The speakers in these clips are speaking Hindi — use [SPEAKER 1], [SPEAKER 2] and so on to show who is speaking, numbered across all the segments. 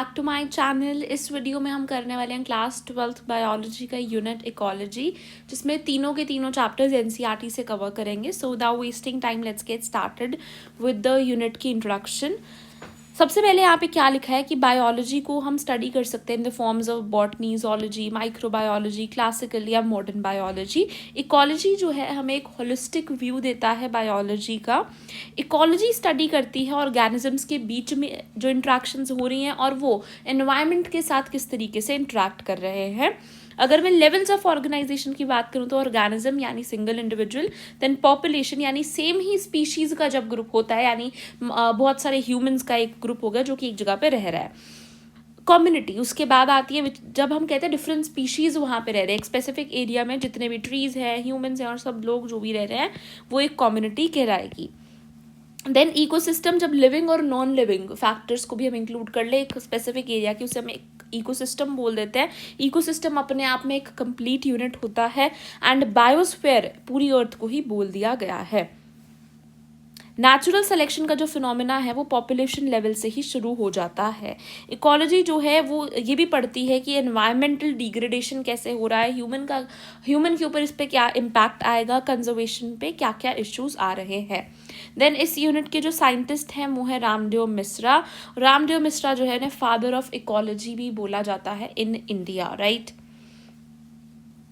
[SPEAKER 1] Back to my channel. इस वीडियो में हम करने वाले हैं क्लास 12th बायोलॉजी का यूनिट इकोलॉजी, जिसमें तीनों के तीनों चैप्टर्स एनसीईआरटी से कवर करेंगे। So without wasting time let's get started with the unit की इंट्रोडक्शन। सबसे पहले यहाँ पे क्या लिखा है कि बायोलॉजी को हम स्टडी कर सकते हैं in the forms of botany, zoology, microbiology, classical या मॉडर्न बायोलॉजी। इकोलॉजी जो है हमें एक होलिस्टिक व्यू देता है बायोलॉजी का। इकोलॉजी स्टडी करती है ऑर्गेनिजम्स के बीच में जो इंट्रैक्शंस हो रही हैं और वो एनवायरनमेंट के साथ किस तरीके से इंट्रैक्ट कर रहे हैं। अगर मैं लेवल्स ऑफ ऑर्गेनाइजेशन की बात करूं तो ऑर्गेनिज्म यानी सिंगल इंडिविजुअल, देन पॉपुलेशन यानी सेम ही स्पीशीज का जब ग्रुप होता है, यानी बहुत सारे ह्यूमंस का एक ग्रुप होगा जो कि एक जगह पे रह रहा है। कम्युनिटी उसके बाद आती है जब हम कहते हैं डिफरेंट स्पीशीज वहाँ पे रह रहे हैं एक स्पेसिफिक एरिया में, जितने भी ट्रीज हैं, ह्यूमंस हैं और सब लोग जो भी रह रहे हैं वो एक कम्युनिटी कहलाएगी। देन इकोसिस्टम, जब लिविंग और नॉन लिविंग फैक्टर्स को भी हम इंक्लूड कर ले एक स्पेसिफिक एरिया की, उसे हम एक इकोसिस्टम बोल देते हैं। इकोसिस्टम अपने आप में एक कंप्लीट यूनिट होता है। एंड बायोस्फीयर पूरी अर्थ को ही बोल दिया गया है। नेचुरल सिलेक्शन का जो फिनोमिना है वो पॉपुलेशन लेवल से ही शुरू हो जाता है। इकोलॉजी जो है वो ये भी पढ़ती है कि एनवायरमेंटल डिग्रेडेशन कैसे हो रहा है, ह्यूमन के ऊपर इस पर क्या इम्पैक्ट आएगा, कंजर्वेशन पे क्या क्या इश्यूज आ रहे हैं। देन इस यूनिट के जो साइंटिस्ट हैं वो है रामदेव मिश्रा। रामदेव मिश्रा जो है ना फादर ऑफ इकोलॉजी भी बोला जाता है इन इंडिया, राइट।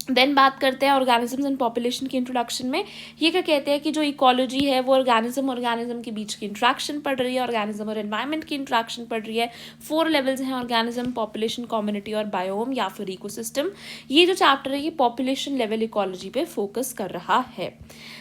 [SPEAKER 1] देन बात करते हैं ऑर्गेनिजम्स एंड पॉपुलेशन की इंट्रोडक्शन में। ये क्या कहते हैं कि जो इकोलॉजी है वो ऑर्गेनिज्म के बीच की इंट्रैक्शन पढ़ रही है, ऑर्गेनिज्म और एनवायरनमेंट की इंट्रैक्शन पढ़ रही है। 4 लेवल्स हैं ऑर्गेनिज्म, पॉपुलेशन, कम्युनिटी और बायोम या फिर इकोसिस्टम। ये जो चैप्टर है ये पॉपुलेशन लेवल इकोलॉजी पे फोकस कर रहा है।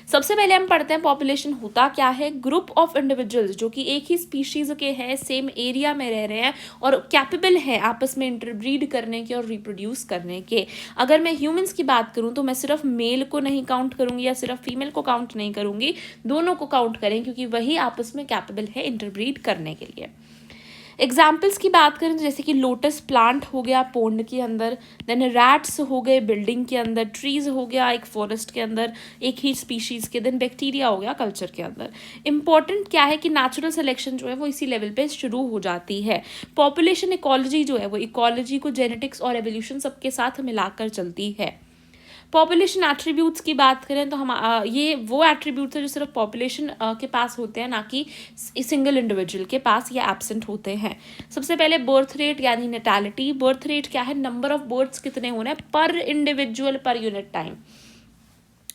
[SPEAKER 1] सबसे पहले हम पढ़ते हैं पॉपुलेशन होता क्या है। ग्रुप ऑफ इंडिविजुअल्स जो कि एक ही स्पीशीज के हैं, सेम एरिया में रह रहे हैं और कैपेबल हैं आपस में इंटरब्रीड करने के और रिप्रोड्यूस करने के। अगर मैं ह्यूमंस की बात करूं तो मैं सिर्फ मेल को नहीं काउंट करूंगी या सिर्फ फीमेल को काउंट नहीं करूंगी, दोनों को काउंट करें क्योंकि वही आपस में कैपेबल है इंटरब्रीड करने के लिए। एग्जाम्पल्स की बात करें तो जैसे कि लोटस प्लांट हो गया पोंड के अंदर, देन रैट्स हो गए बिल्डिंग के अंदर, ट्रीज हो गया एक फॉरेस्ट के अंदर एक ही स्पीशीज के, देन बैक्टीरिया हो गया कल्चर के अंदर। इंपॉर्टेंट क्या है कि नेचुरल सिलेक्शन जो है वो इसी लेवल पे शुरू हो जाती है। पॉपुलेशन इकोलॉजी जो है वो इकोलॉजी को जेनेटिक्स और एवोल्यूशन सबके साथ मिलाकर चलती है। पॉपुलेशन एट्रीब्यूट्स की बात करें तो हम ये वो एट्रीब्यूट्स है जो सिर्फ पॉपुलेशन के पास होते हैं, ना कि सिंगल इंडिविजुअल के पास ये एब्सेंट होते हैं। सबसे पहले बर्थ रेट यानी नेटालिटी। बर्थ रेट क्या है, नंबर ऑफ बर्थ्स कितने होने हैं पर individual per unit time.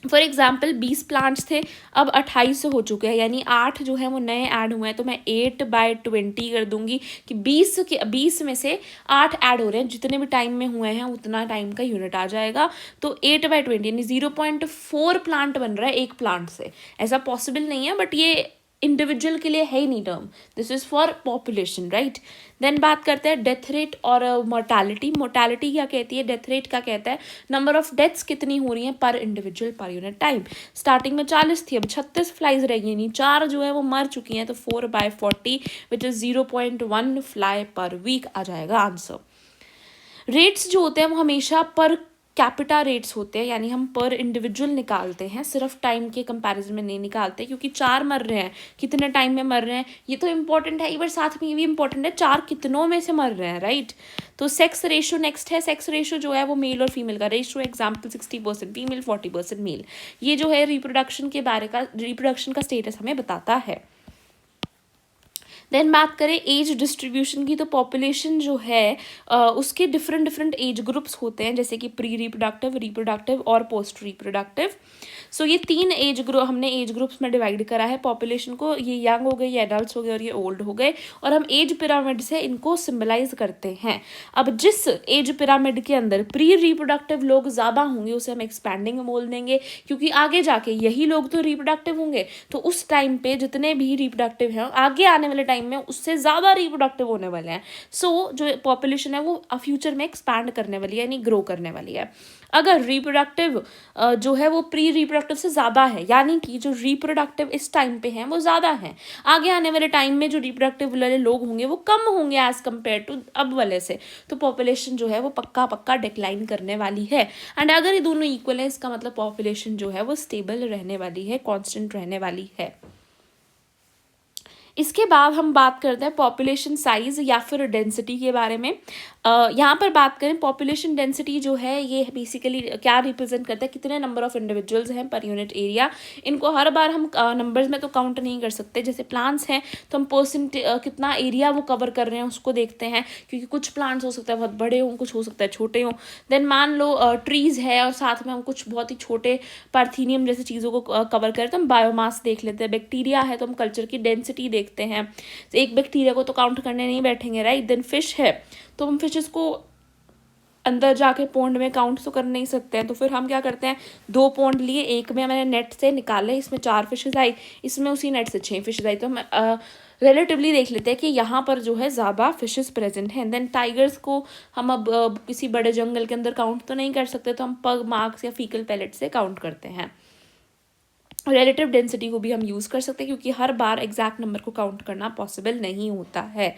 [SPEAKER 1] For example 20 plants थे, अब 28 हो चुके हैं, यानी 8 जो है वो नए ऐड हुए हैं, तो मैं 8/20 कर दूंगी कि 20 में से 8 ऐड हो रहे हैं, जितने भी टाइम में हुए हैं उतना टाइम का यूनिट आ जाएगा। तो 8/20 यानी 0.4 प्लांट बन रहा है एक प्लांट से। ऐसा पॉसिबल नहीं है, बट ये इंडिविजुअल के लिए है ही नहीं term, this is for population, right. Then बात करते हैं डेथ रेट और मोर्टालिटी। मोर्टालिटी क्या कहती है, डेथ रेट क्या कहता है, नंबर ऑफ डेथ्स कितनी हो रही हैं पर individual per unit time. Starting में 40 थी, अब 36 फ्लाइज रह गई, यानी 4 जो है वो मर चुकी हैं, तो 4/40 which is 0.1 fly per week आ जाएगा आंसर। रेट्स जो होते हैं वो हमेशा पर कैपिटा रेट्स होते हैं, यानी हम पर इंडिविजुअल निकालते हैं, सिर्फ टाइम के कंपैरिजन में नहीं निकालते, क्योंकि 4 मर रहे हैं, कितने टाइम में मर रहे हैं ये तो इंपॉर्टेंट है, एक बार साथ में ये भी इंपॉर्टेंट है 4 कितनों में से मर रहे हैं, राइट। तो सेक्स रेशो नेक्स्ट है। सेक्स रेशो जो है वो मेल और फीमेल का रेशो, एग्जाम्पल 60% फीमेल 40% मेल। ये जो है रिप्रोडक्शन का स्टेटस हमें बताता है। देन बात करें एज डिस्ट्रीब्यूशन की, तो पॉपुलेशन जो है उसके डिफरेंट एज ग्रुप्स होते हैं, जैसे कि प्री रिप्रोडक्टिव, रिप्रोडक्टिव और पोस्ट रिप्रोडक्टिव। सो ये 3 एज ग्रुप हमने एज ग्रुप्स में डिवाइड करा है पॉपुलेशन को। ये यंग हो गए, ये एडल्ट हो गए और ये ओल्ड हो गए, और हम एज पिरामिड से इनको सिम्बलाइज करते हैं। अब जिस एज पिरामिड के अंदर प्री रिप्रोडक्टिव लोग ज़्यादा होंगे उसे हम एक्सपैंडिंग बोल देंगे, क्योंकि आगे जाके यही लोग तो रिप्रोडक्टिव होंगे, तो उस टाइम पे जितने भी रिप्रोडक्टिव हैं आगे आने वाले टाइम में उससे ज़्यादा रिप्रोडक्टिव होने वाले हैं। सो जो पॉपुलेशन है वो फ्यूचर में एक्सपैंड करने वाली है, यानी ग्रो करने वाली है। अगर रिप्रोडक्टिव जो है वो प्री रिप्रोडक्टिव से ज़्यादा है, यानी कि जो रिप्रोडक्टिव इस टाइम पे हैं वो ज़्यादा हैं, आगे आने वाले टाइम में जो रिप्रोडक्टिव वाले लोग होंगे वो कम होंगे एज कम्पेयर टू अब वाले से, तो पॉपुलेशन जो है वो पक्का डिक्लाइन करने वाली है। एंड अगर ये दोनों इक्वल है, इसका मतलब पॉपुलेशन जो है वो स्टेबल रहने वाली है, कॉन्स्टेंट रहने वाली है। इसके बाद हम बात करते हैं पॉपुलेशन साइज़ या फिर डेंसिटी के बारे में। यहाँ पर बात करें पॉपुलेशन डेंसिटी जो है ये बेसिकली क्या रिप्रेजेंट करता है, कितने नंबर ऑफ़ इंडिविजुअल्स हैं पर यूनिट एरिया। इनको हर बार हम नंबर्स में तो काउंट नहीं कर सकते। जैसे प्लांट्स हैं तो हम कितना एरिया वो कवर कर रहे हैं उसको देखते हैं, क्योंकि कुछ प्लांट्स हो सकता है बहुत बड़े हों, कुछ हो सकता है छोटे हों। देन मान लो ट्रीज़ है और साथ में हम कुछ बहुत ही छोटे पार्थीनियम जैसे चीज़ों को कवर करें तो हम बायोमास देख लेते हैं। बैक्टीरिया है तो हम कल्चर की डेंसिटी देखते हैं, तो एक बैक्टीरिया को तो काउंट करने नहीं बैठेंगे, राइट। देन फिश है तो हम फिशेस को अंदर जाके पॉन्ड में काउंट तो कर नहीं सकते हैं, तो फिर हम क्या करते हैं, 2 पॉन्ड लिए, एक में मैंने नेट से निकाले, इसमें 4 फिशेज आई, इसमें उसी नेट से 6 फिशेज आई, तो हम रिलेटिवली देख लेते हैं कि यहाँ पर जो है ज़्यादा फिशेस प्रेजेंट हैं। देन टाइगर्स को हम अब किसी बड़े जंगल के अंदर काउंट तो नहीं कर सकते, तो हम पग मार्क्स या फीकल पैलेट से काउंट करते हैं। रिलेटिव डेंसिटी को भी हम यूज़ कर सकते हैं क्योंकि हर बार एग्जैक्ट नंबर को काउंट करना पॉसिबल नहीं होता है।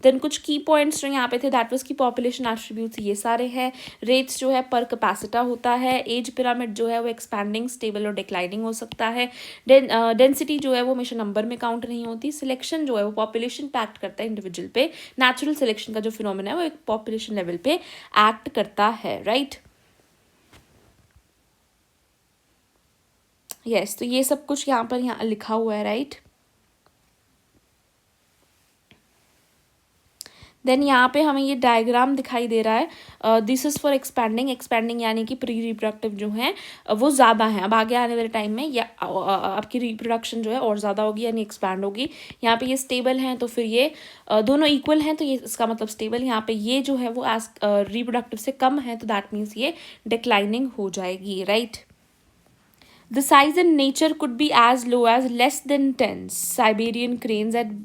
[SPEAKER 1] देन कुछ की पॉइंट्स जो यहाँ पे थे, दैट वाज की पॉपुलेशन एट्रीब्यूट्स ये सारे हैं। रेट्स जो है पर कैपेसिटा होता है। एज पिरामिड जो है वो एक्सपैंडिंग, स्टेबल और डिक्लाइनिंग हो सकता है। डेंसिटी जो है वो हमेशा नंबर में काउंट नहीं होती। सिलेक्शन जो है वो पॉपुलेशन पे एक्ट करता है इंडिविजुअल पे। नेचुरल सिलेक्शन का जो फिनोमेना है वो एक पॉपुलेशन लेवल पे एक्ट करता है, राइट। यस, तो ये सब कुछ यहाँ लिखा हुआ है, राइट। देन यहाँ पे हमें ये डायग्राम दिखाई दे रहा है। दिस इज़ फॉर एक्सपैंडिंग यानी कि प्री रिप्रोडक्टिव जो है वो ज़्यादा है। अब आगे आने वाले टाइम में या आपकी रिप्रोडक्शन जो है और ज़्यादा होगी यानी एक्सपैंड होगी। यहाँ पे ये स्टेबल हैं तो फिर ये दोनों इक्वल हैं तो ये इसका मतलब स्टेबल। यहाँ पे ये जो है वो एज रिप्रोडक्टिव से कम है तो दैट मीन्स ये डिक्लाइनिंग हो जाएगी, right. The size in nature could be as low as less than 10 Siberian cranes at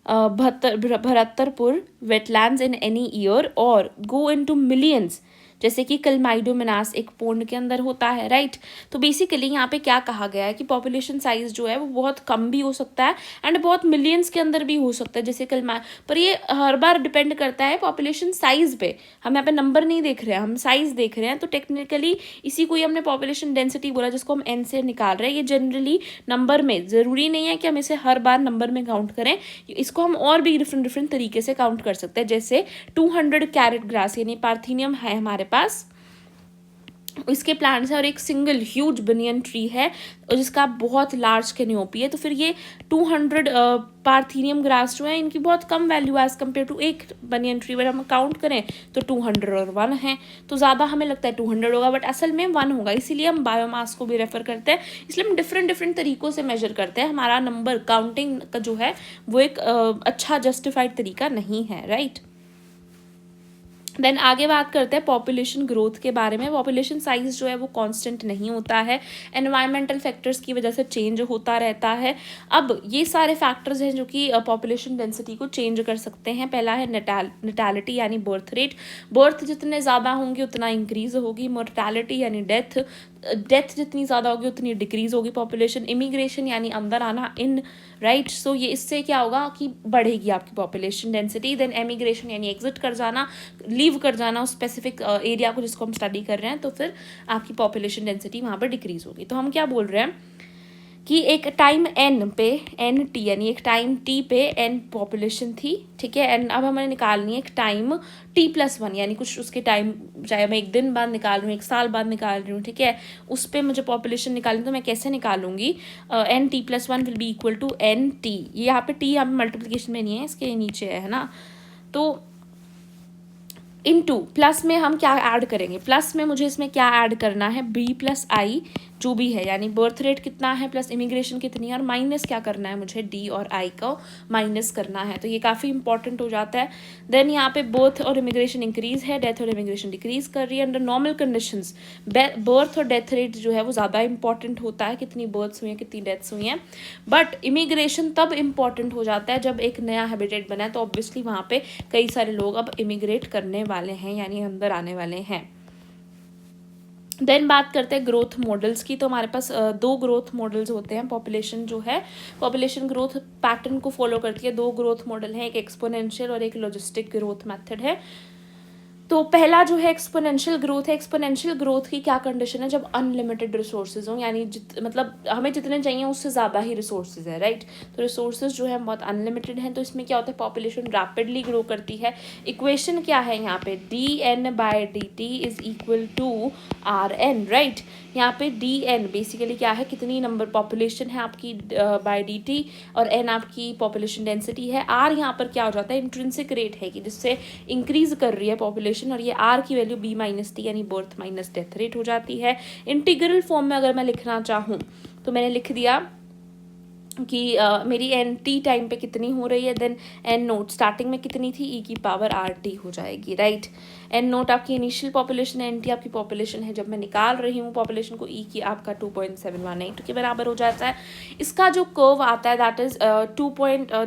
[SPEAKER 1] Bharattarpur wetlands in any year or go into millions, जैसे कि कलमाइडोमोनास एक पोंड के अंदर होता है, राइट। तो बेसिकली यहाँ पे क्या कहा गया है कि पॉपुलेशन साइज जो है वो बहुत कम भी हो सकता है एंड बहुत मिलियंस के अंदर भी हो सकता है, जैसे पर ये हर बार डिपेंड करता है पॉपुलेशन साइज पे। हम यहाँ पे नंबर नहीं देख रहे हैं, हम साइज देख रहे हैं। तो टेक्निकली इसी को ही हमने पॉपुलेशन डेंसिटी बोला, जिसको हम एन से निकाल रहे हैं। ये जनरली नंबर में, ज़रूरी नहीं है कि हम इसे हर बार नंबर में काउंट करें, इसको हम और भी डिफरेंट तरीके से काउंट कर सकते हैं। जैसे 200 कैरेट ग्रास यानी पार्थीनियम है हमारे पास, इसके प्लांट्स है और एक सिंगल ह्यूज बनियन ट्री है और जिसका बहुत लार्ज कैनोपी है। तो फिर ये 200 पार्थीनियम ग्रास जो है इनकी बहुत कम वैल्यू है एज कम्पेयर टू एक बनियन ट्री। अगर हम काउंट करें तो 200 और 1 है, तो ज़्यादा हमें लगता है 200 होगा बट असल में 1 होगा। इसीलिए हम बायोमास को भी रेफर करते हैं, इसलिए हम डिफरेंट तरीक़ों से मेजर करते हैं। हमारा नंबर काउंटिंग का जो है वो एक अच्छा जस्टिफाइड तरीका नहीं है, राइट। देन आगे बात करते हैं पॉपुलेशन ग्रोथ के बारे में। पॉपुलेशन साइज जो है वो कांस्टेंट नहीं होता है, एनवायरमेंटल फैक्टर्स की वजह से चेंज होता रहता है। अब ये सारे फैक्टर्स हैं जो कि पॉपुलेशन डेंसिटी को चेंज कर सकते हैं। पहला है नेटालिटी यानी बर्थ रेट। बर्थ जितने ज़्यादा होंगे उतना इंक्रीज होगी। मोर्टैलिटी यानी डेथ जितनी ज़्यादा होगी उतनी डिक्रीज होगी पॉपुलेशन। इमिग्रेशन यानी अंदर आना, इन, राइट। सो ये इससे क्या होगा कि बढ़ेगी आपकी पॉपुलेशन डेंसिटी। देन एमिग्रेशन यानी एग्जिट कर जाना, लीव कर जाना उस स्पेसिफिक एरिया को जिसको हम स्टडी कर रहे हैं, तो फिर आपकी पॉपुलेशन डेंसिटी वहाँ पर डिक्रीज होगी। तो हम क्या बोल रहे हैं कि एक टाइम एन पे एन टी यानी एक टाइम टी पे एन पॉपुलेशन थी, ठीक है। एंड अब हमें निकालनी है एक टाइम t+1 यानी कुछ उसके टाइम, चाहे मैं एक दिन बाद निकाल रही हूँ, एक साल बाद निकाल रही हूँ, ठीक है, उस पर मुझे पॉपुलेशन निकालनी। तो मैं कैसे निकालूंगी, N t+1 will be equal to N T. ये यहाँ पे टी यहाँ पे मल्टीप्लीकेशन में नहीं है, इसके नीचे है ना। तो इनटू प्लस में हम क्या ऐड करेंगे, प्लस में मुझे इसमें क्या ऐड करना है, b+i जो भी है यानी बर्थ रेट कितना है प्लस इमिग्रेशन कितनी है, और माइनस क्या करना है मुझे, d और i को माइनस करना है। तो ये काफ़ी इंपॉर्टेंट हो जाता है। देन यहाँ पे बर्थ और इमिग्रेशन इंक्रीज है, डेथ और इमिग्रेशन डिक्रीज कर रही है। अंडर नॉर्मल कंडीशंस बर्थ और डेथ रेट जो है वो ज़्यादा इंपॉर्टेंट होता है, कितनी बर्थ्स हुई हैं कितनी डेथ्स हुई हैं। बट इमिग्रेशन तब इम्पॉर्टेंट हो जाता है जब एक नया हैबिटेट बना है, तो ऑब्वियसली वहाँ पे कई सारे लोग अब इमिग्रेट करने वाले हैं यानी अंदर आने वाले हैं। देन बात करते हैं ग्रोथ मॉडल्स की। तो हमारे पास 2 ग्रोथ मॉडल्स होते हैं। पॉपुलेशन जो है, पॉपुलेशन ग्रोथ पैटर्न को फॉलो करती है। 2 ग्रोथ मॉडल हैं, एक एक्सपोनेंशियल और एक लॉजिस्टिक ग्रोथ मेथड है। तो पहला जो है एक्सपोनेंशियल ग्रोथ है। एक्सपोनेंशियल ग्रोथ की क्या कंडीशन है, जब अनलिमिटेड रिसोर्सेज हों, यानी मतलब हमें जितने चाहिए उससे ज़्यादा ही रिसोर्सेज है, राइट। तो रिसोर्सेज जो है बहुत अनलिमिटेड हैं, तो इसमें क्या होता है, पॉपुलेशन रैपिडली ग्रो करती है। इक्वेशन क्या है यहाँ पे, dn/dt is equal to Rn, right. यहाँ पे dn बेसिकली क्या है, कितनी नंबर पॉपुलेशन है आपकी बाय dt, और n आपकी पॉपुलेशन डेंसिटी है। r यहाँ पर क्या हो जाता है, इंट्रिंसिक रेट है कि जिससे इंक्रीज कर रही है पॉपुलेशन, और ये r की वैल्यू b-t यानी बर्थ माइनस डेथ रेट हो जाती है। इंटीग्रल फॉर्म में अगर मैं लिखना चाहूँ तो मैंने लिख दिया कि मेरी एन टी टाइम पे कितनी हो रही है, देन एन नोट स्टार्टिंग में कितनी थी, ई की पावर आर टी हो जाएगी, राइट। एन नोट आपकी इनिशियल पॉपुलेशन है, एन टी आपकी पॉपुलेशन है, जब मैं निकाल रही हूँ पॉपुलेशन को, ई की आपका 2.718 के बराबर हो जाता है। इसका जो कर्व आता है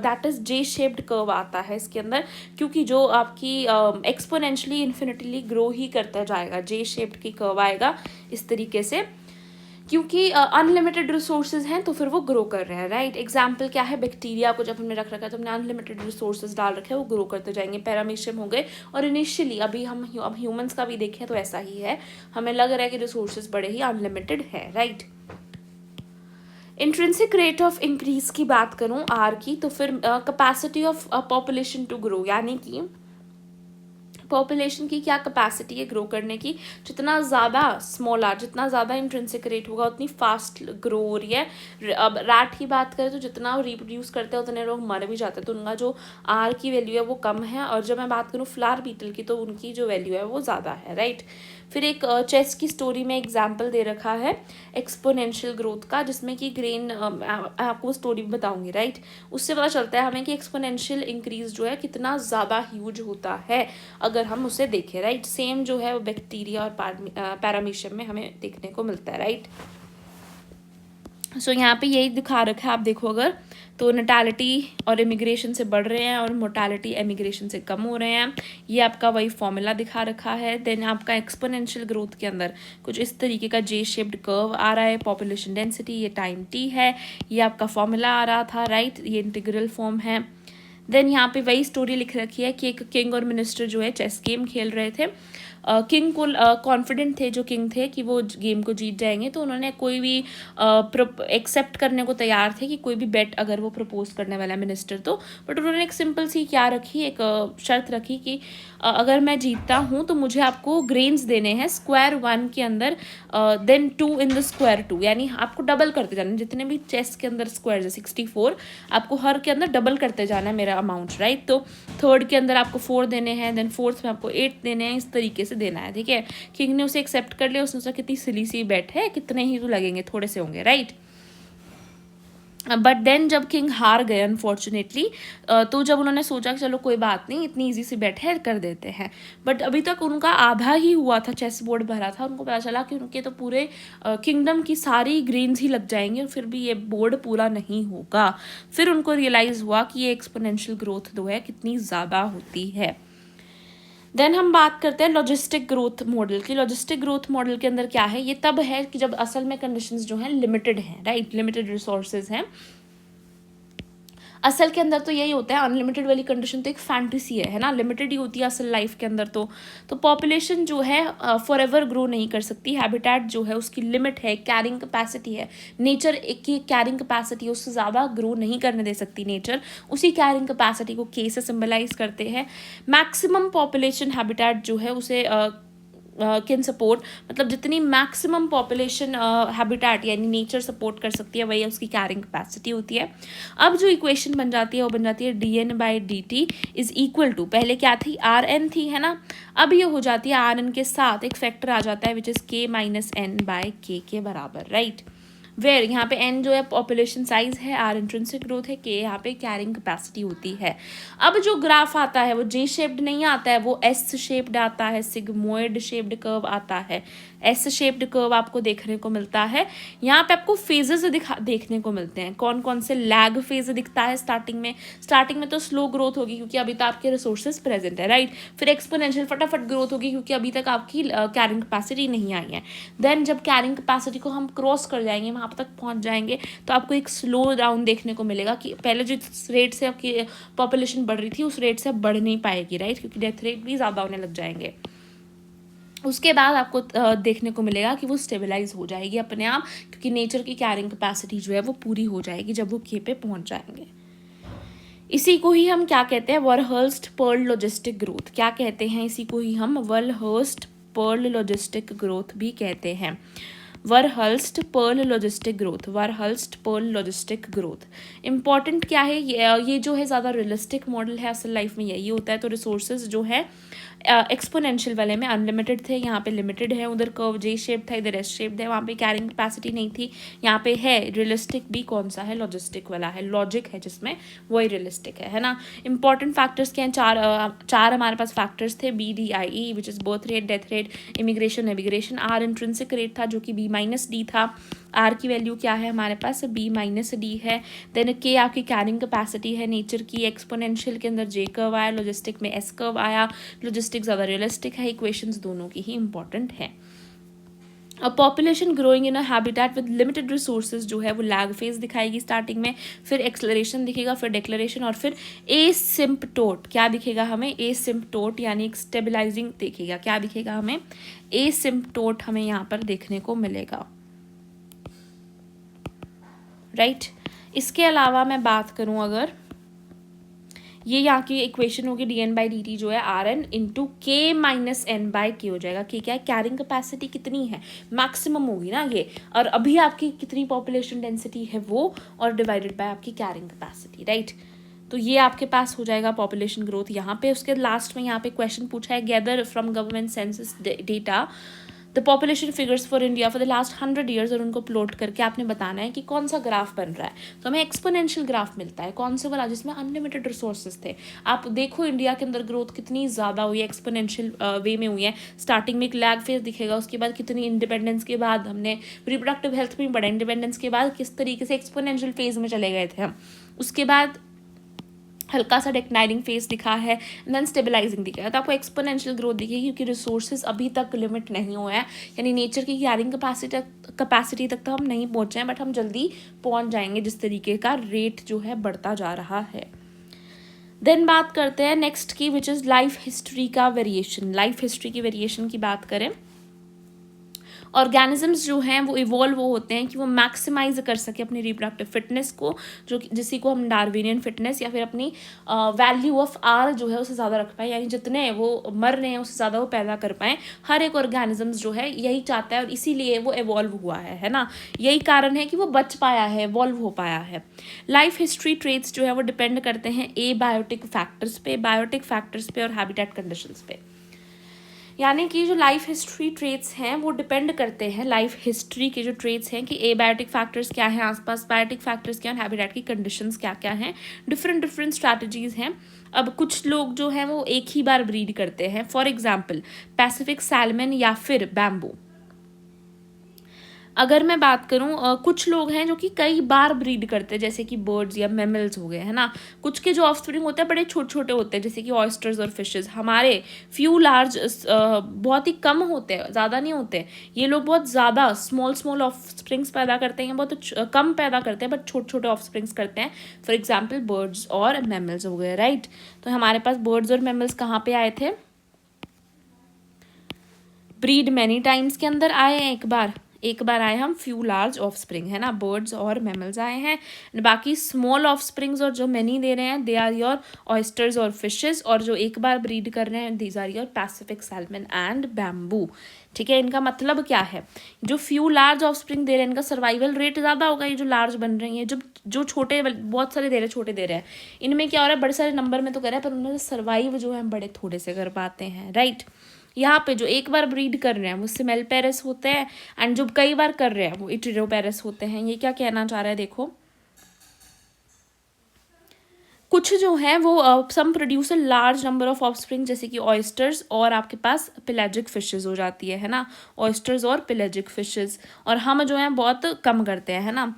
[SPEAKER 1] that is J shaped curve आता है इसके अंदर, क्योंकि जो आपकी एक्सपोनेंशियली इन्फिनिटली ग्रो ही करता जाएगा, जे शेप्ड की कर्व आएगा इस तरीके से, क्योंकि अनलिमिटेड रिसोर्सेज हैं तो फिर वो ग्रो कर रहे हैं, राइट। एग्जाम्पल क्या है, बैक्टीरिया को जब हमने रख रखा है तो हमने अनलिमिटेड रिसोर्सेज डाल रखे हैं, वो ग्रो करते जाएंगे। पैरामीशियम हो गए, और इनिशियली अभी हम अब ह्यूमंस का भी देखें तो ऐसा ही है, हमें लग रहा है कि रिसोर्सेज बड़े ही अनलिमिटेड है, right. Intrinsic rate of increase की बात करूँ आर की, तो फिर capacity of population to grow, यानी कि पॉपुलेशन की क्या कैपेसिटी है ग्रो करने की, जितना ज़्यादा स्मॉल आर, जितना ज़्यादा इंट्रिंसिक रेट होगा उतनी फास्ट ग्रो हो रही है। अब रैट की बात करें तो जितना रिप्रोड्यूस करते हैं उतने लोग मर भी जाते हैं, तो उनका जो आर की वैल्यू है वो कम है। और जब मैं बात करूँ फ्लावर बीटल की, तो उनकी जो वैल्यू है वो ज़्यादा है, राइट। फिर एक चेस की स्टोरी में एग्जाम्पल दे रखा है एक्सपोनेंशियल ग्रोथ का, जिसमें कि ग्रेन आपको स्टोरी बताऊंगी, राइट। उससे पता चलता है हमें कि एक्सपोनेंशियल इंक्रीज जो है कितना ज़्यादा ह्यूज होता है अगर हम उसे देखें, राइट। सेम जो है वो बैक्टीरिया और पैरामीशियम में हमें देखने को मिलता है, राइट। सो यहाँ पे यही दिखा रखा है, आप देखो अगर तो नैटेलिटी और इमिग्रेशन से बढ़ रहे हैं और मोर्टेलिटी इमिग्रेशन से कम हो रहे हैं, ये आपका वही फॉर्मूला दिखा रखा है। देन आपका एक्सपोनेंशियल ग्रोथ के अंदर कुछ इस तरीके का जे शेप्ड कर्व आ रहा है, पॉपुलेशन डेंसिटी ये टाइम टी है, ये आपका फॉर्मूला आ रहा था, राइट। ये इंटीग्रल फॉर्म है। देन यहाँ पे वही स्टोरी लिख रखी है कि एक किंग और मिनिस्टर जो है चेस गेम खेल रहे थे। किंग को कॉन्फिडेंट थे जो किंग थे कि वो गेम को जीत जाएंगे, तो उन्होंने कोई भी एक्सेप्ट करने को तैयार थे कि कोई भी बेट अगर वो प्रपोज करने वाला मिनिस्टर तो, बट उन्होंने एक सिंपल सी क्या रखी, एक शर्त रखी कि अगर मैं जीतता हूँ तो मुझे आपको ग्रेन्स देने हैं स्क्वायर 1 के अंदर, देन 2 इन द स्क्वायर 2, यानी आपको डबल करते जाना, जितने भी चेस के अंदर स्क्वायर है 64, आपको हर के अंदर डबल करते जाना है मेरा अमाउंट, राइट। तो थर्ड के अंदर आपको 4 देने हैं, देन फोर्थ में आपको 8 देने हैं, इस तरीके से देना है, ठीक है। किंग ने उसे एक्सेप्ट कर लिया, उसने सोचा कितनी सिली सी बेट है, कितने ही तो लगेंगे, थोड़े से होंगे, राइट। बट देन जब किंग हार गए अनफॉर्चुनेटली, तो जब उन्होंने सोचा कि चलो कोई बात नहीं, इतनी इजी सी बेट है, कर देते हैं, बट अभी तक उनका आधा ही हुआ था, चेस बोर्ड भरा था, उनको पता चला कि उनके तो पूरे किंगडम की सारी ग्रेन्स ही लग जाएंगे और फिर भी ये बोर्ड पूरा नहीं होगा। फिर उनको रियलाइज़ हुआ कि ये एक्सपोनेंशियल ग्रोथ जो है कितनी ज़्यादा होती है। देन हम बात करते हैं लॉजिस्टिक ग्रोथ मॉडल की। लॉजिस्टिक ग्रोथ मॉडल के अंदर क्या है, ये तब है कि जब असल में कंडीशंस जो हैं लिमिटेड हैं, राइट, लिमिटेड रिसोर्सेज हैं। असल के अंदर तो यही होता है, अनलिमिटेड वाली कंडीशन तो एक फैंटेसी है ना, लिमिटेड ही होती है असल लाइफ के अंदर। तो पॉपुलेशन जो है फॉर एवर ग्रो नहीं कर सकती, हैबिटेट जो है उसकी लिमिट है, कैरिंग कैपेसिटी है, नेचर एक की कैरिंग कैपेसिटी उससे ज़्यादा ग्रो नहीं करने दे सकती नेचर, उसी कैरिंग कैपेसिटी को के से सिम्बलाइज करते हैं। मैक्सिमम पॉपुलेशन हैबिटेट जो है उसे कैन सपोर्ट, मतलब जितनी मैक्सिमम पॉपुलेशन हैबिटेट यानी नेचर सपोर्ट कर सकती है वही उसकी कैरिंग कैपेसिटी होती है। अब जो इक्वेशन बन जाती है वो बन जाती है dn/dt इज इक्वल टू, पहले क्या थी Rn थी, है ना, अब ये हो जाती है Rn के साथ एक फैक्टर आ जाता है विच इज k - n/k के बराबर, राइट। वेयर यहाँ पे n जो है पॉपुलेशन साइज है, r इंट्रिंसिक ग्रोथ है, k यहाँ पे कैरिंग कैपेसिटी होती है। अब जो ग्राफ आता है वो जे शेप्ड नहीं आता है, वो एस शेप्ड आता है, सिग्मोइड शेप्ड कर्व आता है, एस शेप्ड कर्व आपको देखने को मिलता है। यहाँ पे आपको फेजेस देखने को मिलते हैं, कौन कौन से लैग फेज दिखता है स्टार्टिंग में तो स्लो ग्रोथ होगी क्योंकि अभी तक आपके रिसोर्सेज प्रेजेंट है, राइट। फिर एक्सपोनेंशियल फटाफट ग्रोथ होगी क्योंकि अभी तक आपकी कैरिंग कैपेसिटी नहीं आई है। देन जब कैरिंग कैपेसिटी को हम क्रॉस कर जाएंगे, वहाँ तक पहुँच जाएंगे, तो आपको एक स्लो डाउन देखने को मिलेगा कि पहले जिस रेट से आपकी पॉपुलेशन बढ़ रही थी उस रेट से अब बढ़ नहीं पाएगी, राइट, क्योंकि डेथ रेट भी ज़्यादा होने लग जाएंगे। उसके बाद आपको देखने को मिलेगा कि वो स्टेबलाइज हो जाएगी अपने आप, क्योंकि नेचर की कैरिंग कैपेसिटी जो है वो पूरी हो जाएगी जब वो के पे पहुंच जाएंगे। इसी को ही हम क्या कहते हैं, वरहर्स्ट पर्ल लॉजिस्टिक ग्रोथ। क्या कहते हैं इसी को ही हम वरहर्स्ट पर्ल लॉजिस्टिक ग्रोथ भी कहते हैं। Verhulst Pearl logistic growth, Verhulst Pearl logistic growth. Important क्या है, ये जो है ज़्यादा रियलिस्टिक मॉडल है, असल लाइफ में यही होता है। तो रिसोर्सेज जो है एक्सपोनेंशियल वाले में अनलिमिटेड थे, यहाँ पे लिमिटेड है। उधर कर्व जे शेप था, इधर एस शेप है, वहाँ पे कैरिंग कैपेसिटी नहीं थी, यहाँ पे है। रियलिस्टिक भी कौन सा है, लॉजिस्टिक वाला है, लॉजिक है जिसमें, वही रियलिस्टिक है ना। इंपॉर्टेंट फैक्टर्स क्या हैं, चार हमारे पास फैक्टर्स थे, BDIE which is birth rate, death rate, immigration, emigration. R intrinsic rate था जो कि B-D था। R की वैल्यू क्या है हमारे पास, B-D है। देन K आपकी कैरिंग कैपेसिटी है नेचर की। एक्सपोनेंशियल के अंदर J कर्व आया, लॉजिस्टिक में S कर्व आया। लॉजिस्टिक ज़्यादा रियलिस्टिक है, इक्वेशंस दोनों की ही इंपॉर्टेंट है। A population growing in a habitat with limited resources जो है वो लैग फेज दिखाएगी स्टार्टिंग में, फिर एक्सलरेशन दिखेगा, फिर डिक्लेरेशन, और फिर एसिम्पटोट। क्या दिखेगा हमें, एसिम्पटोट, यानी एक स्टेबलाइजिंग दिखेगा। क्या दिखेगा हमें, एसिम्पटोट हमें यहाँ पर देखने को मिलेगा, राइट। इसके अलावा मैं बात करूँ अगर, ये यहाँ की इक्वेशन होगी dN/dt जो है Rn इंटू के माइनस N/k हो जाएगा। कि क्या है, कैरिंग कैपेसिटी कितनी है, मैक्सिमम होगी ना ये, और अभी आपकी कितनी पॉपुलेशन डेंसिटी है वो, और डिवाइडेड बाय आपकी कैरिंग कैपेसिटी, राइट। तो ये आपके पास हो जाएगा पॉपुलेशन ग्रोथ यहाँ पे। उसके लास्ट में यहाँ पे क्वेश्चन पूछा है, gather from government census data the population figures for India for the last 100 years, और उनको प्लॉट करके आपने बताना है कि कौन सा ग्राफ बन रहा है। तो हमें एक्सपोनेंशियल ग्राफ मिलता है, कौन से वाला, जिसमें अनलिमिटेड रिसोर्सेज थे। आप देखो इंडिया के अंदर ग्रोथ कितनी ज़्यादा हुई है, एक्सपोनेंशियल वे में हुई है। स्टार्टिंग में एक लैग फेज दिखेगा, उसके बाद कितनी इंडिपेंडेंस के बाद हमने रिप्रोडक्टिव हेल्थ में बढ़ा, इंडिपेंडेंस के बाद किस तरीके से एक्सपोनेंशियल फेज में चले गए थे हम। उसके बाद हल्का सा डिक्लाइनिंग फेज दिखा है, देन स्टेबलाइजिंग दिखा है। तो आपको एक्सपोनेंशियल ग्रोथ दिखेगी, क्योंकि रिसोर्सेज अभी तक लिमिट नहीं हुआ है, यानी नेचर की कैरिंग कैपेसिटी तक तो हम नहीं पहुंचे हैं, बट हम जल्दी पहुंच जाएंगे जिस तरीके का रेट जो है बढ़ता जा रहा है। देन बात करते हैं नेक्स्ट की, विच इज़ लाइफ हिस्ट्री का वेरिएशन। लाइफ हिस्ट्री की वेरिएशन की बात करें, ऑर्गेनिजम्स जो हैं वो इवॉल्व वो होते हैं कि वो मैक्सिमाइज कर सके अपनी रिप्रोडक्टिव फिटनेस को, जो जिसी को हम डार्विनियन फिटनेस, या फिर अपनी वैल्यू ऑफ R जो है उसे ज़्यादा रख पाए, यानी जितने वो मर रहे हैं उससे ज़्यादा वो पैदा कर पाएँ। हर एक ऑर्गेनिजम्स जो है यही चाहता है, और इसीलिए वो इवॉल्व हुआ है ना। यही कारण है कि वो बच पाया है, इवॉल्व हो पाया है। लाइफ हिस्ट्री ट्रेट्स जो है वो डिपेंड करते हैं एबायोटिक फैक्टर्स पे और हैबिटेट कंडीशंस पे। यानी कि जो लाइफ हिस्ट्री ट्रेट्स हैं वो डिपेंड करते हैं, लाइफ हिस्ट्री के जो ट्रेट्स हैं, कि एबायोटिक फैक्टर्स क्या हैं आसपास, बायोटिक फैक्टर्स क्या हैं, हैबिटेट की कंडीशंस क्या क्या हैं। डिफरेंट स्ट्रैटेजीज हैं। अब कुछ लोग जो हैं वो एक ही बार ब्रीड करते हैं, फॉर एग्जाम्पल पैसिफिक सैल्मन या फिर बैम्बू। अगर मैं बात करूं, कुछ लोग हैं जो कि कई बार ब्रीड करते हैं, जैसे कि बर्ड्स या मैमल्स हो गए, है ना। कुछ के जो ऑफस्प्रिंग होते हैं बड़े छोटे छोटे होते हैं, जैसे कि ऑयस्टर्स और फिशेस। हमारे फ्यू लार्ज बहुत ही कम होते हैं, ज़्यादा नहीं होते। ये लोग बहुत ज़्यादा स्मॉल ऑफस्प्रिंग्स पैदा करते हैं, बहुत कम पैदा करते हैं, बट छोटे छोटे ऑफस्प्रिंग्स करते हैं। फॉर एग्जाम्पल बर्ड्स और मैमल्स हो गए, राइट। तो हमारे पास बर्ड्स और मैमल्स कहाँ पे आए थे, ब्रीड मैनी टाइम्स के अंदर आए हैं। एक बार आए हम फ्यू लार्ज ऑफ स्प्रिंग, है ना, बर्ड्स और मैमल्स आए हैं। बाकी स्मॉल ऑफ स्प्रिंग्स और जो मैनी दे रहे हैं, दे आर योर ऑयस्टर्स और फिशेस, और जो एक बार ब्रीड कर रहे हैं, these are your Pacific salmon and bamboo. ठीक है, इनका मतलब क्या है, जो फ्यू लार्ज ऑफ स्प्रिंग दे रहे हैं इनका सर्वाइवल रेट ज़्यादा होगा। ये जो लार्ज बन रही है, जो छोटे बहुत सारे दे रहे हैं, छोटे दे रहे हैं, इनमें क्या हो रहा है, बड़े सारे नंबर में तो कर रहे हैं, पर उनमें सर्वाइव जो है बड़े थोड़े से कर पाते हैं, राइट। यहाँ पे जो एक बार ब्रीड कर रहे हैं वो सिमेल्पेरस होते हैं, एंड जो कई बार कर रहे हैं वो इटेरोपेरस होते हैं। ये क्या कहना चाह रहा है, देखो कुछ जो है वो some produce a large number of offspring, जैसे कि ऑयस्टर्स, और आपके पास पेलाजिक फिशेस हो जाती है ना, ऑयस्टर्स और पेलाजिक फिशेस, और हम जो है बहुत कम करते हैं, है ना।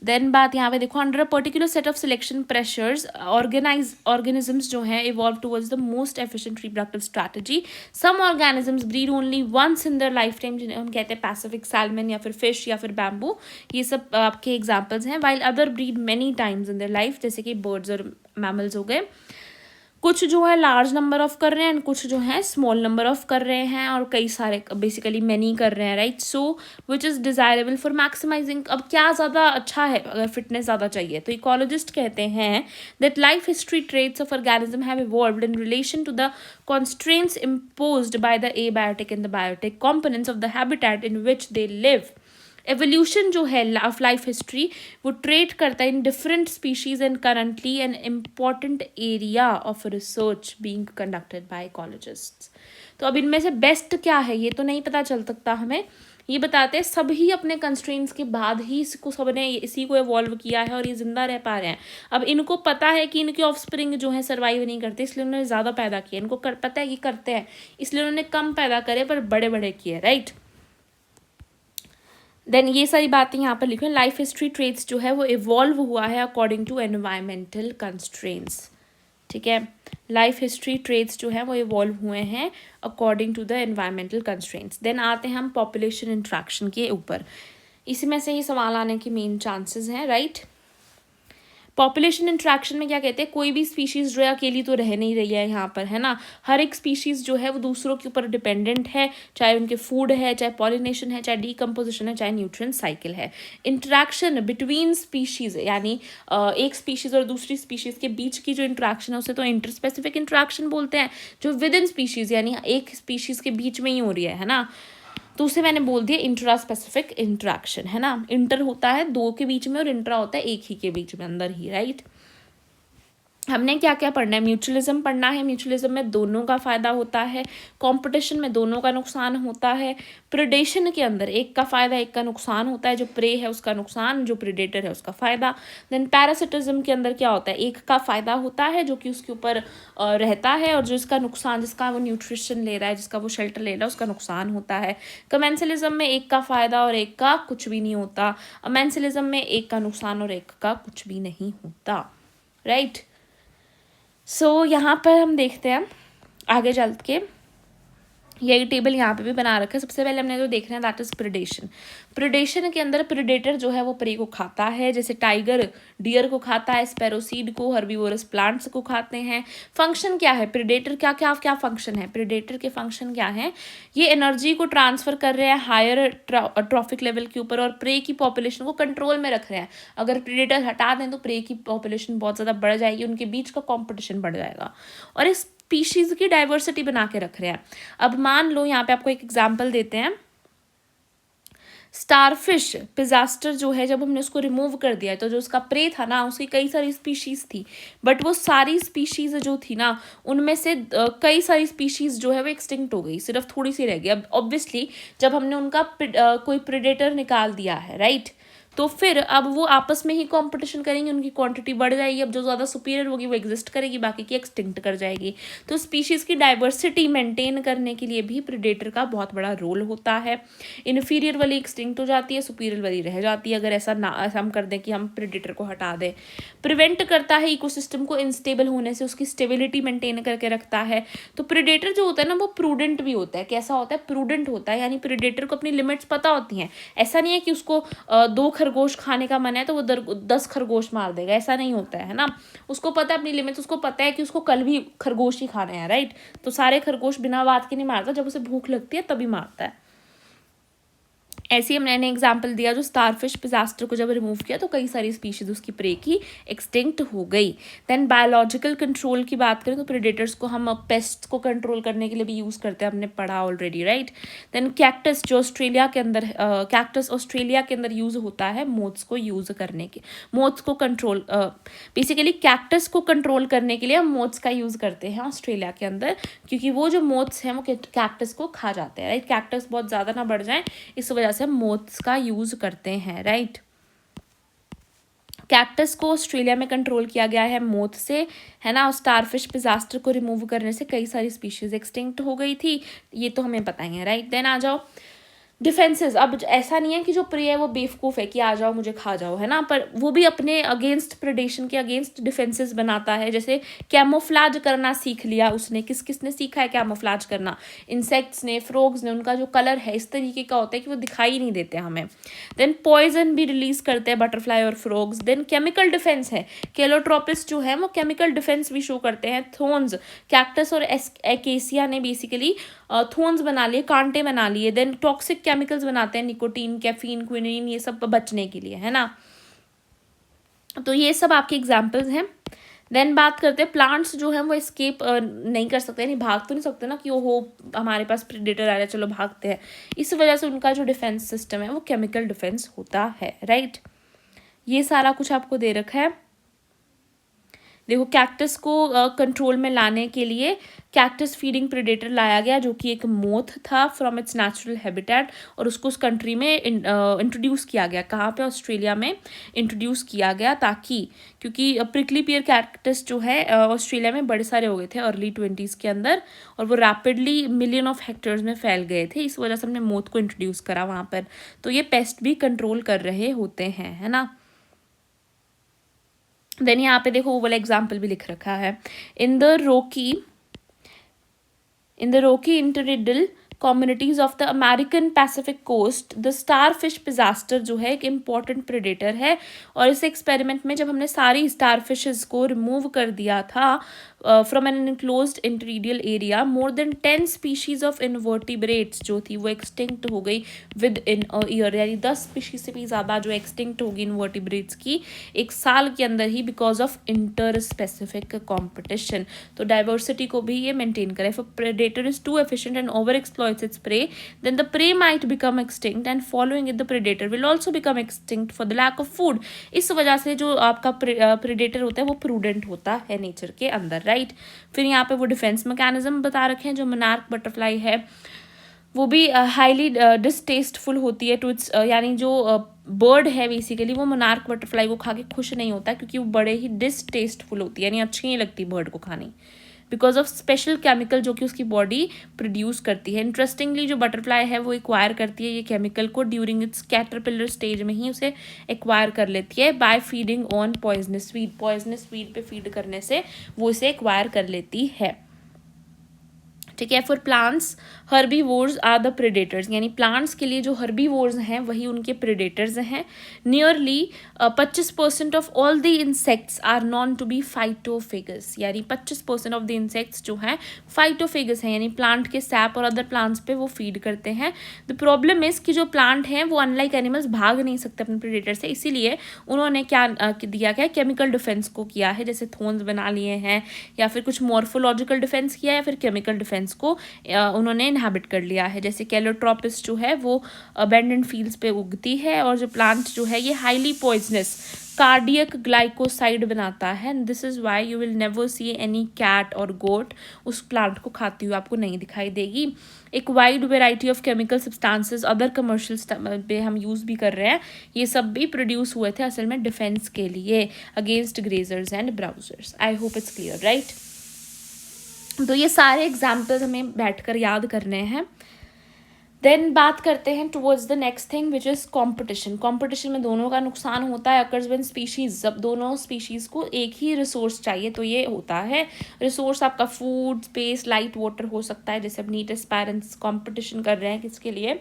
[SPEAKER 1] देन बात यहाँ पे देखो, under a particular set of selection pressures organisms जो हैं evolve towards the most efficient reproductive strategy. Some organisms breed only once in their lifetime, जिन्हें हम कहते हैं पैसिफिक सैल्मन या फिर फिश या फिर बैम्बू, ये सब आपके एग्जाम्पल्स हैं। While other breed many times in their life, जैसे कि बर्ड्स और मैमल्स हो गए। कुछ जो है लार्ज नंबर ऑफ कर रहे हैं एंड कुछ जो है स्मॉल नंबर ऑफ कर रहे हैं, और कई सारे बेसिकली मैनी कर रहे हैं, right. So which is desirable for maximising. अब क्या ज़्यादा अच्छा है अगर फिटनेस ज़्यादा चाहिए, तो इकोलॉजिस्ट कहते हैं that life history traits of organism have evolved in relation to the constraints imposed by the abiotic and the biotic components of the habitat in which they live. Evolution जो है ऑफ लाइफ हिस्ट्री वो ट्रेट करता है in different species and currently an important area of research being conducted by ecologists. तो अब इनमें से बेस्ट क्या है ये तो नहीं पता चल सकता हमें. ये बताते हैं सभी अपने कंस्ट्रेंट्स के बाद ही इसको सबने इसी को इवॉल्व किया है और ये जिंदा रह पा रहे हैं. अब इनको पता है कि इनके ऑफस्प्रिंग जो है सर्वाइव नहीं करते, इसलिए उन्होंने ज़्यादा पैदा किया. इनको पता है कि करते हैं, इसलिए उन्होंने कम पैदा करे पर बड़े बड़े किए, राइट. देन ये सारी बातें यहाँ पर लिखी हैं. लाइफ हिस्ट्री ट्रेट्स जो है वो इवॉल्व हुआ है अकॉर्डिंग टू एनवायरमेंटल कंस्ट्रेंट्स. ठीक है, लाइफ हिस्ट्री ट्रेट्स जो है वो इवॉल्व हुए हैं according to the environmental constraints. Then आते हैं हम पॉपुलेशन इंट्रैक्शन के ऊपर. इसी में से ही सवाल आने के मेन चांसेस हैं, राइट. पॉपुलेशन इंट्रैक्शन में क्या कहते हैं, कोई भी स्पीशीज़ जो है अकेली तो रह नहीं रही है यहाँ पर, है ना. हर एक स्पीशीज़ जो है वो दूसरों के ऊपर डिपेंडेंट है, चाहे उनके फूड है, चाहे पॉलिनेशन है, चाहे डीकम्पोजिशन है, चाहे न्यूट्रिएंट साइकिल है. इंट्रैक्शन बिटवीन स्पीशीज़ यानी एक स्पीशीज़ और दूसरी स्पीशीज़ के बीच की जो इंट्रैक्शन है उसे तो इंटरस्पेसिफिक इंट्रैक्शन बोलते हैं. जो विद इन स्पीशीज़ यानी एक स्पीशीज़ के बीच में ही हो रही है ना, तो उसे मैंने बोल दिया इंट्रा स्पेसिफिक इंट्रैक्शन, है ना. इंटर होता है दो के बीच में और इंट्रा होता है एक ही के बीच में, अंदर ही, राइट. हमने क्या क्या पढ़ना है, म्यूचुअलिज्म पढ़ना है. म्यूचुअलिज्म में दोनों का फ़ायदा होता है, कंपटीशन में दोनों का नुकसान होता है. प्रेडेशन के अंदर एक का फ़ायदा एक का नुकसान होता है, जो प्रे है उसका नुकसान, जो प्रेडेटर है उसका फ़ायदा. देन पैरासिटिज्म के अंदर क्या होता है, एक का फ़ायदा होता है जो कि उसके ऊपर रहता है, और जो इसका नुकसान, जिसका वो न्यूट्रिशन ले रहा है, जिसका वो शेल्टर ले रहा है, उसका नुकसान होता है. कमेंसलिज्म में एक का फ़ायदा और एक का कुछ भी नहीं होता. अमेंसलिज्म में एक का नुकसान और एक का कुछ भी नहीं होता, राइट. सो यहाँ पर हम देखते हैं आगे चल के, यही टेबल यहाँ पे भी बना रखा है. सबसे पहले हमने जो देखना है दैट इज प्रेडेशन. प्रेडेशन के अंदर प्रेडेटर जो है वो प्रे को खाता है, जैसे टाइगर डियर को खाता है, स्पैरोसीड को, हर्बीवोरस प्लांट्स को खाते हैं. फंक्शन क्या है प्रेडेटर, क्या क्या क्या फंक्शन है प्रेडेटर के, फंक्शन क्या है, ये एनर्जी को ट्रांसफर कर रहे हैं हायर ट्रॉफिक लेवल के ऊपर और प्रे की पॉपुलेशन को कंट्रोल में रख रहे हैं. अगर प्रेडेटर हटा दें तो प्रे की पॉपुलेशन बहुत ज़्यादा बढ़ जाएगी, उनके बीच का कॉम्पिटिशन बढ़ जाएगा, और इस स्पीशीज़ की डाइवर्सिटी बना के रख रहे हैं. अब मान लो यहाँ पे आपको एक एग्जांपल देते हैं. स्टारफिश पिजास्टर जो है, जब हमने उसको रिमूव कर दिया तो जो उसका प्रे था ना, उसकी कई सारी स्पीशीज़ थी, बट वो सारी स्पीशीज़ जो थी ना उनमें से कई सारी स्पीशीज़ जो है वो एक्सटिंक्ट हो गई, सिर्फ थोड़ी सी रह गई. अब ऑब्वियसली जब हमने उनका कोई प्रेडेटर निकाल दिया है, राइट, तो फिर अब वो आपस में ही कंपटीशन करेंगे, उनकी क्वांटिटी बढ़ जाएगी. अब जो ज़्यादा सुपीरियर होगी वो एग्जिस्ट करेगी, बाकी की एक्सटिंक्ट कर जाएगी. तो स्पीशीज़ की डाइवर्सिटी मेंटेन करने के लिए भी प्रेडेटर का बहुत बड़ा रोल होता है. इन्फीरियर वाली एक्सटिंक्ट हो जाती है, सुपीरियर वाली रह जाती है, अगर ऐसा हम कर दें कि हम प्रेडेटर को हटा दें. प्रिवेंट करता है इकोसिस्टम को इनस्टेबल होने से, उसकी स्टेबिलिटी मेंटेन करके रखता है. तो प्रेडेटर जो होता है ना वो प्रूडेंट भी होता है. कैसा होता है, प्रूडेंट होता है, यानी प्रेडेटर को अपनी लिमिट्स पता होती हैं. ऐसा नहीं है कि उसको दो खरगोश खाने का मन है तो वो 10 खरगोश मार देगा, ऐसा नहीं होता है ना. उसको पता है अपनी लिमिट्स, उसको पता है कि उसको कल भी खरगोश ही खाने हैं, राइट. तो सारे खरगोश बिना बात के नहीं मारता, जब उसे भूख लगती है तभी मारता है. ऐसे ही मैंने एग्जाम्पल दिया, जो स्टारफिश पिजास्टर को जब रिमूव किया तो कई सारी स्पीशीज उसकी प्रे की एक्सटिंक्ट हो गई. देन बायोलॉजिकल कंट्रोल की बात करें तो प्रेडेटर्स को हम पेस्ट को कंट्रोल करने के लिए भी यूज़ करते हैं, हमने पढ़ा ऑलरेडी, राइट. देन कैक्टस जो ऑस्ट्रेलिया के अंदर कैक्टस ऑस्ट्रेलिया के अंदर यूज़ होता है मोथ्स को यूज़ करने के, मोथ्स को कंट्रोल बेसिकली कैक्टस को कंट्रोल करने के लिए हम मोथ्स का यूज़ करते हैं ऑस्ट्रेलिया के अंदर, क्योंकि वो जो मोथ्स हैं वो कैक्टस को खा जाते हैं, राइट. कैक्टस बहुत ज़्यादा ना बढ़ जाए इस वजह से हम मोथ्स का यूज करते हैं, राइट. कैक्टस को ऑस्ट्रेलिया में कंट्रोल किया गया है मोथ से, है ना. स्टारफिश पिजास्टर को रिमूव करने से कई सारी स्पीशीज एक्सटिंक्ट हो गई थी, ये तो हमें पता ही है, राइट. देन आ जाओ डिफेंसेस, अब ऐसा नहीं है कि जो प्रे है वो बेवकूफ़ है कि आ जाओ मुझे खा जाओ, है ना, पर वो भी अपने अगेंस्ट प्रेडेशन के अगेंस्ट डिफेंसेस बनाता है। जैसे कैमोफ्लाज करना सीख लिया उसने, किसने सीखा है कैमोफ्लाज करना? इंसेक्ट्स ने, फ्रॉग्स ने, उनका जो कलर है इस तरीके का होता है कि वो दिखाई नहीं देते हमें। देन पॉइजन भी रिलीज करते हैं बटरफ्लाई और फ्रॉग्स। देन केमिकल डिफेंस है, केलोट्रोपिस जो है वो केमिकल डिफेंस भी शो करते हैं। थोन्स, कैक्टस और एकेसिया ने बेसिकली थोन्स बना लिए, कांटे बना लिए। देन टॉक्सिक केमिकल्स बनाते हैं, निकोटीन, कैफीन, क्विनिन, ये सब बचने के लिए, है ना। तो ये सब आपके एग्जाम्पल्स हैं। देन बात करते हैं प्लांट्स जो हैं वो एस्केप नहीं कर सकते, यानी भाग तो नहीं सकते ना कि ओहो हमारे पास प्रेडेटर आ रहा है चलो भागते हैं। इस वजह से उनका जो डिफेंस सिस्टम है वो केमिकल डिफेंस होता है, राइट। ये सारा कुछ आपको दे रखा है। देखो कैक्टस को कंट्रोल में लाने के लिए कैक्टस फीडिंग प्रेडेटर लाया गया जो कि एक मोथ था फ्रॉम इट्स नेचुरल हैबिटेट, और उसको उस कंट्री में इंट्रोड्यूस किया गया। कहाँ पे? ऑस्ट्रेलिया में इंट्रोड्यूस किया गया, ताकि क्योंकि प्रिकली पियर कैक्टस जो है ऑस्ट्रेलिया में बड़े सारे हो गए थे अर्ली 20s के अंदर, और वो रैपिडली मिलियन ऑफ हेक्टर्स में फैल गए थे। इस वजह से हमने मोथ को इंट्रोड्यूस करा वहाँ पर। तो ये पेस्ट भी कंट्रोल कर रहे होते हैं, है ना। देन यहाँ पे देखो वो वाला एग्जाम्पल भी लिख रखा है। In the rocky intertidal communities of the American Pacific coast, the starfish Pisaster जो है एक इम्पॉर्टेंट प्रेडेटर है। और इस एक्सपेरिमेंट में जब हमने सारी स्टारफिशेस को रिमूव कर दिया था from an enclosed interior area, more than 10 species of invertebrates जो थी वो एक्सटिंक्ट हो गई विद इन अ ईयर, यानी 10 स्पीशीज से भी ज़्यादा जो एक्सटिंक्ट होगी इनवर्टिब्रेट्स की एक साल के अंदर ही, because of inter specific competition. तो डाइवर्सिटी को भी ये मेंटेन करे। If a predator is too efficient and over exploits its prey, then the prey might become extinct and following it the predator will also become extinct for the lack of food. इस वजह से जो आपका प्रेडेटर होता है वो प्रूडेंट होता है नेचर के अंदर, राइट। फिर यहाँ पे वो डिफेंस मैकेनिज्म बता रखे हैं। जो मोनार्क बटरफ्लाई है वो भी हाईली डिसटेस्टफुल होती है टू इट्स, यानी जो बर्ड है बेसिकली वो मोनार्क बटरफ्लाई को खा के खुश नहीं होता, क्योंकि वो बड़े ही डिसटेस्टफुल होती है, यानी अच्छी नहीं लगती बर्ड को खानी, बिकॉज ऑफ स्पेशल केमिकल जो कि उसकी बॉडी प्रोड्यूस करती है। इंटरेस्टिंगली जो बटरफ्लाई है वो एक्वायर करती है ये केमिकल को ड्यूरिंग इट्स कैटरपिलर स्टेज में ही उसे एक्वायर कर लेती है by feeding on poisonous weed. Poisonous weed पे फीड करने से वो इसे एक्वायर कर लेती है, ठीक है। For plants herbivores are the predators, यानी प्लांट्स के लिए जो हर्बीवोर्स हैं वही उनके प्रेडेटर्स हैं। Nearly 25% of all the insects are known to be phytophagous, यानी 25% ऑफ द इंसेक्ट्स जो हैं फाइटोफेगस हैं, यानी प्लांट के सैप और अदर प्लांट्स पे वो फीड करते हैं। द प्रॉब्लम इज कि जो प्लांट हैं वो अनलाइक एनिमल्स भाग नहीं सकते अपने प्रेडेटर से, इसीलिए उन्होंने क्या दिया गया, केमिकल डिफेंस को किया है, जैसे थोन्स बना लिए हैं, या फिर कुछ मॉर्फोलॉजिकल डिफेंस किया है, या फिर केमिकल डिफेंस को उन्होंने इनहैबिट कर लिया है। जैसे कैलोट्रोपिस जो है वो अबेंडेंट फील्ड्स पे उगती है, और जो प्लांट जो है ये हाईली पॉइजनस कार्डियक ग्लाइकोसाइड बनाता है। This is why you will never see any cat और गोट उस प्लांट को खाती हुई आपको नहीं दिखाई देगी। एक wide variety of chemical substances other commercial पे हम यूज़ भी कर रहे हैं, ये सब भी प्रोड्यूस हुए थे असल में डिफेंस के लिए against grazers and browsers. I hope it's clear, right. तो ये सारे एग्जाम्पल्स हमें बैठकर याद करने हैं। देन बात करते हैं towards the next thing which is competition. Competition में दोनों का नुकसान होता है। अकर्स व्हेन स्पीशीज़, जब दोनों स्पीशीज़ को एक ही रिसोर्स चाहिए तो ये होता है। रिसोर्स आपका फूड, स्पेस, लाइट, वाटर हो सकता है। जैसे अब नीट एस्पायरेंट्स कॉम्पिटिशन कर रहे हैं किसके लिए?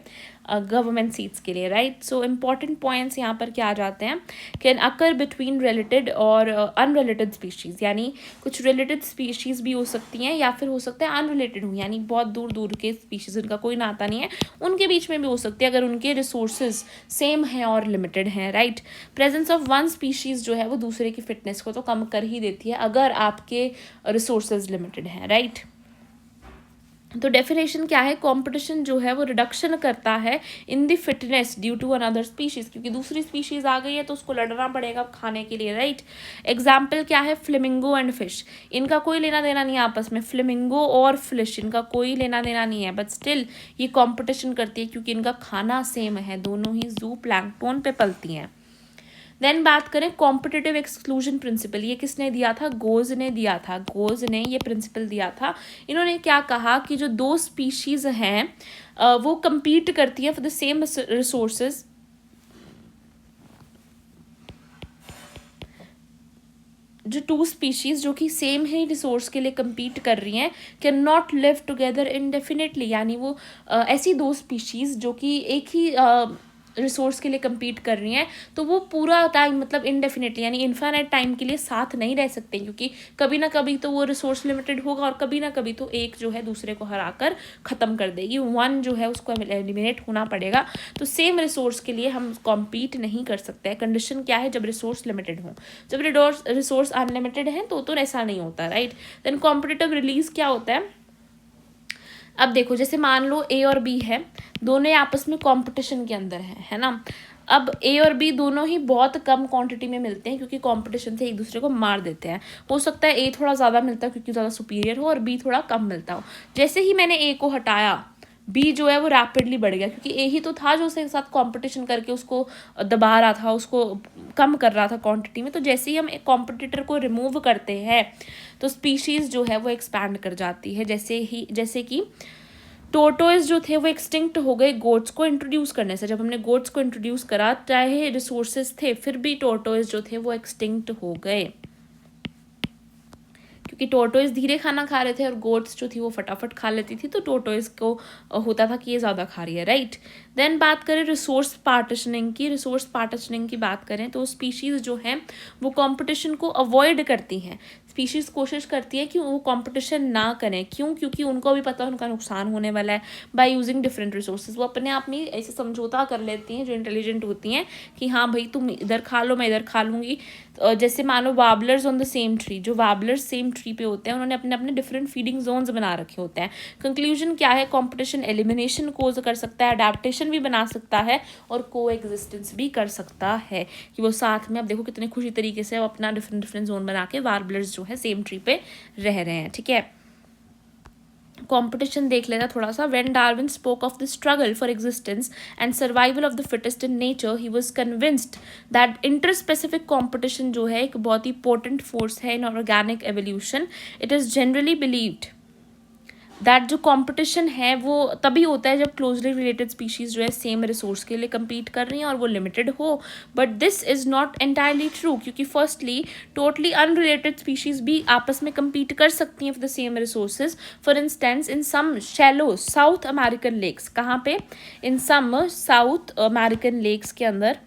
[SPEAKER 1] गवर्नमेंट सीट्स के लिए, राइट। सो इम्पॉर्टेंट पॉइंट्स यहाँ पर क्या आ जाते हैं, कैन अकर बिटवीन रिलेटेड और अनरिलेटेड स्पीशीज़, यानी कुछ रिलेटेड स्पीशीज़ भी हो सकती हैं, या फिर हो सकता है अनरिलेटेड हो, यानी बहुत दूर दूर के स्पीशीज़ उनका कोई नाता नहीं है, उनके बीच में भी हो सकती है अगर उनके रिसोर्सेज सेम हैं और लिमिटेड हैं, right. Presence of one species जो है वो दूसरे की फिटनेस को तो कम कर ही देती है अगर आपके रिसोर्सेज लिमिटेड हैं, राइट। तो डेफिनेशन क्या है, कंपटीशन जो है वो रिडक्शन करता है in the fitness due to another species, क्योंकि दूसरी स्पीशीज़ आ गई है तो उसको लड़ना पड़ेगा खाने के लिए, राइट। एग्जाम्पल क्या है, फ्लेमिंगो एंड फिश, इनका कोई लेना देना नहीं है आपस में, फ्लेमिंगो और फिश इनका कोई लेना देना नहीं है, बट स्टिल ये कॉम्पिटिशन करती है क्योंकि इनका खाना सेम है, दोनों ही जू प्लैंकटन पे पलती हैं। देन बात करें कॉम्पिटिटिव एक्सक्लूजन प्रिंसिपल, ये किसने दिया था? गोज ने दिया था। गोज ने ये प्रिंसिपल दिया था। इन्होंने क्या कहा कि जो दो स्पीशीज़ हैं वो compete करती है for the same resources. जो टू स्पीशीज जो कि सेम ही रिसोर्स के लिए compete कर रही हैं can not live together indefinitely, यानी वो ऐसी दो स्पीशीज जो कि एक ही रिसोर्स के लिए compete कर रही हैं तो वो पूरा टाइम मतलब indefinitely यानी इन्फाइनाइट टाइम के लिए साथ नहीं रह सकते, क्योंकि कभी ना कभी तो वो रिसोर्स लिमिटेड होगा और कभी ना कभी तो एक जो है दूसरे को हरा कर ख़त्म कर देगी, वन जो है उसको एलिमिनेट होना पड़ेगा. तो सेम रिसोर्स के लिए हम कॉम्पीट नहीं कर सकते हैं. कंडीशन क्या है? जब रिसोर्स लिमिटेड हो. जब रिसोर्स अनलिमिटेड है तो ऐसा नहीं होता, राइट. देन कॉम्पिटिटिव रिलीज क्या होता है? अब देखो, जैसे मान लो ए और बी है, दोनों आपस में कंपटीशन के अंदर है ना. अब ए और बी दोनों ही बहुत कम क्वांटिटी में मिलते हैं क्योंकि कंपटीशन से एक दूसरे को मार देते हैं. हो सकता है ए थोड़ा ज़्यादा मिलता है क्योंकि ज़्यादा सुपीरियर हो और बी थोड़ा कम मिलता हो. जैसे ही मैंने ए को हटाया, बी जो है वो रैपिडली बढ़ गया क्योंकि ए ही तो था जो उसके साथ कंपटीशन करके उसको दबा रहा था, उसको कम कर रहा था क्वांटिटी में. तो जैसे ही हम एक कॉम्पिटिटर को रिमूव करते हैं तो स्पीशीज़ जो है वो एक्सपैंड कर जाती है. जैसे कि टोर्टोइज जो थे वो एक्सटिंक्ट हो गए गोट्स को इंट्रोड्यूस करने से. जब हमने गोट्स को इंट्रोड्यूस करा, चाहे रिसोर्सेज थे, फिर भी टोर्टोइज जो थे वो एक्सटिंक्ट हो गए क्योंकि टोर्टोइज धीरे खाना खा रहे थे और गोट्स जो थी वो फटाफट खा लेती थी. तो टोर्टोइज को होता था कि ये ज़्यादा खा रही है, राइट. देन बात करें रिसोर्स पार्टीशनिंग की बात करें तो स्पीशीज़ जो हैं वो कंपटीशन को अवॉइड करती हैं. स्पीशीज़ कोशिश करती है कि वो कंपटीशन ना करें. क्यों? क्योंकि उनको भी पता है उनका नुकसान होने वाला है बाय यूजिंग डिफरेंट रिसोर्सेज. वो अपने आप में ऐसे समझौता कर लेती हैं जो इंटेलिजेंट होती हैं कि हाँ भाई तुम इधर खा लो, मैं इधर खा लूँगी. जैसे मानो warblers on the same tree, जो वार्बलर्स सेम ट्री पे होते हैं उन्होंने अपने अपने डिफरेंट फीडिंग जोन्स बना रखे होते हैं. कंक्लूजन क्या है? कंपटीशन एलिमिनेशन कोज कर सकता है, अडेप्टेशन भी बना सकता है और को एग्जिस्टेंस भी कर सकता है कि वो साथ में, अब देखो कितने खुशी तरीके से अपना डिफरेंट जोन बना के वार्बलर्स जो है सेम ट्री पे रह रहे हैं. ठीक है, कंपटीशन देख लेना थोड़ा सा. When Darwin spoke of the struggle for existence and survival of the fittest in nature, he was convinced that interspecific competition जो है एक बहुत ही पोटेंट फोर्स है in organic evolution. It is generally believed that जो कंपटीशन है वो तभी होता है जब क्लोजली रिलेटेड स्पीशीज़ जो है सेम रिसोर्स के लिए compete कर रही हैं और वो लिमिटेड हो. But this is not entirely true क्योंकि फर्स्टली टोटली अनरिलेटेड स्पीशीज़ भी आपस में compete कर सकती हैं for the same resources. For instance in some shallow South American lakes, कहाँ पे? In some South American lakes के अंदर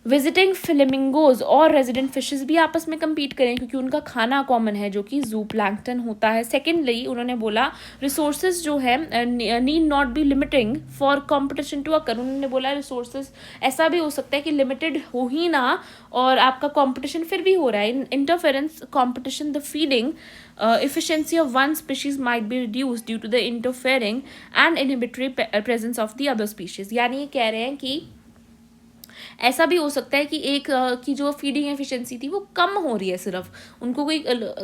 [SPEAKER 1] विजिटिंग फ्लेमिंगोज और रेजिडेंट फिशेज भी आपस में compete करें क्योंकि उनका खाना कॉमन है जो कि जू प्लैंक्टन होता है. सेकेंडली उन्होंने बोला रिसोर्सेज जो है need not be limiting for competition to occur. उन्होंने बोला रिसोर्सेज ऐसा भी हो सकता है कि लिमिटेड हो ही ना और आपका कंपटीशन फिर भी हो रहा है. Interference competition the feeding efficiency of one species might be reduced due to the interfering and inhibitory presence of the other species. यानी ये कह रहे हैं कि ऐसा भी हो सकता है कि एक की जो फीडिंग एफिशिएंसी थी वो कम हो रही है, सिर्फ उनको कोई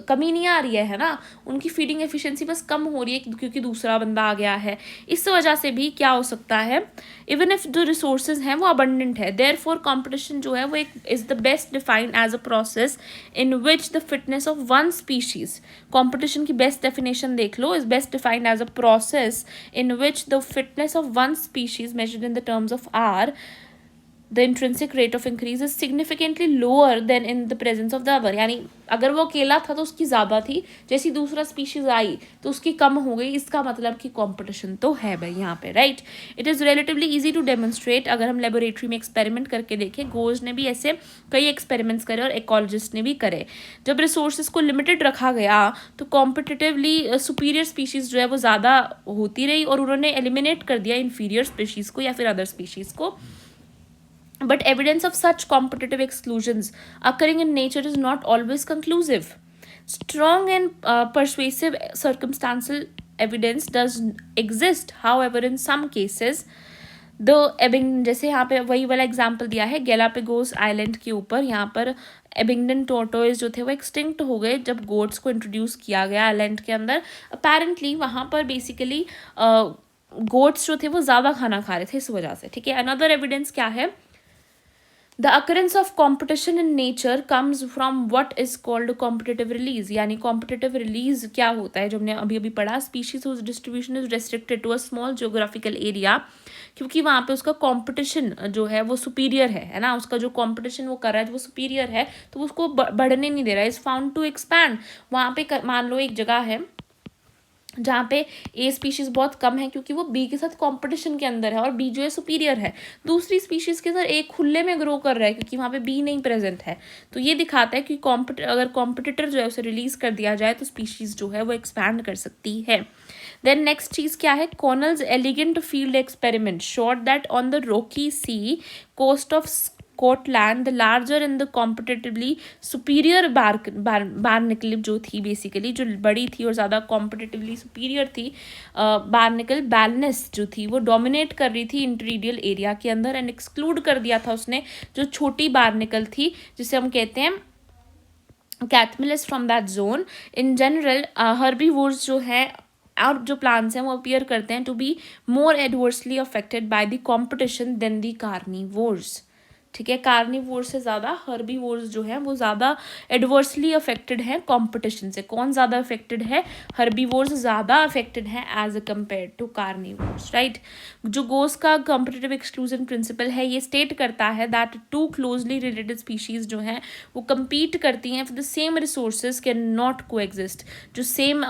[SPEAKER 1] कमी नहीं आ रही है ना, उनकी फीडिंग एफिशिएंसी बस कम हो रही है क्योंकि दूसरा बंदा आ गया है. इस वजह से भी क्या हो सकता है, इवन इफ जो रिसोर्सेज हैं वो अबंडेंट है. देयरफॉर कंपटीशन जो है वो एक is the best defined as a process in which the fitness of one species. Competition की बेस्ट डेफिनेशन देख लो, is best defined as a process in which the fitness of one species measured in the terms of are the intrinsic rate of increase is significantly lower than in the presence of the other. यानी अगर वो अकेला था तो उसकी ज़्यादा थी, जैसी दूसरा स्पीशीज़ आई तो उसकी कम हो गई. इसका मतलब कि कंपटीशन तो है भाई यहाँ पे, right. It is relatively easy to demonstrate. अगर हम लेबोरेटरी में एक्सपेरिमेंट करके देखें, गोज ने भी ऐसे कई एक्सपेरिमेंट्स करे और इकोलॉजिस्ट ने भी करे. जब रिसोर्सेज को लिमिटेड रखा गया तो कॉम्पिटिटिवली सुपीरियर स्पीशीज़ जो है वो ज़्यादा होती रही और उन्होंने एलिमिनेट कर दिया इन्फीरियर स्पीशीज़ को या फिर अदर स्पीशीज़ को. But evidence of such competitive exclusions occurring in nature is not always conclusive. Strong and persuasive circumstantial evidence does exist, however, in some cases. जैसे यहाँ पे वही वाला एग्जाम्पल दिया है गैलापागोस आइलैंड के ऊपर. यहाँ पर एबिंगडन टोर्टोइज जो थे वो एक्सटिंक्ट हो गए जब गोट्स को इंट्रोड्यूस किया गया आइलैंड के अंदर. अपेरेंटली वहाँ पर बेसिकली गोट्स जो थे वो ज़्यादा खाना खा रहे थे इस वजह से. ठीक है, अनदर एविडेंस क्या है, the occurrence of competition in nature comes from what is called competitive release, यानी कॉम्पिटिटिव रिलीज क्या होता है, जो हमने अभी अभी पढ़ा, species whose distribution is restricted to a small geographical area, क्योंकि वहाँ पे उसका कंपटीशन जो है वो सुपीरियर है ना, उसका जो कंपटीशन वो कर रहा है वो सुपीरियर है, तो उसको बढ़ने नहीं दे रहा है, इज फाउंड टू एक्सपैंड। वहाँ पे मान लो एक जगह है जहाँ पे ए स्पीशीज बहुत कम है क्योंकि वो बी के साथ कंपटीशन के अंदर है और बी जो है सुपीरियर है, दूसरी स्पीशीज के अंदर ए खुले में ग्रो कर रहा है क्योंकि वहाँ पे बी नहीं प्रेजेंट है। तो ये दिखाता है कि अगर कॉम्पिटिटर जो है उसे रिलीज कर दिया जाए तो स्पीशीज जो है वो एक्सपैंड कर सकती है। देन नेक्स्ट चीज क्या है, Connell's elegant field experiment showed that on the rocky sea coast of Scotland the larger and the competitively superior barnacle जो थी, बेसिकली जो बड़ी थी और ज़्यादा कॉम्पिटिटिवली सुपीरियर थी, बार्निकल बैलनेस जो थी वो डोमिनेट कर रही थी इंटीरियल एरिया के अंदर, एंड एक्सक्लूड कर दिया था उसने जो छोटी बार्निकल थी जिसे हम कहते हैं कैथमिलस from that zone. In general herbivores जो है और जो प्लांट्स हैं वो अपीयर करते हैं to be more adversely affected by the competition than the carnivores. ठीक है, कार्निवोर से ज़्यादा हर्बीवोर्स जो है वो ज़्यादा एडवर्सली अफेक्टेड हैं कंपटीशन से। कौन ज़्यादा अफेक्टेड है, हर्बीवोर्स ज़्यादा अफेक्टेड हैं as compare to carnivores, right. जो गोस का कॉम्पिटिटिव एक्सक्लूजन प्रिंसिपल है ये स्टेट करता है that two closely related species जो हैं वो कम्पीट करती हैं for the same resources can not coexist. जो सेम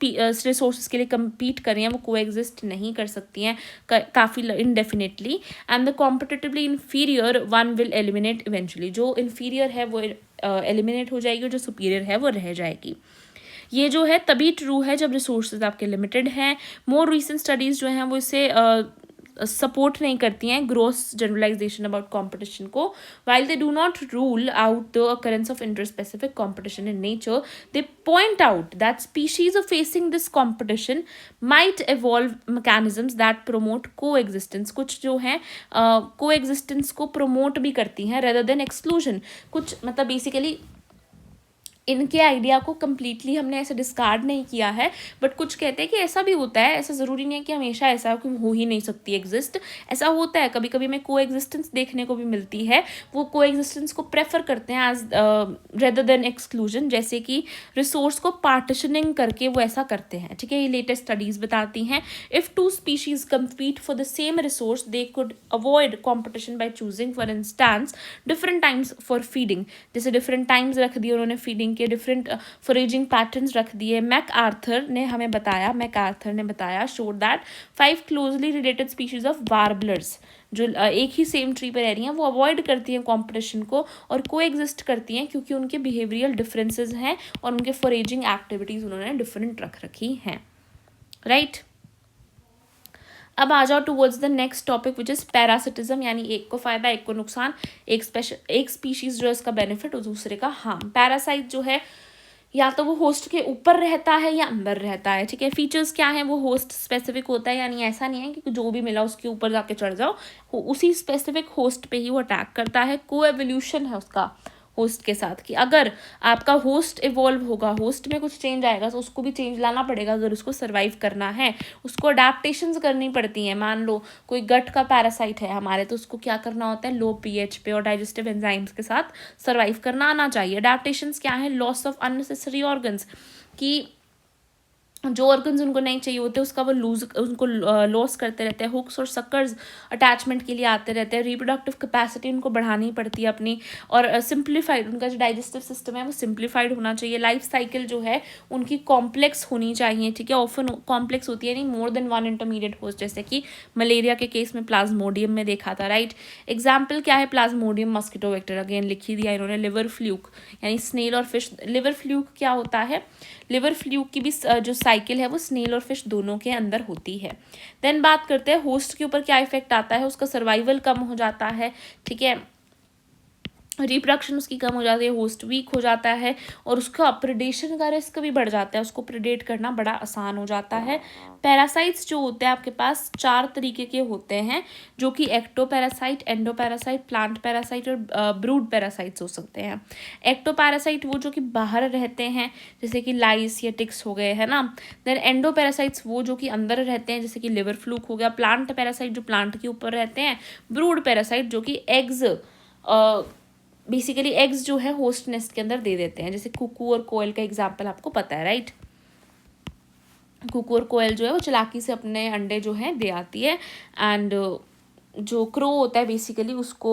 [SPEAKER 1] रिसोर्सेज के लिए कम्पीट कर रही हैं वो को एग्जिस्ट नहीं कर सकती हैं काफ़ी indefinitely, and the competitively inferior one will eliminate eventually. जो इन्फीरियर है वो एलिमिनेट हो जाएगी और जो सुपीरियर है वो रह जाएगी। ये जो है तभी ट्रू है जब रिसोर्सेज आपके लिमिटेड हैं। मोर रिसेंट स्टडीज़ जो हैं वो इसे सपोर्ट नहीं करती हैं ग्रोस जनरलाइजेशन अबाउट कंपटीशन को। While they do not rule out the occurrence of interspecific competition in nature, they point out that species of facing this competition might evolve mechanisms that promote को एग्जिस्टेंस। कुछ जो है को एग्जिस्टेंस को प्रमोट भी करती हैं रेदर देन एक्सक्लूजन। कुछ मतलब बेसिकली इनके आइडिया को कम्प्लीटली हमने ऐसे डिस्कार्ड नहीं किया है, बट कुछ कहते हैं कि ऐसा भी होता है, ऐसा ज़रूरी नहीं है कि हमेशा ऐसा हो ही नहीं सकती एग्जिस्ट, ऐसा होता है कभी कभी हमें को एग्जिस्टेंस देखने को भी मिलती है। वो को एग्जिस्टेंस को प्रेफर करते हैं एज रेदर देन एक्सक्लूजन, जैसे कि रिसोर्स को पार्टीशनिंग करके वो ऐसा करते हैं। ठीक है, ये लेटेस्ट स्टडीज़ बताती हैं if two species compete for the same resource they could avoid competition by choosing for instance different times for feeding. जैसे डिफरेंट टाइम्स रख दिए उन्होंने फीडिंग के, डिफरेंट फॉरेजिंग पैटर्न्स रख दिए। मैकआर्थर ने बताया showed that 5 closely related species of warblers जो एक ही सेम ट्री पर रह रही हैं वो अवॉइड करती हैं कंपटीशन को और को एग्जिस्ट करती हैं क्योंकि उनके बिहेवियरल डिफरेंसेस हैं और उनके फॉरेजिंग एक्टिविटीज़ उन्होंने डिफरेंट रख रखी हैं, राइट। अब आ जाओ towards the next topic which is parasitism, यानी एक को फ़ायदा एक को नुकसान, एक स्पीशीज़ जो है इसका बेनिफिट और दूसरे का हार्म। पैरासाइट जो है या तो वो होस्ट के ऊपर रहता है या अंदर रहता है। ठीक है, फीचर्स क्या हैं, वो होस्ट स्पेसिफिक होता है, यानी ऐसा नहीं है कि जो भी मिला उसके ऊपर जाके चढ़ जाओ, उसी स्पेसिफिक होस्ट पे ही वो अटैक करता है। को एवोल्यूशन है उसका होस्ट के साथ कि अगर आपका होस्ट इवॉल्व होगा, होस्ट में कुछ चेंज आएगा तो उसको भी चेंज लाना पड़ेगा अगर उसको सर्वाइव करना है, उसको अडेप्टेशंस करनी पड़ती हैं। मान लो कोई गट का पैरासाइट है हमारे, तो उसको क्या करना होता है, लो पीएच पे और डाइजेस्टिव एंजाइम्स के साथ सर्वाइव करना आना चाहिए। अडेप्टेशंस क्या है, लॉस ऑफ अननेसेसरी ऑर्गन्स, कि जो ऑर्गन्स उनको नहीं चाहिए होते उसका वो उनको लॉस करते रहते हैं। हुक्स और सक्कर्स अटैचमेंट के लिए आते रहते हैं। रिप्रोडक्टिव कैपेसिटी उनको बढ़ानी पड़ती है अपनी, और सिंप्लीफाइड उनका जो डाइजेस्टिव सिस्टम है वो सिंप्लीफाइड होना चाहिए। लाइफ साइकिल जो है उनकी कॉम्प्लेक्स होनी चाहिए। ठीक है, ऑफन कॉम्प्लेक्स होती है, नहीं मोर देन 1 इंटरमीडिएट होस्ट, जैसे कि मलेरिया के केस में प्लाज्मोडियम में देखा था, राइट। एग्जाम्पल क्या है, प्लाज्मोडियम मस्किटो वेक्टर, अगेन लिखी दिया इन्होंने। लिवर फ्लूक यानी स्नेल और फिश। लिवर फ्लूक क्या होता है, लिवर फ्लूक की भी जो साइकिल है वो स्नेल और फिश दोनों के अंदर होती है। देन बात करते हैं होस्ट के ऊपर क्या इफेक्ट आता है, उसका सर्वाइवल कम हो जाता है। ठीक है, रिप्रोडक्शन उसकी कम हो जाती है, होस्ट वीक हो जाता है और उसका प्रेडेशन का रिस्क भी बढ़ जाता है, उसको प्रेडेट करना बड़ा आसान हो जाता है। पैरासाइट्स जो होते हैं आपके पास 4 तरीके के होते हैं, जो कि एक्टोपैरासाइट, एंडोपैरासाइट, प्लांट पैरासाइट और ब्रूड पैरासाइट्स हो सकते हैं। एक्टोपैरासाइट वो जो कि बाहर रहते हैं, जैसे कि लाइस या टिक्स हो गए, है ना। देन एंडोपैरासाइट्स वो जो कि अंदर रहते हैं, जैसे कि लिवर फ्लूक हो गया। प्लांट पैरासाइट जो प्लांट के ऊपर रहते हैं। ब्रूड पैरासाइट जो कि एग्स बेसिकली एग्स जो है होस्ट नेस्ट के अंदर दे देते हैं। जैसे कुकू और कोयल का एग्जाम्पल आपको पता है, राइट। कुकू और कोयल जो है वो चालाकी से अपने अंडे जो है दे आती है, एंड जो क्रो होता है बेसिकली उसको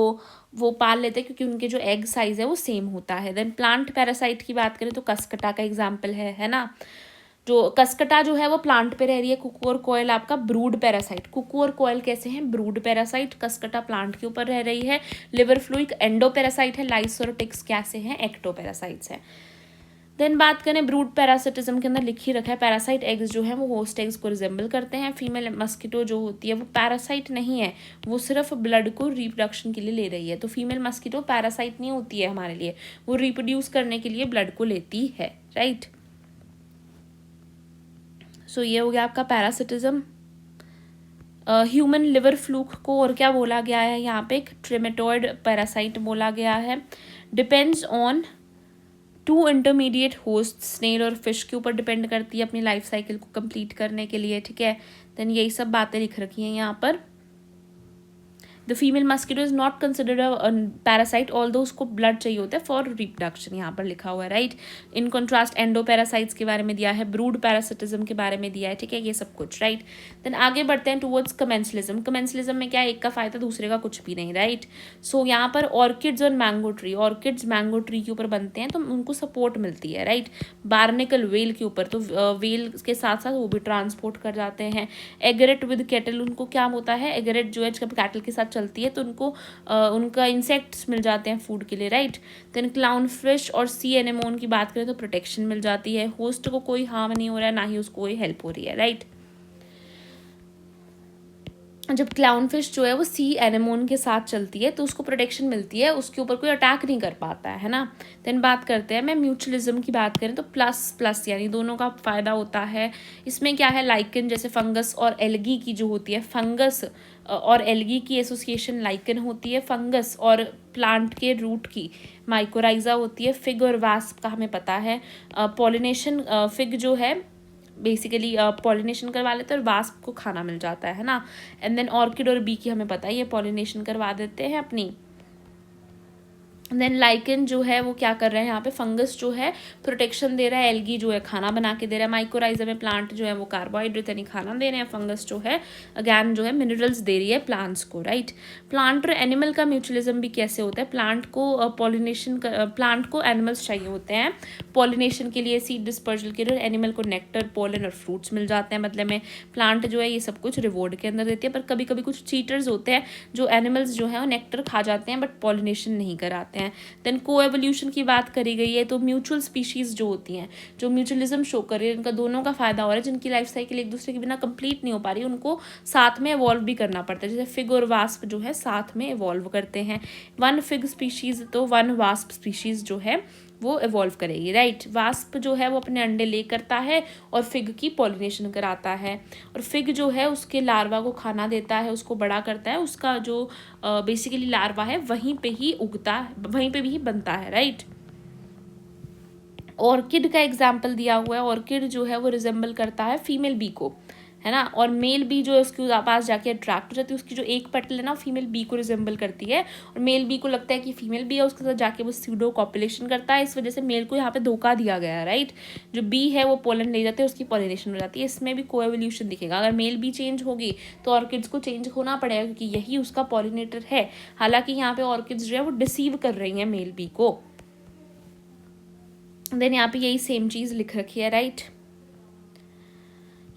[SPEAKER 1] वो पाल लेते हैं क्योंकि उनके जो एग साइज है वो सेम होता है। देन प्लांट पैरासाइट की बात करें तो कसकटा का एग्जाम्पल है ना। जो कसकटा जो है वो प्लांट पे रह रही है, कुकू और कोयल आपका ब्रूड पैरासाइट। कुकू और कोयल कैसे हैं? Brood parasite. कसकटा प्लांट के ऊपर रह रही है। लिवर फ्लूइक एंडो पैरासाइट है। लाइस और टिक्स कैसे हैं? एक्टो पैरासाइट्स हैं। देन बात करें ब्रूड पैरासिटिज्म के अंदर लिख ही रखा है पैरासाइट एग्स जो है वो होस्ट एग्स को रिजेंबल करते हैं। फीमेल मस्किटो जो होती है वो पैरासाइट नहीं है, वो सिर्फ ब्लड को रिप्रोडक्शन के लिए ले रही है। तो फीमेल मस्किटो पैरासाइट नहीं होती है हमारे लिए, वो रिप्रोड्यूस करने के लिए ब्लड को लेती है, राइट। सो ये हो गया आपका पैरासिटिज्म। ह्यूमन लिवर फ्लूक को और क्या बोला गया है यहाँ पे? एक ट्रेमेटोइड पैरासाइट बोला गया है। Depends on 2 intermediate host, snail और फिश के ऊपर डिपेंड करती है अपनी लाइफ साइकिल को कंप्लीट करने के लिए, ठीक है। देन यही सब बातें लिख रखी हैं यहाँ पर। The female mosquito is not considered a parasite although उसको ब्लड चाहिए होता है फॉर रिप्रोडक्शन, यहाँ पर लिखा हुआ है, right. In contrast endo parasites के बारे में दिया है, ब्रूड पैरासिटिज्म के बारे में दिया है, ठीक है, ये सब कुछ, राइट। देन आगे बढ़ते हैं टुवर्ड्स कमेंसलिज्म। कमेंसलिज्म में क्या है? एक का फायदा दूसरे का कुछ भी नहीं, राइट। सो यहाँ पर ऑर्किड्स और mango tree, orchids mango tree के ऊपर बनते हैं तो उनको सपोर्ट मिलती है, राइट। बार्निकल वेल के ऊपर, तो वेल के साथ साथ वो भी ट्रांसपोर्ट कर जाते हैं। एगरेट विद कैटल, उनको क्या होता है? एगरेट जो है जब कैटल के साथ चलती है तो उनको उनका इंसेक्ट्स मिल जाते हैं फूड के लिए, राइट। देन क्लाउन फिश और सी एनेमोन की बात करें तो प्रोटेक्शन मिल जाती है, होस्ट को कोई हार्म नहीं हो रहा है, ना ही उसको कोई हेल्प हो रही है, राइट। जब क्लाउन फिश जो है वो सी एनेमोन के साथ चलती है तो उसको प्रोटेक्शन मिलती है, उसके ऊपर कोई अटैक नहीं कर पाता है ना। देन बात करते हैं, मैं म्यूचुअलिज्म की बात करें तो प्लस प्लस यानी दोनों का फायदा होता है। इसमें क्या है? लाइकन जैसे फंगस और एल्गी की जो होती है, फंगस और एल्गी की एसोसिएशन लाइकन होती है, फंगस और प्लांट के रूट की माइकोराइजा होती है। फिग और वास्प का हमें पता है पॉलिनेशन, फिग जो है बेसिकली पॉलिनेशन करवा लेते हैं और वास्प को खाना मिल जाता है ना। एंड देन ऑर्किड और बी की हमें पता है ये पॉलिनेशन करवा देते हैं अपनी। देन लाइकन जो है वो क्या कर रहे हैं यहाँ पे? फंगस जो है प्रोटेक्शन दे रहा है, एल्गी जो है खाना बना के दे रहा है, माइकोराइजा में प्लांट जो है वो कार्बोहाइड्रेट यानी खाना दे रहे हैं, फंगस जो है अगैन जो है मिनरल्स दे रही है प्लांट्स को, राइट। प्लांट और एनिमल का म्यूचुअलिज्म भी कैसे होता है? प्लांट को पॉलिनेशन, प्लांट को एनिमल्स चाहिए होते हैं पॉलिनेशन के लिए, सीड डिस्पर्जल के लिए, एनिमल को नेक्टर, पोलन और फ्रूट्स मिल जाते हैं बदले में। प्लांट जो है ये सब कुछ रिवॉर्ड के अंदर देती है, पर कभी कभी कुछ चीटर्स होते हैं जो एनिमल्स जो है वो नेक्टर खा जाते हैं बट पॉलिनेशन नहीं कराते हैं। देन को एवोल्यूशन की बात करी गई है, तो म्यूचुअल स्पीशीज जो होती हैं जो म्यूचुअलिज्म शो कर रही है, इनका दोनों का फायदा हो रहा है, जिनकी लाइफ साइकिल एक दूसरे के बिना कंप्लीट नहीं हो पा रही, उनको साथ में इवॉल्व भी करना पड़ता है। जैसे फिग और वास्प जो है साथ में इवॉल्व करते हैं, 1 फिग स्पीशीज तो 1 वास्प स्पीशीज जो है वो इवॉल्व करेगी, राइट। वास्प जो है वो अपने अंडे ले करता है और फिग की पॉलिनेशन कराता है, और फिग जो है उसके लार्वा को खाना देता है, उसको बड़ा करता है, उसका जो बेसिकली लार्वा है वहीं पे ही उगता है, वहीं पे भी बनता है, राइट। ऑर्किड का एग्जाम्पल दिया हुआ है, ऑर्किड जो है वो रिजेंबल करता है फीमेल बी को, है ना, और मेल बी जो है उसके पास जाके अट्रैक्ट हो जाती है, उसकी जो एक पेटल है ना फीमेल बी को रिजेंबल करती है, और मेल बी को लगता है कि फीमेल बी है, उसके साथ जाके वो स्यूडो कॉपुलेशन करता है, इस वजह से मेल को यहाँ पे धोखा दिया गया है, राइट। जो बी है वो पोलन ले जाते हैं, उसकी पॉलिनेशन हो जाती है, इसमें भी कोएवोल्यूशन दिखेगा। अगर मेल बी चेंज होगी तो ऑर्किड्स को चेंज होना पड़ेगा क्योंकि यही उसका पॉलिनेटर है। हालांकि यहाँ पे ऑर्किड्स जो है वो डिसीव कर रही हैं मेल बी को। देन यहाँ पे यही सेम चीज़ लिख रखी है, राइट।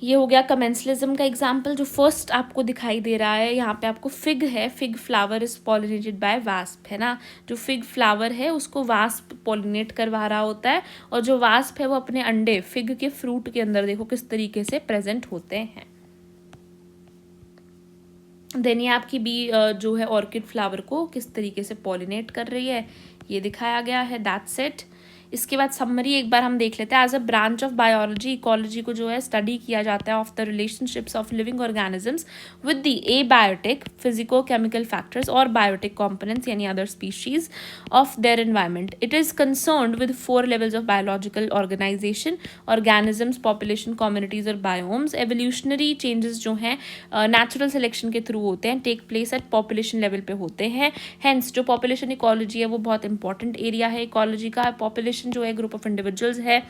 [SPEAKER 1] ये हो गया कमेंसलिज्म का एग्जाम्पल। जो फर्स्ट आपको दिखाई दे रहा है यहाँ पे आपको फिग है, fig flower is pollinated bye wasp, है ना। जो फिग फ्लावर है उसको वास्प पॉलिनेट करवा रहा होता है, और जो वास्प है वो अपने अंडे फिग के फ्रूट के अंदर देखो किस तरीके से प्रेजेंट होते हैं। देन ये आपकी बी जो है ऑर्किड फ्लावर को किस तरीके से पॉलिनेट कर रही है ये दिखाया गया है, दैट्स इट। इसके बाद समरी एक बार हम देख लेते हैं. As a branch of biology, ecology को जो है स्टडी किया जाता है of the relationships of living organisms with the abiotic physico chemical factors और बायोटिक कॉम्पोनेंट्स यानी other species of their environment. It is concerned with 4 levels of biological organisation, organisms, population, communities और बायोम्स. एवोल्यूशनरी चेंजेस जो हैं नेचुरल सिलेक्शन के थ्रू होते हैं, take place at population level पे होते हैं. हेंस जो पॉपुलेशन इकोलॉजी है वो बहुत इंपॉर्टेंट एरिया है इकोलॉजी का. पॉपुलेशन जो है ग्रुप ऑफ इंडिविजुअल्स है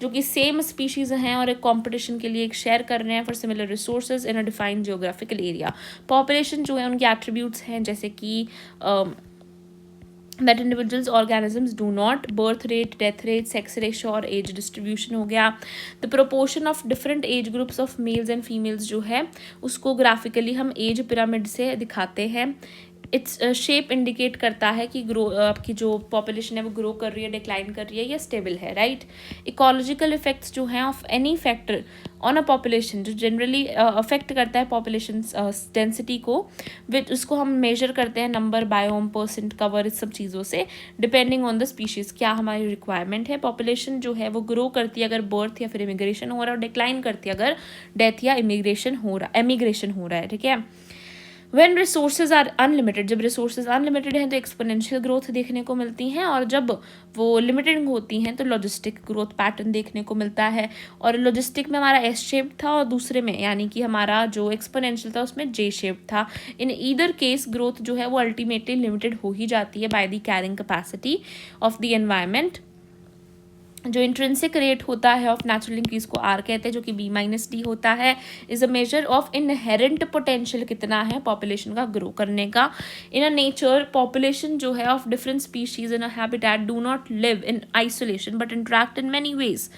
[SPEAKER 1] जो कि सेम स्पीशीज हैं और एक कॉम्पिटिशन के लिए एक शेयर कर रहे हैं for similar resources in a defined geographical area. Population जो है उनके एट्रीब्यूट्स हैं जैसे कि that individuals organisms do not, birth rate, death rate, sex ratio और age distribution हो गया. the proportion of different age groups of males and females जो है उसको ग्राफिकली हम एज पिरामिड से दिखाते हैं. इट्स शेप इंडिकेट करता है कि ग्रो आपकी जो पॉपुलेशन है वो ग्रो कर रही है, डिक्लाइन कर रही है या स्टेबल है, राइट. इकोलॉजिकल इफेक्ट्स जो हैं of any factor on a population जो जनरली अफेक्ट करता है पॉपुलेशन डेंसिटी को, विच उसको हम मेजर करते हैं नंबर, बायोम, परसेंट कवर, इस सब चीज़ों से डिपेंडिंग ऑन द स्पीशीज़ क्या हमारी रिक्वायरमेंट है. पॉपुलेशन जो है वो ग्रो करती है अगर बर्थ या फिर इमिग्रेशन हो रहा है और डिक्लाइन करती है अगर डेथ या एमिग्रेशन हो रहा है, ठीक है. When resources are unlimited, जब resources unlimited हैं तो एक्सपोनेंशियल ग्रोथ देखने को मिलती हैं और जब वो लिमिटेड होती हैं तो लॉजिस्टिक ग्रोथ पैटर्न देखने को मिलता है. और लॉजिस्टिक में हमारा एस शेप था और दूसरे में यानी कि हमारा जो एक्सपोनेंशियल था उसमें जे शेप था. इन ईदर केस ग्रोथ जो है वो अल्टीमेटली लिमिटेड हो ही जाती है by the carrying capacity of the environment. जो इंट्रिंसिक रेट होता है ऑफ नेचुरल इंक्रीज को आर कहते हैं जो कि B-D होता है. Is a measure of inherent potential कितना है पॉपुलेशन का ग्रो करने का. इन अ नेचर पॉपुलेशन जो है of different species in a habitat do not live in isolation but interact in many ways.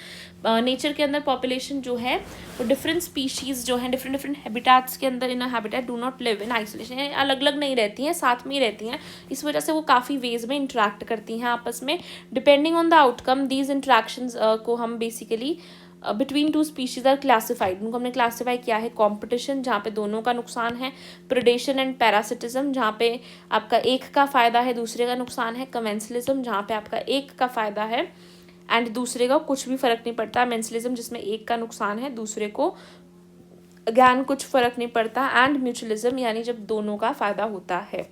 [SPEAKER 1] Nature के अंदर पॉपुलेशन जो है वो डिफरेंट स्पीशीज़ जो हैं डिफरेंट हैबिटेट्स के अंदर in a habitat do not live in isolation, यानी अलग अलग नहीं रहती हैं, साथ में ही रहती हैं. इस वजह से वो काफ़ी वेज में इंटरेक्ट करती हैं आपस में. Depending on the outcome these interactions को हम basically between two species are classified. उनको हमने क्लासीफाई किया है. कॉम्पिटिशन जहाँ पे दोनों का नुकसान है, प्रेडेशन एंड पैरासिटिज्म जहाँ पे आपका एक का फ़ायदा है दूसरे का नुकसान है, कमेंसलिज्म जहाँ पे आपका एक का फ़ायदा है एंड दूसरे का कुछ भी फर्क नहीं पड़ता, मेंसलिज्म जिसमें एक का नुकसान है दूसरे को ज्ञान कुछ फर्क नहीं पड़ता, एंड म्यूचुअलिज्म यानी जब दोनों का फायदा होता है.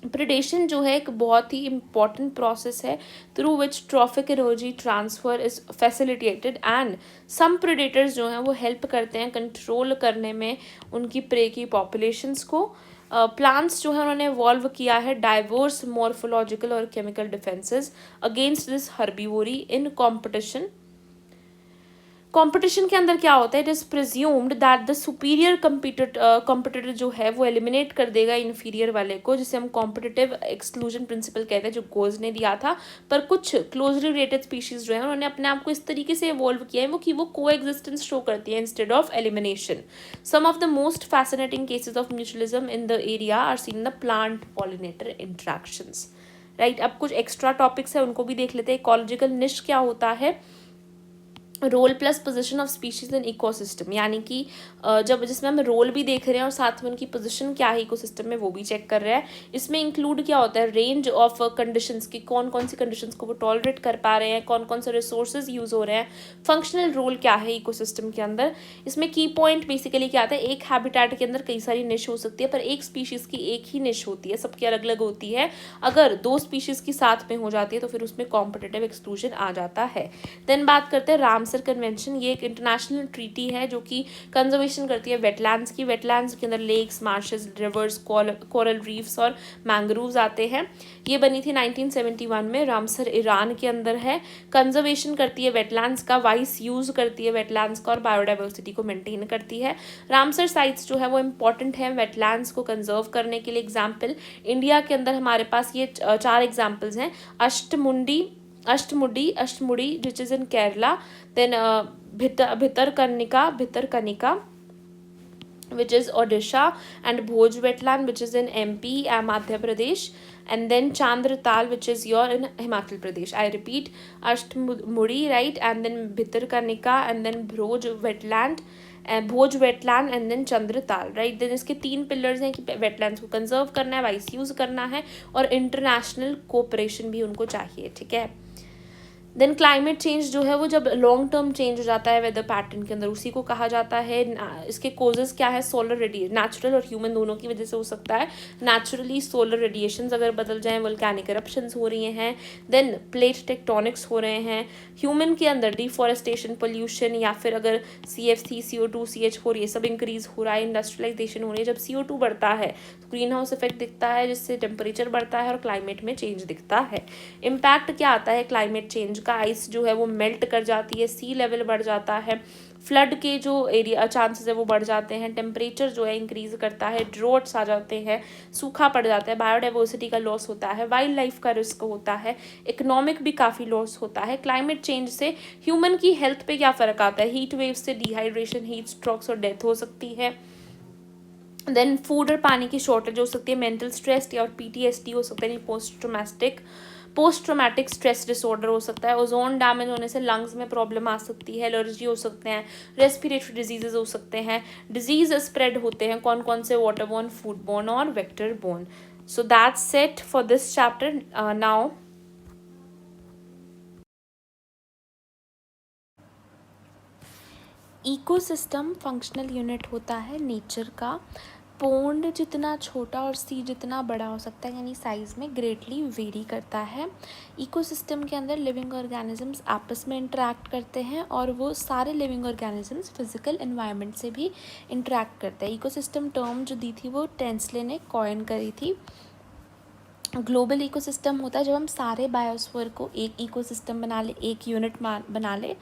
[SPEAKER 1] प्रेडेशन जो है एक बहुत ही इम्पॉर्टेंट प्रोसेस है through which trophic energy transfer is facilitated and some predators जो हैं वो हेल्प करते हैं कंट्रोल करने में उनकी प्रे की पॉपुलेशंस को. प्लांट्स जो है उन्होंने इवॉल्व किया है डाइवर्स मॉर्फोलॉजिकल और chemical defences against this herbivory in competition. Competition के अंदर क्या होता है, it is presumed that the superior competitor जो है वो एलिमिनेट कर देगा इन्फीरियर वाले को, जिसे हम कॉम्पिटिटिव एक्सक्लूजन प्रिंसिपल कहते हैं जो गोज ने दिया था. पर कुछ क्लोजली रिलेटेड स्पीशीज़ जो है उन्होंने अपने आप को इस तरीके से इवॉल्व किया है वो को एग्जिस्टेंस शो करती है instead of elimination. Some of the most fascinating cases of mutualism in the area are seen the plant pollinator interactions, right. अब कुछ एक्स्ट्रा टॉपिक्स है उनको भी देख लेते हैं. इकोलॉजिकल निश क्या होता है, role plus position of species in ecosystem, यानी कि जब जिसमें हम रोल भी देख रहे हैं और साथ में उनकी पोजीशन क्या है इकोसिस्टम में वो भी चेक कर रहे हैं. इसमें इंक्लूड क्या होता है, रेंज ऑफ कंडीशंस की, कौन कौन सी कंडीशंस को वो टॉलरेट कर पा रहे हैं, कौन कौन से रिसोर्सेज यूज़ हो रहे हैं, फंक्शनल रोल क्या है इकोसिस्टम के अंदर. इसमें की पॉइंट बेसिकली क्या आता है, एक हैबिटेट के अंदर कई सारी निश हो सकती है पर एक स्पीशीज़ की एक ही निश होती है, सबकी अलग अलग होती है. अगर 2 स्पीशीज़ की साथ में हो जाती है तो फिर उसमें कॉम्पिटिटिव एक्सक्लूजन आ जाता है. देन बात करते हैं रामसर कन्वेंशन. ये एक इंटरनेशनल ट्रीटी है जो कि कंजर्वेशन करती है वेटलैंड्स की. वेटलैंड्स के अंदर lakes, marshes, rivers, coral reefs और मैंग्रोव्स आते हैं. ये बनी थी 1971 में. रामसर ईरान के अंदर है. कंजर्वेशन करती है वेटलैंड्स का, वाइस यूज़ करती है वेटलैंड्स का और बायोडाइवर्सिटी को मेंटेन करती है. रामसर साइट्स जो है वो इम्पॉर्टेंट है वेटलैंड्स को कंजर्व करने के लिए. एग्जाम्पल इंडिया के अंदर हमारे पास ये 4 एग्जाम्पल्स हैं. Ashtamudi which is in Kerala. Then Bhitarkanika which is Odisha, and Bhoj wetland which is in MP and Madhya Pradesh, and then Chandratal which is your in Himachal Pradesh. I repeat, Ashtmudi, right, and then Bhitarkanika, and then Bhoj wetland and then Chandratal, right. then इसके 3 पिलर्स हैं कि वेटलैंड्स को कंजर्व करना है, वाइस यूज़ करना है और इंटरनेशनल कोऑपरेशन भी उनको चाहिए, ठीक है. देन क्लाइमेट चेंज जो है वो जब लॉन्ग टर्म चेंज हो जाता है वेदर पैटर्न के अंदर, उसी को कहा जाता है। इसके कोजेस क्या है, सोलर रेडिएशन, नेचुरल और ह्यूमन दोनों की वजह से हो सकता है। नेचुरली सोलर रेडिएशंस अगर बदल जाएं, वोल्केनिक eruptions हो रही हैं, देन प्लेट टेक्टोनिक्स हो रहे हैं। ह्यूमन के अंदर डिफॉरेस्टेशन, पोल्यूशन, या फिर अगर CFC, CO2, CH4 ये सब इंक्रीज हो रहा है, इंडस्ट्रियलाइजेशन हो रही है। जब CO2 बढ़ता है तो ग्रीन हाउस इफेक्ट दिखता है, जिससे टेम्परेचर बढ़ता है और क्लाइमेट में चेंज दिखता है। इम्पैक्ट क्या आता है क्लाइमेट चेंज का, आइस जो है वो मेल्ट कर जाती है, सी लेवल बढ़ जाता है, फ्लड के जो एरिया चांसेस है वो बढ़ जाते हैं, टेम्परेचर जो है इंक्रीज करता है, ड्रॉट्स आ जाते हैं, सूखा पड़ जाता है, बायोडाइवर्सिटी का लॉस होता है, वाइल्ड लाइफ का रिस्क होता है, इकोनॉमिक भी काफ़ी लॉस होता है। क्लाइमेट चेंज से ह्यूमन की हेल्थ पे क्या फ़र्क आता है, हीट वेव से डिहाइड्रेशन, हीट स्ट्रोक्स और डेथ हो सकती है। देन फूड और पानी की शॉर्टेज हो सकती है, मेंटल स्ट्रेस या और PTSD हो सकता है, पोस्ट ट्रोमैटिक स्ट्रेस डिसऑर्डर हो सकता है। ओजोन डैमेज होने से लंग्स में प्रॉब्लम आ सकती है, एलर्जी हो सकते हैं, रेस्पिरेटरी डिजीजेज हो सकते हैं, डिजीज स्प्रेड होते हैं, कौन कौन से, वाटर बोर्न, फूड बोर्न और vector borne. So that's it for this chapter. Now ecosystem functional unit होता है नेचर का। पोंड जितना छोटा और सी जितना बड़ा हो सकता है, यानी साइज़ में ग्रेटली वेरी करता है। इकोसिस्टम के अंदर लिविंग ऑर्गेनिजम्स आपस में इंटरेक्ट करते हैं, और वो सारे लिविंग ऑर्गेनिजम्स फिजिकल एनवायरनमेंट से भी इंटरेक्ट करते हैं। इकोसिस्टम टर्म जो दी थी वो टेंसले ने कॉइन करी थी। ग्लोबल इकोसिस्टम होता है जब हम सारे बायोस्फीयर को एक इकोसिस्टम बना ले, एक यूनिट बना ले।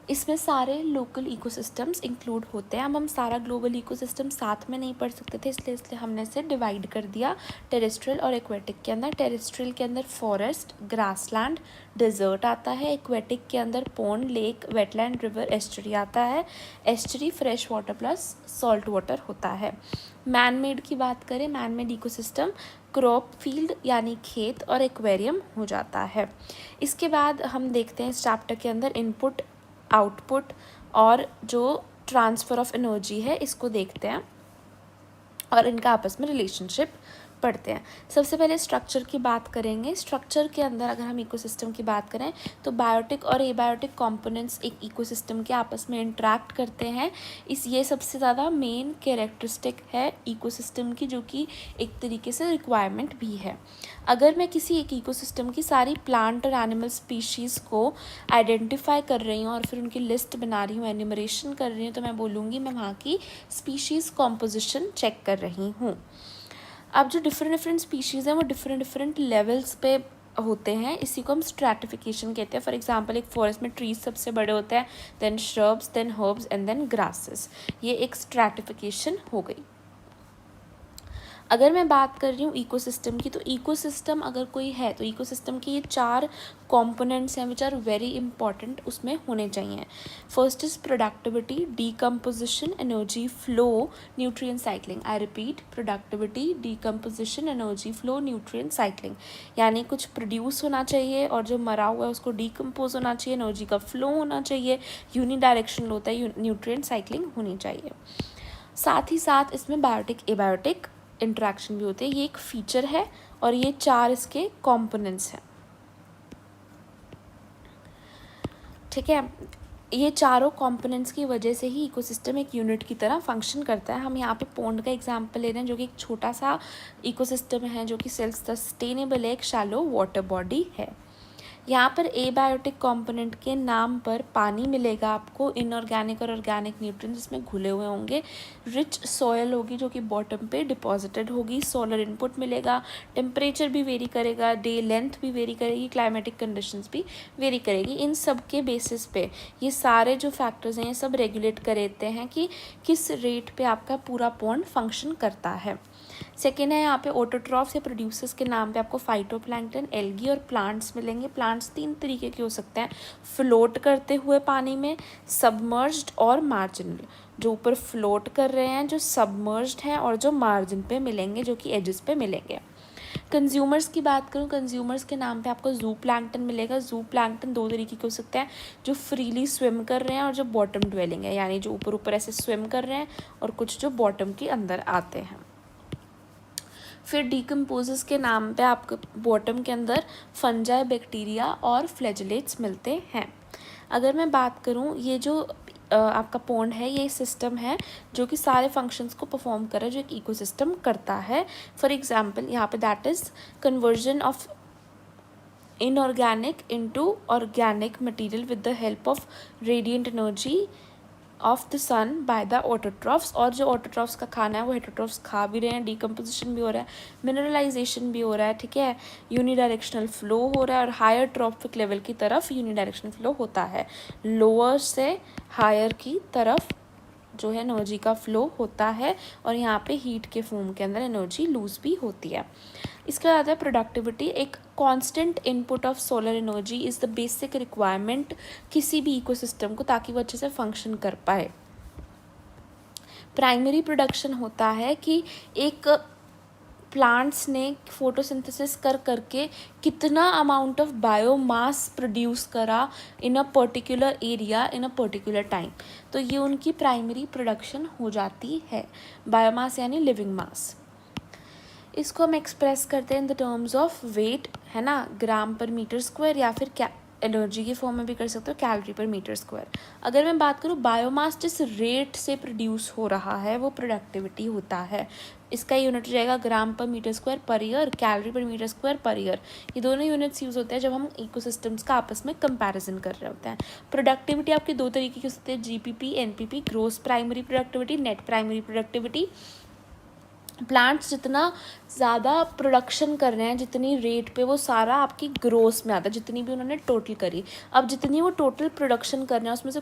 [SPEAKER 1] इसमें सारे लोकल इकोसिस्टम्स इंक्लूड होते हैं। अब हम सारा ग्लोबल इकोसिस्टम साथ में नहीं पढ़ सकते थे, इसलिए हमने इसे डिवाइड कर दिया टेरेस्ट्रियल और एक्वेटिक के अंदर। टेरेस्ट्रियल के अंदर फॉरेस्ट, ग्रासलैंड, डिजर्ट आता है। एक्वेटिक के अंदर pond, lake, wetland, river, estuary आता है। Estuary fresh water plus salt water होता है। मैन मेड की बात करें, man made ecosystem crop field यानी खेत और एक्वेरियम हो जाता है। इसके बाद हम देखते हैं इस चैप्टर के अंदर इनपुट, आउटपुट और जो ट्रांसफ़र ऑफ एनर्जी है इसको देखते हैं, और इनका आपस में रिलेशनशिप पढ़ते हैं। सबसे पहले स्ट्रक्चर की बात करेंगे। स्ट्रक्चर के अंदर अगर हम इकोसिस्टम की बात करें तो बायोटिक और एबायोटिक कंपोनेंट्स एक इकोसिस्टम के आपस में इंटरेक्ट करते हैं। ये सबसे ज़्यादा मेन कैरेक्टरिस्टिक है इकोसिस्टम की, जो कि एक तरीके से रिक्वायरमेंट भी है। अगर मैं किसी एक इकोसिस्टम की सारी प्लांट और एनिमल स्पीशीज़ को आइडेंटिफाई कर रही हूँ और फिर उनकी लिस्ट बना रही हूँ, एनिमरेशन कर रही हूँ, तो मैं बोलूँगी मैं वहाँ की स्पीशीज़ कॉम्पोजिशन चेक कर रही हूँ। अब जो डिफरेंट स्पीशीज़ हैं वो डिफरेंट लेवल्स पे होते हैं, इसी को हम स्ट्रैटिफिकेशन कहते हैं। फॉर एग्जांपल एक फॉरेस्ट में ट्रीज सबसे बड़े होते हैं, then shrubs, then herbs and then grasses. ये एक स्ट्रैटिफिकेशन हो गई। अगर मैं बात कर रही हूँ इकोसिस्टम की, तो इकोसिस्टम अगर कोई है तो इकोसिस्टम के ये 4 कंपोनेंट्स हैं विच आर वेरी इंपॉर्टेंट उसमें होने चाहिए। First is productivity, decomposition, energy flow, nutrient cycling. I repeat, productivity, decomposition, energy flow, nutrient cycling. यानी कुछ प्रोड्यूस होना चाहिए और जो मरा हुआ है उसको डीकम्पोज होना चाहिए, एनर्जी का फ्लो होना चाहिए, यूनिडायरेक्शनल होता है, न्यूट्रिएंट साइक्लिंग होनी चाहिए। साथ ही साथ इसमें बायोटिक एबायोटिक इंटरेक्शन भी होती है। ये एक फीचर है और ये 4 इसके कंपोनेंट्स हैं। ठीक है, ये चारों कंपोनेंट्स की वजह से ही इकोसिस्टम एक यूनिट की तरह फंक्शन करता है। हम यहाँ पे पॉन्ड का एग्जांपल ले रहे हैं, जो कि एक छोटा सा इकोसिस्टम है, जो कि सेल्फ सस्टेनेबल है, एक शैलो वाटर बॉडी है। यहाँ पर एबायोटिक कंपोनेंट के नाम पर पानी मिलेगा आपको, इनऑर्गेनिक और ऑर्गेनिक न्यूट्रिएंट्स इसमें घुले हुए होंगे, रिच सॉयल होगी जो कि बॉटम पे डिपॉजिटेड होगी, सोलर इनपुट मिलेगा, टेम्परेचर भी वेरी करेगा, डे लेंथ भी वेरी करेगी, क्लाइमेटिक कंडीशंस भी वेरी करेगी। इन सब के बेसिस पे ये सारे जो फैक्टर्स हैं ये सब रेगुलेट करते हैं कि किस रेट पे आपका पूरा पॉन्ड फंक्शन करता है। सेकेंड है यहाँ पे ऑटोट्रॉफ्स या प्रोड्यूसर्स के नाम पे आपको फाइटोप्लैंक्टन, एल्गी और प्लांट्स मिलेंगे। प्लांट्स 3 तरीके के हो सकते हैं, फ्लोट करते हुए पानी में, सबमर्ज्ड और मार्जिनल। जो ऊपर फ्लोट कर रहे हैं, जो सबमर्ज्ड हैं, और जो मार्जिन पे मिलेंगे, जो कि एजेस पे मिलेंगे। कंज्यूमर्स की बात करूँ, कंज्यूमर्स के नाम पे आपको जू प्लैंक्टन मिलेगा। जू प्लैंक्टन 2 तरीके के हो सकते हैं, जो फ्रीली स्विम कर रहे हैं और जो बॉटम ड्वेलिंग है, यानी जो ऊपर ऐसे स्विम कर रहे हैं, और कुछ जो बॉटम के अंदर आते हैं। फिर डिकम्पोजेस के नाम पे आपको बॉटम के अंदर फंजाई, बैक्टीरिया और फ्लैजेलेट्स मिलते हैं। अगर मैं बात करूँ, ये जो आपका पॉन्ड है, ये सिस्टम है जो कि सारे फंक्शंस को परफॉर्म कर रहा है जो एक इकोसिस्टम करता है। फॉर एग्जांपल यहाँ पे that is conversion of inorganic into organic material with the help of radiant energy of the sun by the autotrophs. और जो ऑटोट्रॉफ्स का खाना है वो हेटरोट्रॉफ्स खा भी रहे हैं, डिकम्पोजिशन भी हो रहा है, मिनरलाइजेशन भी हो रहा है, ठीक है, यूनिडायरेक्शनल फ्लो हो रहा है और हायर ट्रॉपिक लेवल की तरफ यूनिडायरेक्शनल फ्लो होता है, लोअर से हायर की तरफ जो है एनर्जी का फ्लो होता है, और यहाँ पे हीट के फॉर्म के अंदर एनर्जी लूज भी होती है। इसके बाद है प्रोडक्टिविटी। एक constant input of solar energy is the basic requirement किसी भी इकोसिस्टम को, ताकि वो अच्छे से फंक्शन कर पाए। प्राइमरी प्रोडक्शन होता है कि एक प्लांट्स ने फोटोसिंथेसिस कर करके कितना अमाउंट ऑफ बायोमास प्रोड्यूस करा in a particular area in a particular time, तो ये उनकी प्राइमरी प्रोडक्शन हो जाती है। बायोमास यानी लिविंग मास। इसको हम एक्सप्रेस करते हैं in the terms of weight, है ना, ग्राम पर मीटर स्क्वायर, या फिर एनर्जी के फॉर्म में भी कर सकते हो, कैलोरी पर मीटर स्क्वायर। अगर मैं बात करूँ बायोमास जिस रेट से प्रोड्यूस हो रहा है वो प्रोडक्टिविटी होता है। इसका यूनिट हो जाएगा gram per metre square per year, calorie per metre square per year. ये दोनों यूनिट्स यूज़ होते हैं जब हम इकोसिस्टम्स का आपस में कंपैरिजन कर रहे होते हैं। प्रोडक्टिविटी आपके दो तरीके की हो सकती है, GPP, NPP, gross primary productivity, net primary productivity. Plants जितना ज़्यादा प्रोडक्शन कर रहे हैं जितनी रेट पे, वो सारा आपकी ग्रोस में आता है, जितनी भी उन्होंने टोटल करी। अब जितनी वो टोटल प्रोडक्शन कर रहे हैं उसमें से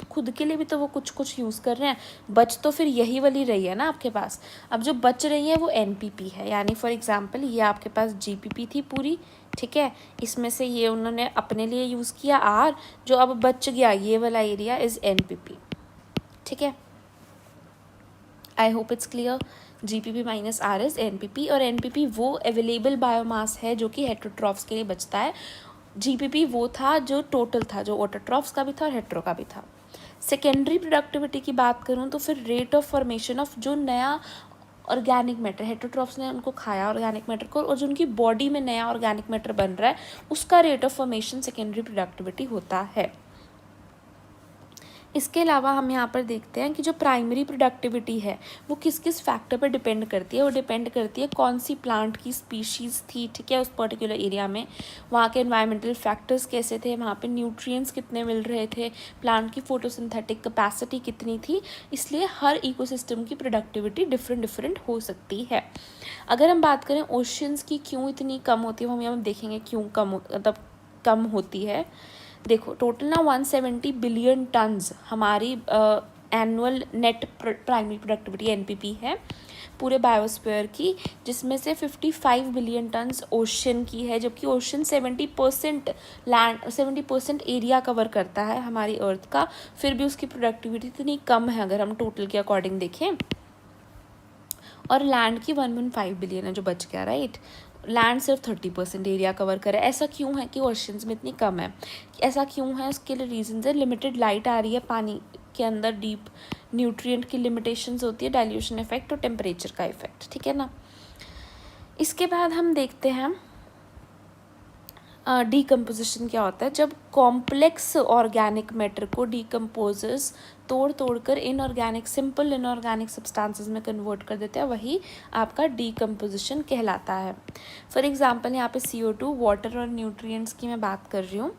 [SPEAKER 1] खुद के लिए भी तो वो कुछ यूज़ कर रहे हैं, बच तो फिर यही वाली रही है ना आपके पास। अब जो बच रही है वो एनपीपी है, यानी फॉर एग्जांपल ये आपके पास जीपीपी थी पूरी, ठीक है, इसमें से ये उन्होंने अपने लिए यूज़ किया आर, जो अब बच गया ये वाला एरिया इज़ एनपीपी, ठीक है। I hope it's clear. GPP minus R is NPP, और एनपीपी वो अवेलेबल बायोमास है जो कि हेटरोट्रॉफ्स के लिए बचता है। जीपीपी वो था जो टोटल था, जो ऑटोट्रॉफ्स का भी था और हेटरो का भी था। सेकेंडरी प्रोडक्टिविटी की बात करूँ तो फिर रेट ऑफ फॉर्मेशन ऑफ जो नया ऑर्गेनिक मैटर, हेटरोट्रॉफ्स ने उनको खाया ऑर्गेनिक मैटर को, और जो उनकी बॉडी में नया ऑर्गेनिक मैटर बन रहा है उसका rate of formation secondary productivity होता है। इसके अलावा हम यहाँ पर देखते हैं कि जो प्राइमरी प्रोडक्टिविटी है वो किस किस फैक्टर पर डिपेंड करती है। वो डिपेंड करती है कौन सी प्लांट की स्पीशीज़ थी, ठीक है, उस पर्टिकुलर एरिया में, वहाँ के एनवायरमेंटल फैक्टर्स कैसे थे, वहाँ पे न्यूट्रिएंट्स कितने मिल रहे थे, प्लांट की फोटोसिंथेटिक कैपेसिटी कितनी थी। इसलिए हर इकोसिस्टम की प्रोडक्टिविटी डिफरेंट हो सकती है। अगर हम बात करें ओशियंस की क्यों इतनी कम होती है, हम यहाँ देखेंगे क्यों कम होती है। देखो टोटल ना 170 बिलियन टन्स हमारी annual net primary productivity NPP है पूरे बायोस्फीयर की, जिसमें से 55 बिलियन टन्स ओशन की है, जबकि ओशन 70% लैंड 70% एरिया कवर करता है हमारी अर्थ का। फिर भी उसकी प्रोडक्टिविटी इतनी कम है अगर हम टोटल के अकॉर्डिंग देखें, और लैंड की 115 बिलियन है जो बच गया, राइट। लैंड सिर्फ 30% एरिया कवर करे। ऐसा क्यों है कि ओशंस में इतनी कम है, ऐसा क्यों है, उसके लिए रीजंस है। लिमिटेड लाइट आ रही है पानी के अंदर, डीप न्यूट्रिएंट की लिमिटेशंस होती है, डाइल्यूशन इफेक्ट और टेम्परेचर का इफेक्ट, ठीक है ना। इसके बाद हम देखते हैं डीकम्पोजिशन क्या होता है। जब कॉम्प्लेक्स ऑर्गेनिक मैटर को डीकम्पोजर्स तोड़ कर इनऑर्गेनिक सिंपल इनऑर्गेनिक सब्सटेंसेस में कन्वर्ट कर देते हैं, वही आपका डीकम्पोजिशन कहलाता है। फॉर एग्जांपल यहाँ पे CO2, वाटर और न्यूट्रिएंट्स की मैं बात कर रही हूँ,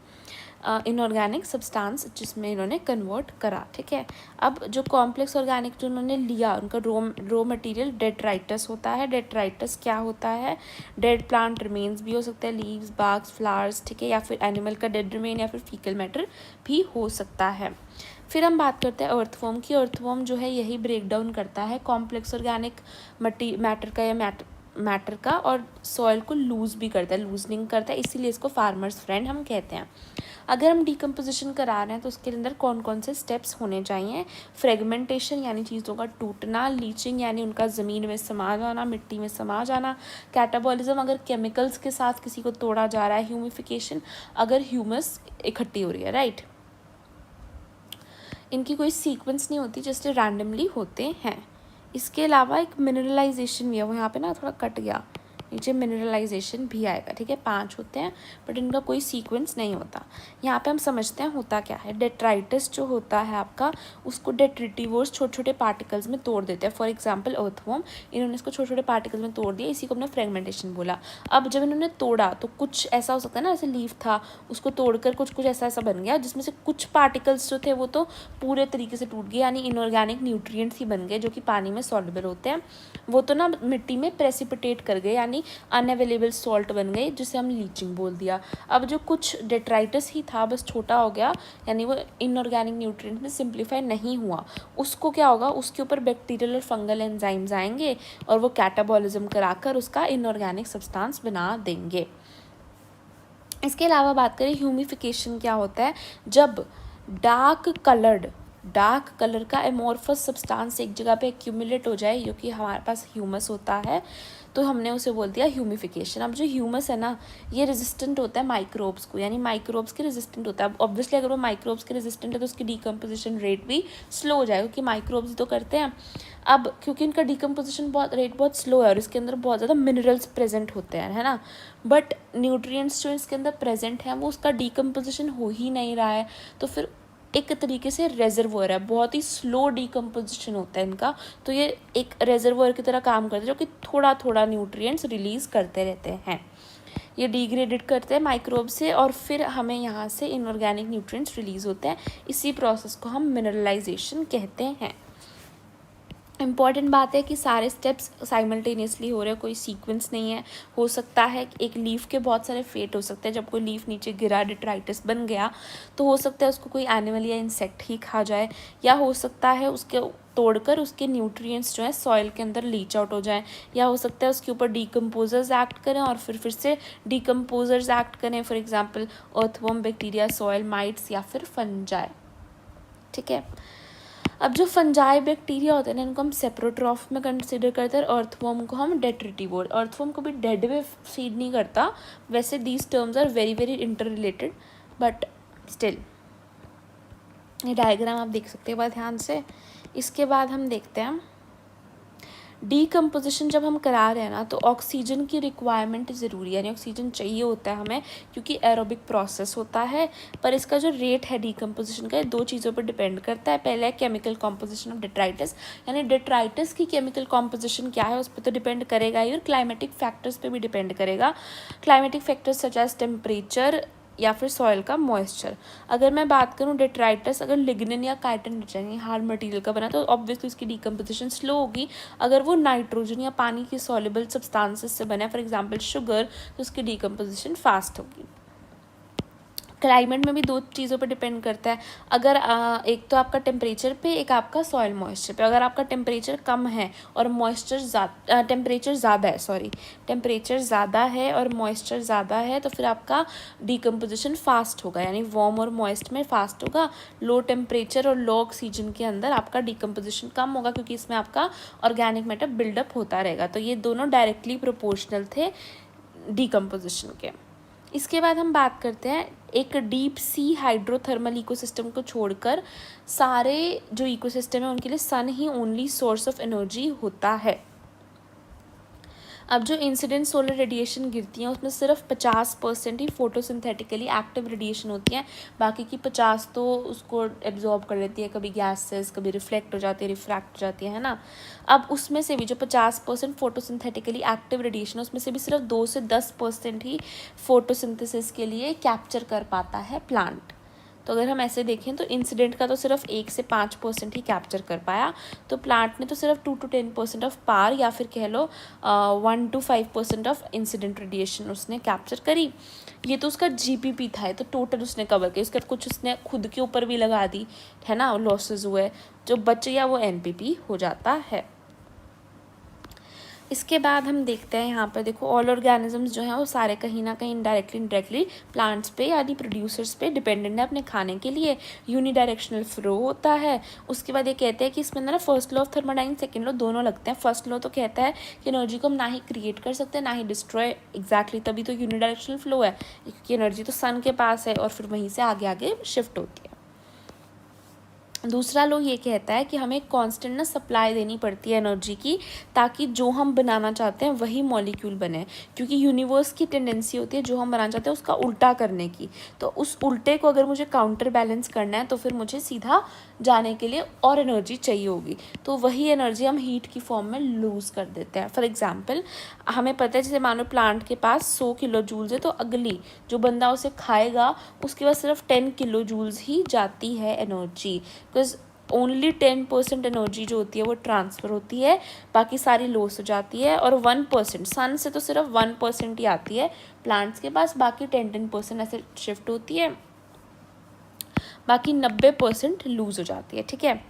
[SPEAKER 1] इनऑर्गेनिक सब्सटेंस जिसमें इन्होंने कन्वर्ट करा, ठीक है। अब जो कॉम्प्लेक्स ऑर्गेनिक जो उन्होंने लिया, उनका रो मटेरियल डेट्राइटस होता है। डेट्राइटस क्या होता है, डेड प्लांट रिमेन्स भी हो सकता है, लीव्स, बाग्स, फ्लावर्स, ठीक है, या फिर एनिमल का डेड रिमेन या फिर फीकल मैटर भी हो सकता है। फिर हम बात करते हैं अर्थवॉर्म की। अर्थवॉर्म जो है यही ब्रेक डाउन करता है कॉम्प्लेक्स ऑर्गेनिक मैटर का या मैटर का, और सॉइल को लूज भी करता है, लूजनिंग करता है, इसीलिए इसको फार्मर्स फ्रेंड हम कहते हैं। अगर हम डीकम्पोजिशन करा रहे हैं तो उसके अंदर कौन कौन से स्टेप्स होने चाहिए। फ्रेगमेंटेशन यानी चीज़ों का टूटना, लीचिंग यानी उनका ज़मीन में समा जाना, मिट्टी में समा जाना, कैटाबॉलिज्म अगर केमिकल्स के साथ किसी को तोड़ा जा रहा है, ह्यूमिफिकेशन अगर ह्यूमस इकट्ठी हो रही है, राइट। इनकी कोई सीक्वेंस नहीं होती, जस्ट रैंडमली होते हैं। इसके अलावा एक मिनरलाइजेशन भी है, वो यहाँ पे ना थोड़ा कट गया, नीचे मिनरलाइजेशन भी आएगा, ठीक है। 5 होते हैं बट इनका कोई सीक्वेंस नहीं होता। यहाँ पे हम समझते हैं होता क्या है। डेट्राइटिस जो होता है आपका, उसको डेट्रिटिवोर्स छोटे छोटे पार्टिकल्स में तोड़ देते हैं। फॉर एग्जांपल अर्थवॉर्म, इन्होंने इसको छोटे छोटे पार्टिकल्स में तोड़ दिया, इसी को हमने फ्रेगमेंटेशन बोला। अब जब इन्होंने तोड़ा तो कुछ ऐसा हो सकता है ना, जैसे लीफ था उसको तोड़कर कुछ कुछ ऐसा ऐसा बन गया, जिसमें से कुछ पार्टिकल्स जो थे वो तो पूरे तरीके से टूट गए, यानी इनऑर्गेनिक न्यूट्रिएंट्स ही बन गए जो कि पानी में सॉल्युबल होते हैं। वो तो ना मिट्टी में प्रेसिपिटेट कर गए, यानी अनअवेलेबल सॉल्ट बन गए, जिसे हम लीचिंग बोल दिया। अब जो कुछ डेट्राइटिस ही था बस छोटा हो गया, यानी वो इनऑर्गेनिक न्यूट्रिएंट में सिंप्लीफाई नहीं हुआ, उसको क्या होगा, उसके ऊपर बैक्टीरियल और फंगल एंजाइम्स आएंगे और वो कैटाबॉलिज्म कराकर उसका इनऑर्गेनिक सब्सटेंस बना देंगे। इसके अलावा बात करें ह्यूमिफिकेशन क्या होता है, जब डार्क कलर का एमोर्फस सब्सटेंस एक जगह पे एक्यूमुलेट हो जाए, क्योंकि हमारे पास ह्यूमस होता है, तो हमने उसे बोल दिया ह्यूमिफिकेशन। अब जो ह्यूमस है ना, ये रेजिस्टेंट होता है माइक्रोब्स को, यानी माइक्रोब्स के रेजिस्टेंट होता है। अब ऑब्वियसली अगर वो माइक्रोब्स के रेजिस्टेंट है तो उसकी डीकम्पोजिशन रेट भी स्लो हो जाएगा, क्योंकि माइक्रोब्स तो करते हैं। अब क्योंकि इनका डीकम्पोजिशन रेट बहुत स्लो है और इसके अंदर बहुत ज़्यादा मिनरल्स प्रेजेंट होते हैं, है ना, बट न्यूट्रिएंट्स जो इसके अंदर प्रेजेंट हैं वो उसका डीकम्पोजिशन हो ही नहीं रहा है, तो फिर एक तरीके से रेजर्वोयर है, बहुत ही स्लो डीकम्पोजिशन होता है इनका, तो ये एक रेजर्वोयर की तरह काम करते हैं जो कि थोड़ा थोड़ा न्यूट्रिएंट्स रिलीज़ करते रहते हैं। ये डिग्रेडेड करते हैं माइक्रोब से और फिर हमें यहाँ से इनऑर्गेनिक न्यूट्रिएंट्स रिलीज़ होते हैं। इसी प्रोसेस को हम मिनरलाइजेशन कहते हैं। इम्पॉर्टेंट बात है कि सारे स्टेप्स साइमल्टेनियसली हो रहे हैं, कोई सीक्वेंस नहीं है। हो सकता है एक लीफ के बहुत सारे फेट हो सकते हैं, जब कोई लीफ नीचे गिरा, डेट्राइटिस बन गया, तो हो सकता है उसको कोई एनिमल या इंसेक्ट ही खा जाए, या हो सकता है उसके तोड़कर उसके न्यूट्रिएंट्स जो है सॉइल के अंदर लीच आउट हो जाएं, या हो सकता है उसके ऊपर डीकम्पोजर्स एक्ट करें और फिर से डीकम्पोजर्स एक्ट करें, for example earthworm, bacteria, soil mites या फिर फंजाई, ठीक है। अब जो फंजाई बैक्टीरिया होते हैं ना, इनको हम सेप्रोट्रॉफ में कंसिडर करते हैं, और अर्थवर्म को हम डेट्रिटिवोर। अर्थवर्म को भी डेड में फीड नहीं करता, वैसे these terms are very very interrelated, but still ये डायग्राम आप देख सकते हैं बहुत ध्यान से। इसके बाद हम देखते हैं डीकम्पोजिशन जब हम करा रहे हैं ना, तो ऑक्सीजन की रिक्वायरमेंट ज़रूरी है, यानी ऑक्सीजन चाहिए होता है हमें, क्योंकि एरोबिक प्रोसेस होता है। पर इसका जो रेट है डीकम्पोजिशन का, 2 चीज़ों पर डिपेंड करता है। पहले है केमिकल कॉम्पोजिशन ऑफ डेट्राइटिस, यानी डेट्राइटिस की केमिकल कॉम्पोजिशन क्या है उस पर तो डिपेंड करेगा ही, और क्लाइमेटिक फैक्टर्स पे भी डिपेंड करेगा। Climatic factors such as temperature या फिर सॉइल का मॉइस्चर। अगर मैं बात करूँ डेट्राइटस अगर लिग्निन या काइटन यानी हार्ड मटेरियल का बना, तो ऑब्वियसली उसकी डीकम्पोजिशन स्लो होगी। अगर वो नाइट्रोजन या पानी की सॉल्युबल सब्सटेंसेस से बना है, फॉर एग्जांपल शुगर, तो उसकी डीकम्पोजिशन फास्ट होगी। क्लाइमेट में भी 2 चीज़ों पर डिपेंड करता है। अगर एक तो आपका टेम्परेचर पे, एक आपका सॉइल मॉइस्चर पे। अगर आपका टेम्परेचर कम है और मॉइस्चर टेम्परेचर ज़्यादा है और मॉइस्चर ज़्यादा है, तो फिर आपका डीकम्पोजिशन फास्ट होगा, यानी वार्म और मॉइस्ट में फास्ट होगा। लो टेम्परेचर और लो ऑक्सीजन के अंदर आपका डीकम्पोजिशन कम होगा, क्योंकि इसमें आपका ऑर्गेनिक मैटर बिल्डअप होता रहेगा। तो ये दोनों डायरेक्टली प्रोपोर्शनल थे डीकम्पोजिशन के। इसके बाद हम बात करते हैं एक डीप सी हाइड्रोथर्मल इकोसिस्टम को छोड़कर सारे जो इकोसिस्टम है उनके लिए सन ही ओनली सोर्स ऑफ एनर्जी होता है। अब जो इंसिडेंट सोलर रेडिएशन गिरती हैं उसमें सिर्फ 50% ही फोटोसिंथेटिकली एक्टिव रेडिएशन होती है, बाकी की 50 तो उसको एब्जॉर्ब कर लेती है, कभी गैसेस, कभी रिफ्लेक्ट हो जाती है, रिफ्रैक्ट हो जाती है ना। अब उसमें से भी जो 50% फोटोसिंथेटिकली एक्टिव रेडिएशन है उसमें से भी सिर्फ 2 से 10% ही फोटोसिंथेसिस के लिए कैप्चर कर पाता है प्लांट। तो अगर हम ऐसे देखें तो इंसिडेंट का तो सिर्फ 1 से 5% ही कैप्चर कर पाया, तो प्लांट ने तो सिर्फ 2 to 10% ऑफ पार, या फिर कह लो 1 to 5% ऑफ इंसिडेंट रेडिएशन उसने कैप्चर करी। ये तो उसका जीपीपी था, ये तो टोटल उसने कवर किया, उसका कुछ उसने खुद के ऊपर भी लगा दी है ना, लॉसेज हुए, जो बच गया वो एनपीपी हो जाता है। इसके बाद हम देखते हैं यहाँ पर देखो ऑल ऑर्गेनिजम्स जो हैं वो सारे कहीं ना कहीं इनडायरेक्टली प्लांट्स पे यानी प्रोड्यूसर्स पे डिपेंडेंट है अपने खाने के लिए। यूनिडायरेक्शनल फ्लो होता है। उसके बाद ये कहते हैं कि इसमें ना first law of thermodynamics, second law दोनों लगते हैं। फर्स्ट लॉ तो कहता है कि एनर्जी को हम ना ही क्रिएट कर सकते ना ही डिस्ट्रॉय, एग्जैक्टली तभी तो यूनिडायरेक्शनल फ्लो है, क्योंकि एनर्जी तो सन के पास है और फिर वहीं से आगे आगे शिफ्ट होती है। दूसरा लो ये कहता है कि हमें कांस्टेंट ना सप्लाई देनी पड़ती है एनर्जी की, ताकि जो हम बनाना चाहते हैं वही मॉलिक्यूल बने, क्योंकि यूनिवर्स की टेंडेंसी होती है जो हम बनाना चाहते हैं उसका उल्टा करने की। तो उस उल्टे को अगर मुझे काउंटर बैलेंस करना है तो फिर मुझे सीधा जाने के लिए और एनर्जी चाहिए होगी, तो वही एनर्जी हम हीट की फॉर्म में लूज़ कर देते हैं। फॉर एग्जाम्पल हमें पता है जैसे मानो प्लांट के पास 100 किलो जूल्स है, तो अगली जो बंदा उसे खाएगा उसके पास सिर्फ 10 किलो जूल्स ही जाती है एनर्जी, बिकॉज ओनली 10% एनर्जी जो होती है वो ट्रांसफ़र होती है, बाकी सारी लॉस हो जाती है। और 1% सन से तो सिर्फ 1% ही आती है प्लांट्स के पास, बाकी 10% ऐसे शिफ्ट होती है, बाकी 90% लूज़ हो जाती है। ठीक है,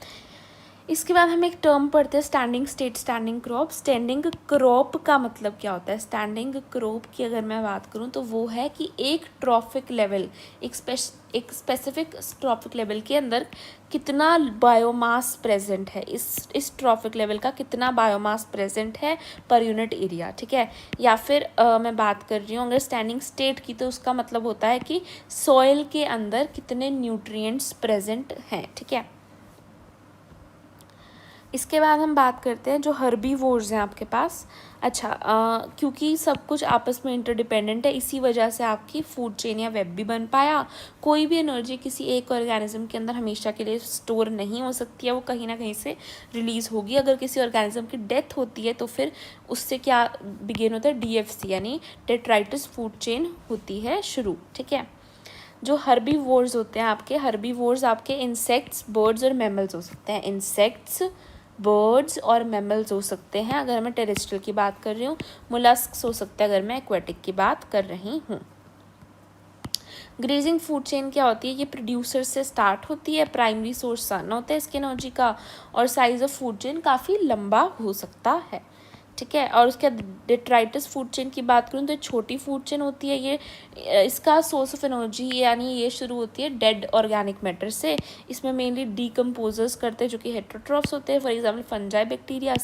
[SPEAKER 1] इसके बाद हम एक टर्म पढ़ते हैं standing state, standing crop. Standing crop का मतलब क्या होता है? स्टैंडिंग क्रॉप की अगर मैं बात करूं तो वो है कि एक ट्रॉफिक लेवल, एक स्पेसिफिक ट्रॉफिक लेवल के अंदर कितना बायोमास प्रेजेंट है, इस ट्रॉफिक लेवल का कितना बायोमास प्रेजेंट है पर यूनिट एरिया। ठीक है, या फिर मैं बात कर रही हूँ अगर स्टैंडिंग स्टेट की, तो उसका मतलब होता है कि सॉइल के अंदर कितने न्यूट्रिएंट्स प्रेजेंट हैं। ठीक है, इसके बाद हम बात करते हैं जो हर्बीवोर्स हैं आपके पास। अच्छा, क्योंकि सब कुछ आपस में इंटरडिपेंडेंट है, इसी वजह से आपकी फूड चेन या वेब भी बन पाया। कोई भी एनर्जी किसी एक ऑर्गेनिज्म के अंदर हमेशा के लिए स्टोर नहीं हो सकती है, वो कहीं ना कहीं से रिलीज़ होगी। अगर किसी ऑर्गेनिज्म की डेथ होती है तो फिर उससे क्या बिगिन होता है? DFC यानी डेट्राइटिस फूड चेन होती है शुरू। ठीक है, जो हर्बीवोर्स होते हैं आपके, हर्बीवोर्स आपके इंसेक्ट्स, बर्ड्स और मैमल्स हो सकते हैं। इंसेक्ट्स, बर्ड्स और मैमल्स हो सकते हैं अगर मैं टेरेस्ट्रियल की बात कर रही हूँ। मोलस्क्स हो सकते हैं अगर मैं एक्वेटिक की बात कर रही हूँ। ग्रेजिंग फूड चेन क्या होती है? ये प्रोड्यूसर से स्टार्ट होती है, प्राइमरी सोर्स सन होता है इसकी एनर्जी का, और साइज ऑफ फूड चेन काफ़ी लंबा हो सकता है। ठीक है, और उसके डेट्राइटिस फूड चेन की बात करूँ तो छोटी फूड चेन होती है ये। इसका सोर्स ऑफ एनर्जी यानी ये शुरू होती है डेड ऑर्गेनिक मैटर से। इसमें मेनली डीकम्पोजर्स करते हैं जो कि हेट्रोट्रॉफ्स होते हैं। For example fungi, bacteria,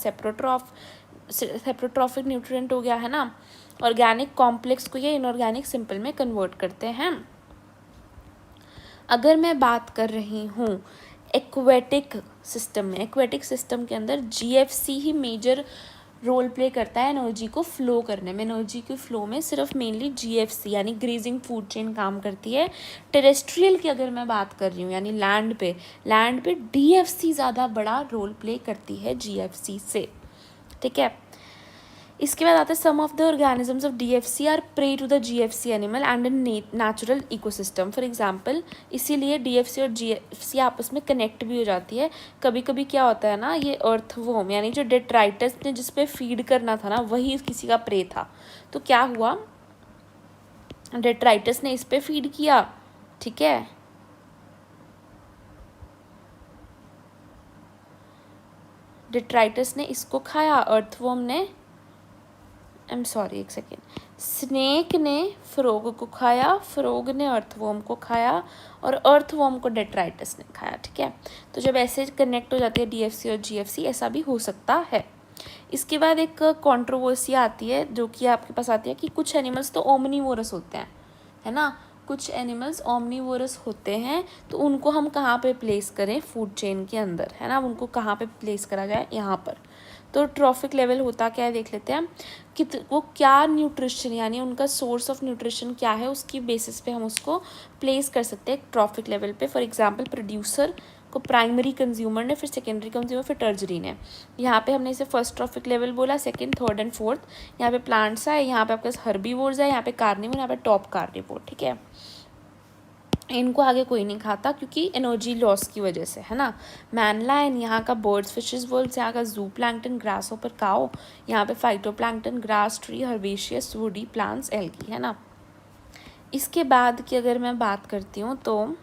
[SPEAKER 1] saprotrophic nutrient हो गया है ना। ऑर्गेनिक कॉम्प्लेक्स को ये इनऑर्गेनिक सिंपल में कन्वर्ट करते हैं। अगर मैं बात कर रही हूँ एक्वेटिक सिस्टम में, एक्वेटिक सिस्टम के अंदर GFC ही मेजर रोल प्ले करता है एनर्जी को फ्लो करने में। एनर्जी के फ्लो में सिर्फ मेनली GFC यानी ग्रेजिंग फूड चेन काम करती है। टेरेस्ट्रियल की अगर मैं बात कर रही हूँ यानी लैंड पे DFC ज़्यादा बड़ा रोल प्ले करती है GFC से। ठीक है, इसके बाद आता है some of the organisms of DFC are prey to the GFC animal and in natural ecosystem. For example इसीलिए DFC और GFC आपस में कनेक्ट भी हो जाती है। कभी कभी क्या होता है ना, ये अर्थवॉर्म यानी जो डेट्राइटस ने जिस पे फीड करना था ना वही किसी का प्रे था, तो क्या हुआ, डेट्राइटस ने इस पे फीड किया। ठीक है, डेट्राइटस ने इसको खाया, अर्थवॉर्म ने एक सेकेंड, स्नेक ने फ्रॉग को खाया, फ्रॉग ने अर्थवॉर्म को खाया और अर्थवॉर्म को डेट्राइटस ने खाया। ठीक है, तो जब ऐसे कनेक्ट हो जाती है DFC और GFC ऐसा भी हो सकता है। इसके बाद एक कंट्रोवर्सी आती है जो कि आपके पास आती है कि कुछ एनिमल्स तो ओमनीवोरस होते हैं, है ना, कुछ एनिमल्स ओमनीवोरस होते हैं, तो उनको हम कहाँ पे प्लेस करें फूड चेन के अंदर, है ना, उनको कहाँ पे प्लेस करा जाए? यहाँ पर। तो ट्रॉफिक लेवल होता क्या है देख लेते हैं कि वो क्या न्यूट्रिशन यानी उनका सोर्स ऑफ न्यूट्रिशन क्या है, उसकी बेसिस पे हम उसको प्लेस कर सकते हैं ट्रॉफिक लेवल पे। फॉर एग्जांपल प्रोड्यूसर को प्राइमरी कंज्यूमर ने, फिर सेकेंडरी कंज्यूमर, फिर टर्जरी ने। यहाँ पे हमने इसे फर्स्ट ट्रॉफिक लेवल बोला, सेकंड, थर्ड एंड फोर्थ। यहाँ पे प्लांट्स है, यहाँ पे आपके हर्बीवोर्स है, यहाँ पे कार्निवोर, यहाँ पे टॉप कार्निवोर। ठीक है, इनको आगे कोई नहीं खाता क्योंकि एनर्जी लॉस की वजह से, है ना। मैनलाइन, यहाँ का बर्ड्स, फिशेस, वुल्व्स, यहाँ का जू प्लैंक्टन, ग्रास होपर, काओ, यहाँ पे phytoplankton, grass, tree, herbaceous, woody plants, algae, है ना। इसके बाद की अगर मैं बात करती हूँ तो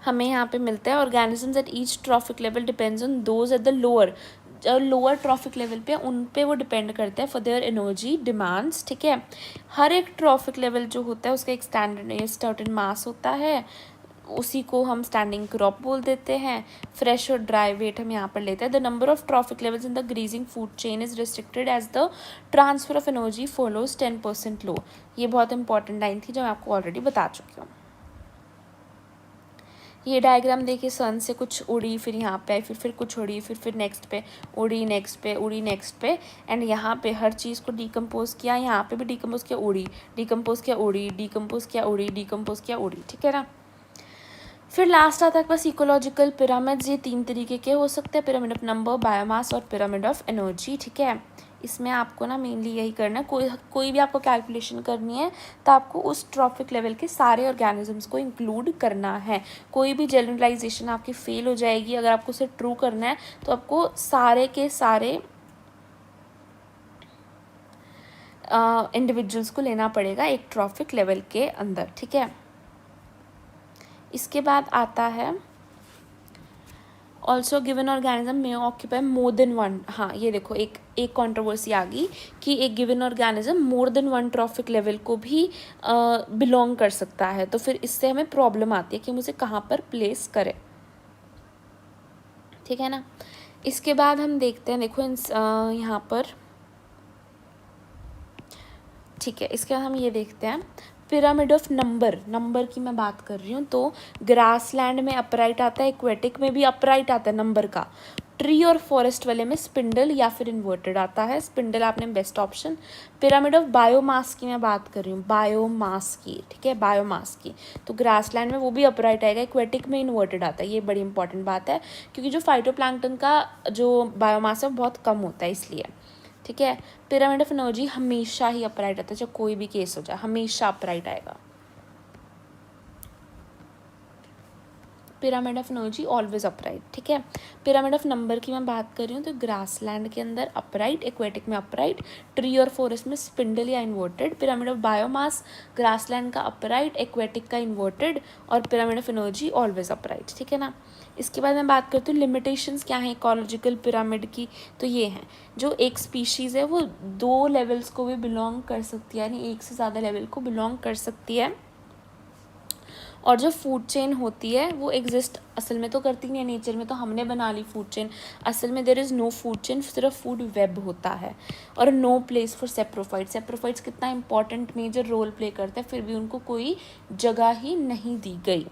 [SPEAKER 1] हमें यहाँ पे मिलता है organisms at each trophic level depends on those at the lower, जो लोअर ट्रॉफिक लेवल पे उन पे वो डिपेंड करते हैं फॉर देयर एनर्जी डिमांड्स। ठीक है, हर एक ट्रॉफिक लेवल जो होता है उसका एक स्टैंडर्ड सर्टेन मास होता है, उसी को हम स्टैंडिंग क्रॉप बोल देते हैं। फ्रेश और ड्राई वेट हम यहाँ पर लेते हैं। The number of trophic levels in the grazing food chain is restricted as the transfer of energy follows 10% law. ये बहुत इंपॉर्टेंट लाइन थी जो मैं आपको ऑलरेडी बता चुकी हूँ। ये डायग्राम देखिए, सन से कुछ उड़ी, फिर यहाँ पे आई, फिर कुछ उड़ी, फिर नेक्स्ट पे उड़ी, नेक्स्ट पे उड़ी, नेक्स्ट पे, एंड यहाँ पे हर चीज़ को डिकम्पोज किया, यहाँ पे भी डिकम्पोज किया, उड़ी, डिकम्पोज किया, उड़ी, डिकम्पोज किया, उड़ी, डिकम्पोज किया, उड़ी, ठीक है ना। फिर लास्ट आता है बस इकोलॉजिकल पिरामिड्स। ये 3 तरीके के हो सकते हैं, पिरामिड ऑफ नंबर, बायोमास और पिरामिड ऑफ एनर्जी, ठीक है। इसमें आपको ना मेनली यही करना है, कोई भी आपको कैलकुलेशन करनी है तो आपको उस ट्रॉफिक लेवल के सारे ऑर्गेनिजम्स को इंक्लूड करना है। कोई भी जनरलाइजेशन आपकी फेल हो जाएगी। अगर आपको उसे ट्रू करना है तो आपको सारे के सारे इंडिविजुअल्स को लेना पड़ेगा एक ट्रॉफिक लेवल के अंदर, ठीक है। इसके बाद आता है ऑल्सो गिवन ऑर्गेनिज्म मे ऑक्यूपाई मोर देन वन। हाँ, ये देखो एक कंट्रोवर्सी आ गई कि एक given organism more than one trophic level को भी बिलोंग कर सकता है। तो फिर इससे हमें प्रॉब्लम आती है कि मुझे कहाँ पर प्लेस करें, ठीक है ना। इसके बाद हम देखते हैं, देखो यहाँ पर, ठीक है। इसके बाद हम ये देखते हैं पिरामिड ऑफ नंबर की मैं बात कर रही हूँ। तो ग्रासलैंड में अपराइट आता है, एक्वेटिक में भी अपराइट आता है नंबर का। ट्री और फॉरेस्ट वाले में स्पिंडल या फिर इन्वर्टेड आता है। स्पिंडल आपने best option. Pyramid of biomass की मैं बात कर रही हूँ, बायोमास की, ठीक है, बायोमास की। तो ग्रासलैंड में वो भी अपराइट आएगा, एक्वेटिक में इन्वर्टेड आता है। ये बड़ी इंपॉर्टेंट बात है क्योंकि जो फाइटोप्लैंक्टन का जो बायोमास है बहुत कम होता है इसलिए, ठीक है। पिरामिड ऑफ एनर्जी हमेशा ही अपराइट आता है, चाहे कोई भी केस हो जाए हमेशा अपराइट आएगा। Pyramid of energy always upright, ठीक है। पिरामिड ऑफ नंबर की मैं बात कर रही हूँ तो ग्रासलैंड के अंदर अपराइट, एक्वेटिक में अपराइट, ट्री और फॉरेस्ट में स्पिंडल या inverted. Pyramid of biomass grassland का अपराइट, एक्वेटिक का इन्वर्टेड, और pyramid of energy always upright, ठीक है ना। इसके बाद मैं बात करती हूँ लिमिटेशंस क्या है इकोलॉजिकल पिरामिड की। तो ये हैं, जो एक स्पीशीज़ है वो 2 लेवल्स को भी बिलोंग कर सकती है, यानी एक से ज़्यादा लेवल को बिलोंग कर सकती है। और जो फूड चेन होती है वो एग्जिस्ट असल में तो करती नहीं है, नेचर में तो हमने बना ली फूड चेन। असल में there is no food chain, सिर्फ फूड वेब होता है। और no place for saprophytes. Saprophytes कितना इंपॉर्टेंट मेजर रोल प्ले करते हैं, फिर भी उनको कोई जगह ही नहीं दी गई।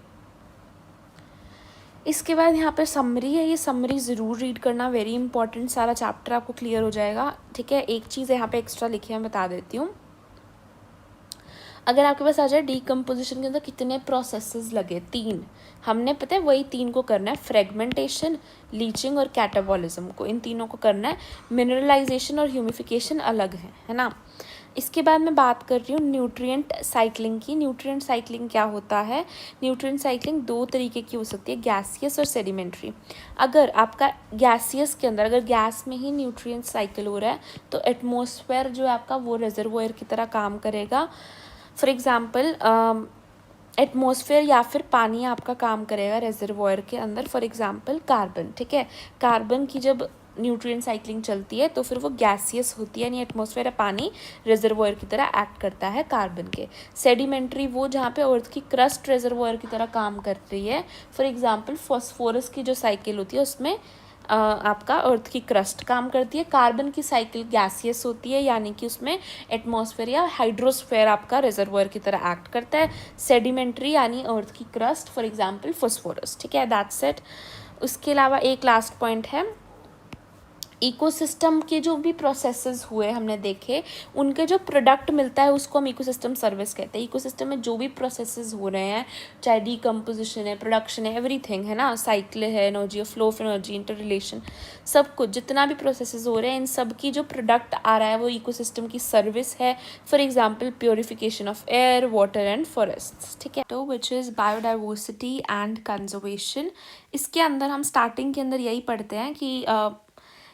[SPEAKER 1] इसके बाद यहाँ पर समरी है, ये समरी ज़रूर रीड करना, वेरी इंपॉर्टेंट, सारा चैप्टर आपको क्लियर हो जाएगा, ठीक है। एक चीज़ यहाँ पे एक्स्ट्रा लिखी है, मैं बता देती हूँ। अगर आपके पास आ जाए डीकम्पोजिशन के अंदर कितने प्रोसेसेस लगे, 3, हमने पता है वही 3 को करना है, फ्रेगमेंटेशन, लीचिंग और कैटाबॉलिज्म को, इन तीनों को करना है। मिनरलाइजेशन और ह्यूमिफिकेशन अलग है ना। इसके बाद मैं बात कर रही हूँ न्यूट्रिएंट साइक्लिंग की। न्यूट्रिएंट साइक्लिंग क्या होता है? न्यूट्रिएंट साइक्लिंग 2 तरीके की हो सकती है, गैसियस और सेडिमेंट्री। अगर आपका गैसियस के अंदर, अगर गैस में ही न्यूट्रिएंट साइकिल हो रहा है तो एटमॉस्फेयर जो है आपका वो रिजर्वोयर की तरह काम करेगा। फॉर एग्ज़ाम्पल एटमॉस्फेयर या फिर पानी आपका काम करेगा रिजर्वोयर के अंदर, फॉर एग्ज़ाम्पल कार्बन, ठीक है। कार्बन की जब न्यूट्रिएंट साइक्लिंग चलती है तो फिर वो गैसियस होती है, यानी एटमॉस्फेयर या पानी रिजर्वोयर की तरह एक्ट करता है कार्बन के। सेडिमेंट्री वो जहाँ पे अर्थ की क्रस्ट रिजर्वोयर की तरह काम कर रही है। फॉर एग्ज़ाम्पल फॉस्फोरस की जो साइकिल होती है उसमें आपका अर्थ की क्रस्ट काम करती है। कार्बन की साइकिल गैसियस होती है, यानी कि उसमें एटमॉस्फेयर या हाइड्रोस्फेयर आपका रिजर्वोयर की तरह एक्ट करता है। सेडिमेंट्री यानी अर्थ की क्रस्ट, फॉर एग्जांपल फॉस्फोरस, ठीक है, दैट्स इट। उसके अलावा एक लास्ट पॉइंट है, इकोसिस्टम के जो भी प्रोसेसेस हुए हमने देखे, उनके जो प्रोडक्ट मिलता है उसको हम इकोसिस्टम सर्विस कहते हैं। इकोसिस्टम में जो भी प्रोसेसेस हो रहे हैं, चाहे डीकम्पोजिशन है, प्रोडक्शन है, एवरीथिंग है ना, साइकिल है, energy, flow of energy, inter relation, सब कुछ जितना भी प्रोसेसेस हो रहे हैं, इन सब की जो प्रोडक्ट आ रहा है वो इकोसिस्टम की सर्विस है। For example purification of air, water and forest, ठीक है। तो which is biodiversity and conservation. इसके अंदर हम स्टार्टिंग के अंदर यही पढ़ते हैं कि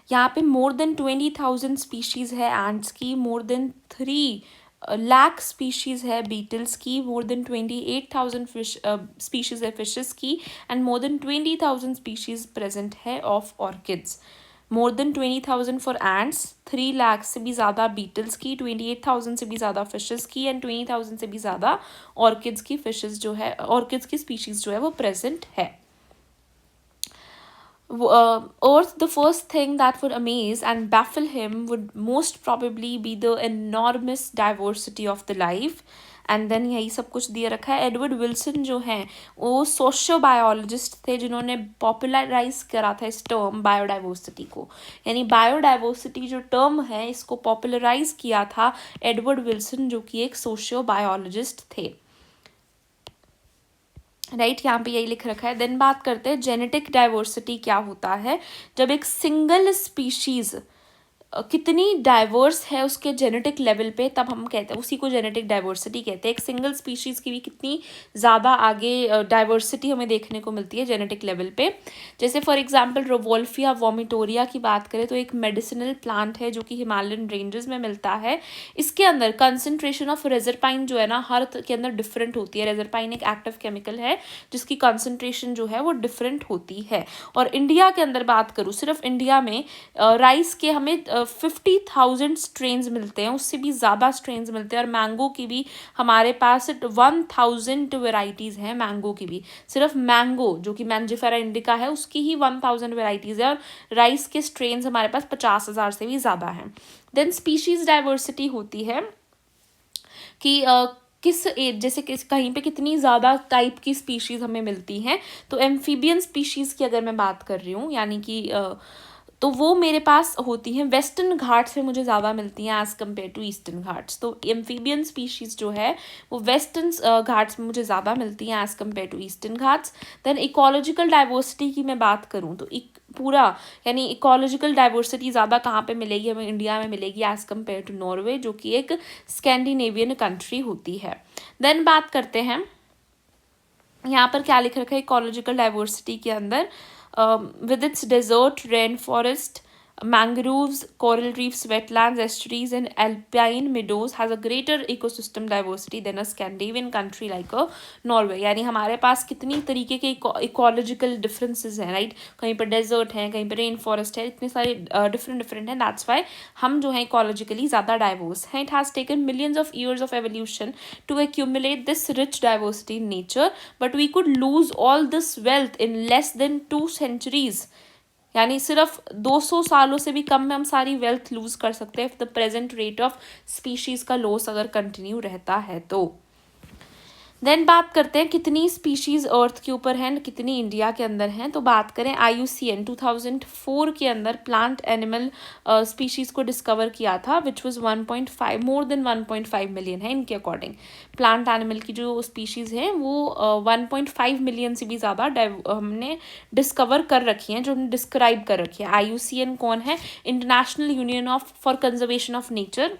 [SPEAKER 1] यहाँ पे मोर देन 20,000 स्पीशीज़ है एंट्स की, मोर देन 3 लाख स्पीशीज़ है बीटल्स की, मोर देन 28,000 स्पीशीज़ है फिशेस की, and more than 20,000 species present है of orchids. More than 20,000 for ants, 3 lakh से भी ज़्यादा बीटल्स की, 28,000 से भी ज़्यादा फिशेस की, एंड 20,000 से भी ज़्यादा ऑर्किड्स की फिशेस जो है, ऑर्किड्स की स्पीशीज़ जो है वो प्रेजेंट है। Earth, the first thing that would amaze and baffle him would most probably be the enormous diversity of the life. And then यही सब कुछ दिए रखा है। एडवर्ड विल्सन जो हैं वो सोशियो बायोलॉजिस्ट थे जिन्होंने पॉपुलराइज करा था इस टर्म बायोडाइवर्सिटी को, यानी बायोडाइवर्सिटी जो टर्म है इसको पॉपुलराइज किया था एडवर्ड विल्सन जो कि एक सोशियो बायोलॉजिस्ट थे, राइट यहाँ पे यही लिख रखा है। देन बात करते हैं जेनेटिक डाइवर्सिटी क्या होता है। जब एक सिंगल स्पीशीज कितनी डाइवर्स है उसके जेनेटिक लेवल पे, तब हम कहते हैं उसी को जेनेटिक डाइवर्सिटी कहते हैं। एक सिंगल स्पीशीज़ की भी कितनी ज़्यादा आगे डाइवर्सिटी हमें देखने को मिलती है जेनेटिक लेवल पे। जैसे फॉर एग्जांपल रोवोल्फिया वोमिटोरिया की बात करें तो एक मेडिसिनल प्लांट है जो कि हिमालयन रेंजेस में मिलता है। इसके अंदर कंसनट्रेशन ऑफ रेजरपाइन जो है ना हर के अंदर डिफरेंट होती है। रेजरपाइन एक एक्टिव केमिकल है जिसकी कंसनट्रेशन जो है वो डिफरेंट होती है। और इंडिया के अंदर बात करूँ, सिर्फ इंडिया में राइस के हमें 50,000 स्ट्रेन्स मिलते हैं, उससे भी ज़्यादा स्ट्रेन्स मिलते हैं। और मैंगो की भी हमारे पास 1000 वेराइटीज़ हैं मैंगो की भी। सिर्फ मैंगो जो कि मैंजिफेरा इंडिका है उसकी ही 1000 वेराइटीज़ है, और राइस के स्ट्रेन्स हमारे पास 50,000 से भी ज़्यादा हैं। देन स्पीशीज़ डाइवर्सिटी होती है कि किस एज, जैसे कहीं पे कितनी ज़्यादा टाइप की स्पीशीज़ हमें मिलती हैं। तो एम्फीबियन स्पीशीज़ की अगर मैं बात कर रही हूँ, यानी कि तो वो मेरे पास होती हैं वेस्टर्न घाट्स में मुझे ज़्यादा मिलती हैं as compared to Eastern Ghats. तो एम्फीबियन स्पीशीज़ जो है वो वेस्टर्न घाट्स में मुझे ज़्यादा मिलती हैं as compared to Eastern Ghats. Then ecological diversity की मैं बात करूँ तो पूरा यानी इकोलॉजिकल डाइवर्सिटी ज़्यादा कहाँ पे मिलेगी, हमें इंडिया में मिलेगी एज़ कम्पेयर टू नॉर्वे जो कि एक स्कैंडिनेवियन कंट्री होती है। देन बात करते हैं यहाँ पर क्या लिख रखा है इकोलॉजिकल डाइवर्सिटी के अंदर, with its desert, rainforest, mangroves, coral reefs, wetlands, estuaries and alpine meadows has a greater ecosystem diversity than a Scandinavian country like a Norway। यानी हमारे पास कितनी तरीके के इकोलॉजिकल डिफरेंसेस हैं, राइट। कहीं पर डेजर्ट है, कहीं पर रेन फॉरेस्ट है, इतने सारे डिफरेंट हैं। दैट्स वाई हम जो है इकोलॉजिकली ज़्यादा डाइवर्स हैं। It has taken millions of years of evolution to accumulate this rich diversity in nature, but we could lose all this wealth in less than 2 centuries। यानी सिर्फ 200 सालों से भी कम में हम सारी वेल्थ लूज कर सकते हैं if the present rate of species का लॉस अगर कंटिन्यू रहता है तो। देन बात करते हैं कितनी स्पीशीज़ अर्थ के ऊपर हैं, कितनी इंडिया के अंदर हैं। तो बात करें IUCN 2004 के अंदर प्लांट एनिमल स्पीशीज़ को डिस्कवर किया था which was 1.5 more than 1.5 million है इनके अकॉर्डिंग। प्लांट एनिमल की जो स्पीशीज़ हैं वो 1.5 मिलियन से भी ज़्यादा हमने डिस्कवर कर रखी हैं, जो हमने डिस्क्राइब कर रखी है। IUCN कौन है? International union for conservation of nature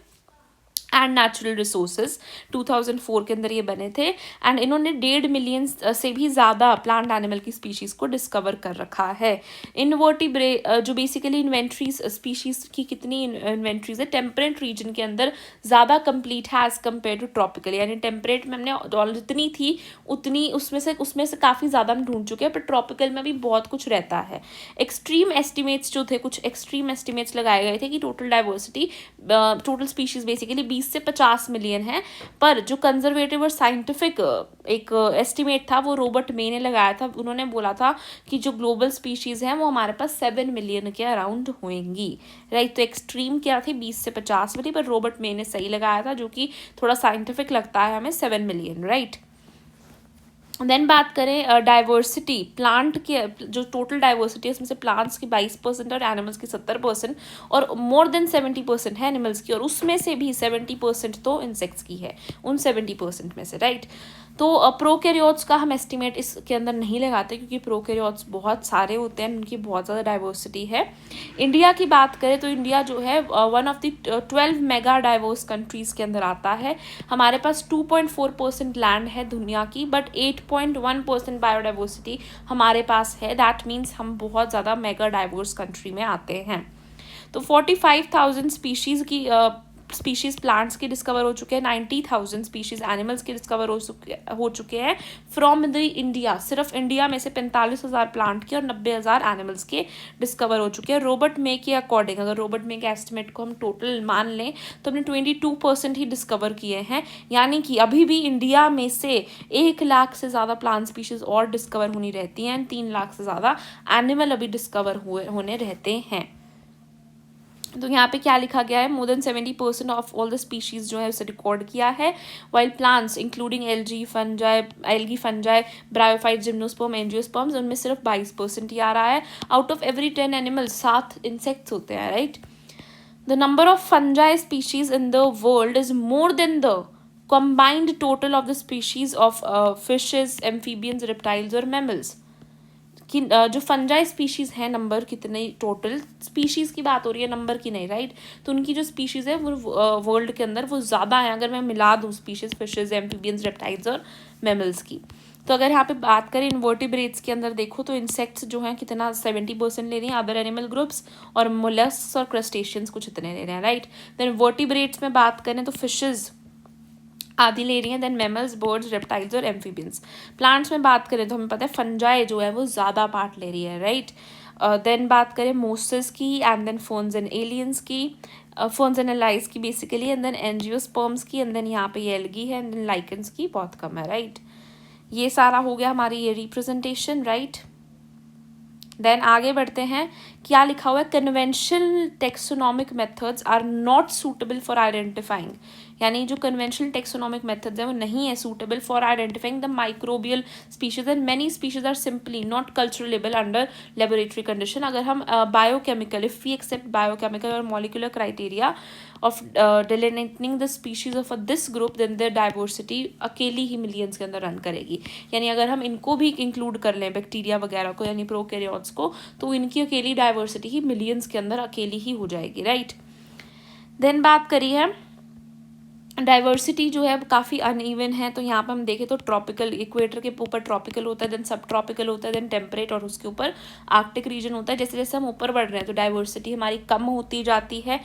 [SPEAKER 1] and natural resources 2004 के अंदर ये बने थे। एंड इन्होंने 1.5 मिलियन से भी ज़्यादा प्लांट एनिमल की स्पीशीज़ को डिस्कवर कर रखा है। इनवर्टिब्रे जो बेसिकली इन्वेंट्रीज स्पीशीज़ की कितनी इन्वेंट्रीज है टेम्परेट रीजन के अंदर ज़्यादा कंप्लीट है एज़ कम्पेयर टू ट्रॉपिकल। यानी टेम्परेट में हमने जितनी थी उतनी उसमें से काफ़ी ज़्यादा हम ढूंढ चुके हैं, पर ट्रॉपिकल में भी बहुत कुछ रहता है। एक्सट्रीम एस्टिमेट्स जो थे, कुछ एक्सट्रीम एस्टिमेट्स लगाए गए थे कि total diversity total species basically 20 से 50 मिलियन है, पर जो कंजर्वेटिव और साइंटिफिक एक एस्टिमेट था वो रॉबर्ट मे ने लगाया था। उन्होंने बोला था कि जो ग्लोबल स्पीशीज़ हैं वो हमारे पास 7 मिलियन के अराउंड होंगी, राइट। तो एक्सट्रीम क्या थी 20 से 50 वाली, पर रॉबर्ट मे ने सही लगाया था जो कि थोड़ा साइंटिफिक लगता है हमें 7 मिलियन, राइट। देन बात करें डाइवर्सिटी प्लांट के, जो टोटल डाइवर्सिटी है उसमें से प्लांट्स की 22% और एनिमल्स की 70% और मोर देन 70% है एनिमल्स की, और उसमें से भी 70% तो इंसेक्ट्स की है उन 70% में से, राइट। तो प्रोकैरियोट्स का हम एस्टिमेट इसके अंदर नहीं लगाते क्योंकि प्रोकैरियोट्स बहुत सारे होते हैं, उनकी बहुत ज़्यादा डाइवर्सिटी है। इंडिया की बात करें तो इंडिया जो है one of the 12 mega diverse countries के अंदर आता है। हमारे पास 2.4% लैंड है दुनिया की, बट 8.1% बायोडाइवर्सिटी हमारे पास है। दैट मीन्स हम बहुत ज़्यादा मेगा डाइवर्स कंट्री में आते हैं। तो 45,000 स्पीशीज़ की स्पीशीज़ प्लांट्स के डिस्कवर हो चुके हैं, 90,000 स्पीशीज़ एनिमल्स के डिस्कवर हो चुके हैं फ्रॉम द इंडिया। सिर्फ इंडिया में से 45,000 प्लांट के और 90,000 एनिमल्स के डिस्कवर हो चुके हैं। रॉबर्ट मे के अकॉर्डिंग, अगर रॉबर्ट मे के एस्टिमेट को हम टोटल मान लें तो हमने 22% ही डिस्कवर किए हैं। यानी कि अभी भी इंडिया में से 1 लाख से ज़्यादा प्लांट स्पीशीज़ और डिस्कवर होनी रहती हैं, 3 लाख से ज़्यादा एनिमल अभी डिस्कवर होने रहते हैं। तो यहाँ पे क्या लिखा गया है, more than 70% of all the species जो है उसे रिकॉर्ड किया है, while plants including algae fungi bryophyte gymnosperm angiosperms उनमें सिर्फ 22% ही आ रहा है। Out of every 10 animals 7 insects होते हैं, right. The number of fungi species in the world is more than the combined total of the species of fishes, amphibians, reptiles और mammals। कि जो फंजाई स्पीशीज़ है, नंबर कितने टोटल स्पीशीज़ की बात हो रही है, नंबर की नहीं, राइट। तो उनकी जो स्पीशीज़ है वो वर्ल्ड के अंदर वो ज़्यादा है अगर मैं मिला दूँ स्पीशीज़ फिशेज, एम्फीबियंस, रेप्टाइल्स और मैमल्स की। तो अगर यहाँ पे बात करें इन्वर्टिब्रेट्स के अंदर देखो तो इंसेक्ट्स जो हैं कितना 70% ले रही हैं, अदर एनिमल ग्रुप्स, और मोलस्क्स और क्रस्टेशियंस कुछ इतने ले रहे हैं, राइट। देन वर्टिब्रेट्स में बात करें तो फिशेज़ आदि ले रही हैं, देन मैमल्स, बर्ड्स, रेप्टाइल्स और एम्फीबियंस। प्लांट्स में बात करें तो हमें पता है फंजाई जो है वो ज़्यादा पार्ट ले रही है, राइट। देन बात करें मोसेस की and then ferns and allies की, फोन्स एंड एलाइज की बेसिकली, एंड देन एंजियोस्पर्म्स की, एंड देन यहाँ पे ये एल्गी है, एंड देन लाइकन्स की बहुत कम है, राइट। ये सारा हो गया हमारी ये रिप्रेजेंटेशन, राइट। देन आगे बढ़ते हैं, क्या लिखा हुआ है, conventional taxonomic methods are not suitable for identifying, यानी जो कन्वेंशनल टेक्सोनॉमिक मेथड्स हैं वो नहीं है suitable for identifying the microbial species, and many species are simply not culturable under laboratory condition. अगर हम biochemical, if we accept biochemical और molecular criteria of delineating the species of this group, then the diversity अकेली ही मिलियंस के अंदर रन करेगी। यानी अगर हम इनको भी इंक्लूड कर लें, बैक्टीरिया वगैरह को यानी प्रोकैरियोट्स को, तो इनकी अकेली डाइवर्सिटी ही मिलियंस के अंदर अकेली ही हो जाएगी, राइट। देन बात करी है डाइवर्सिटी जो है काफ़ी अनइवन है, तो यहाँ पर हम देखें तो ट्रॉपिकल, इक्वेटर के ऊपर ट्रॉपिकल होता है, देन सब ट्रॉपिकल होता है, देन टेम्परेट, और उसके ऊपर आर्कटिक रीजन होता है। जैसे जैसे हम ऊपर बढ़ रहे हैं तो डाइवर्सिटी हमारी कम होती जाती है।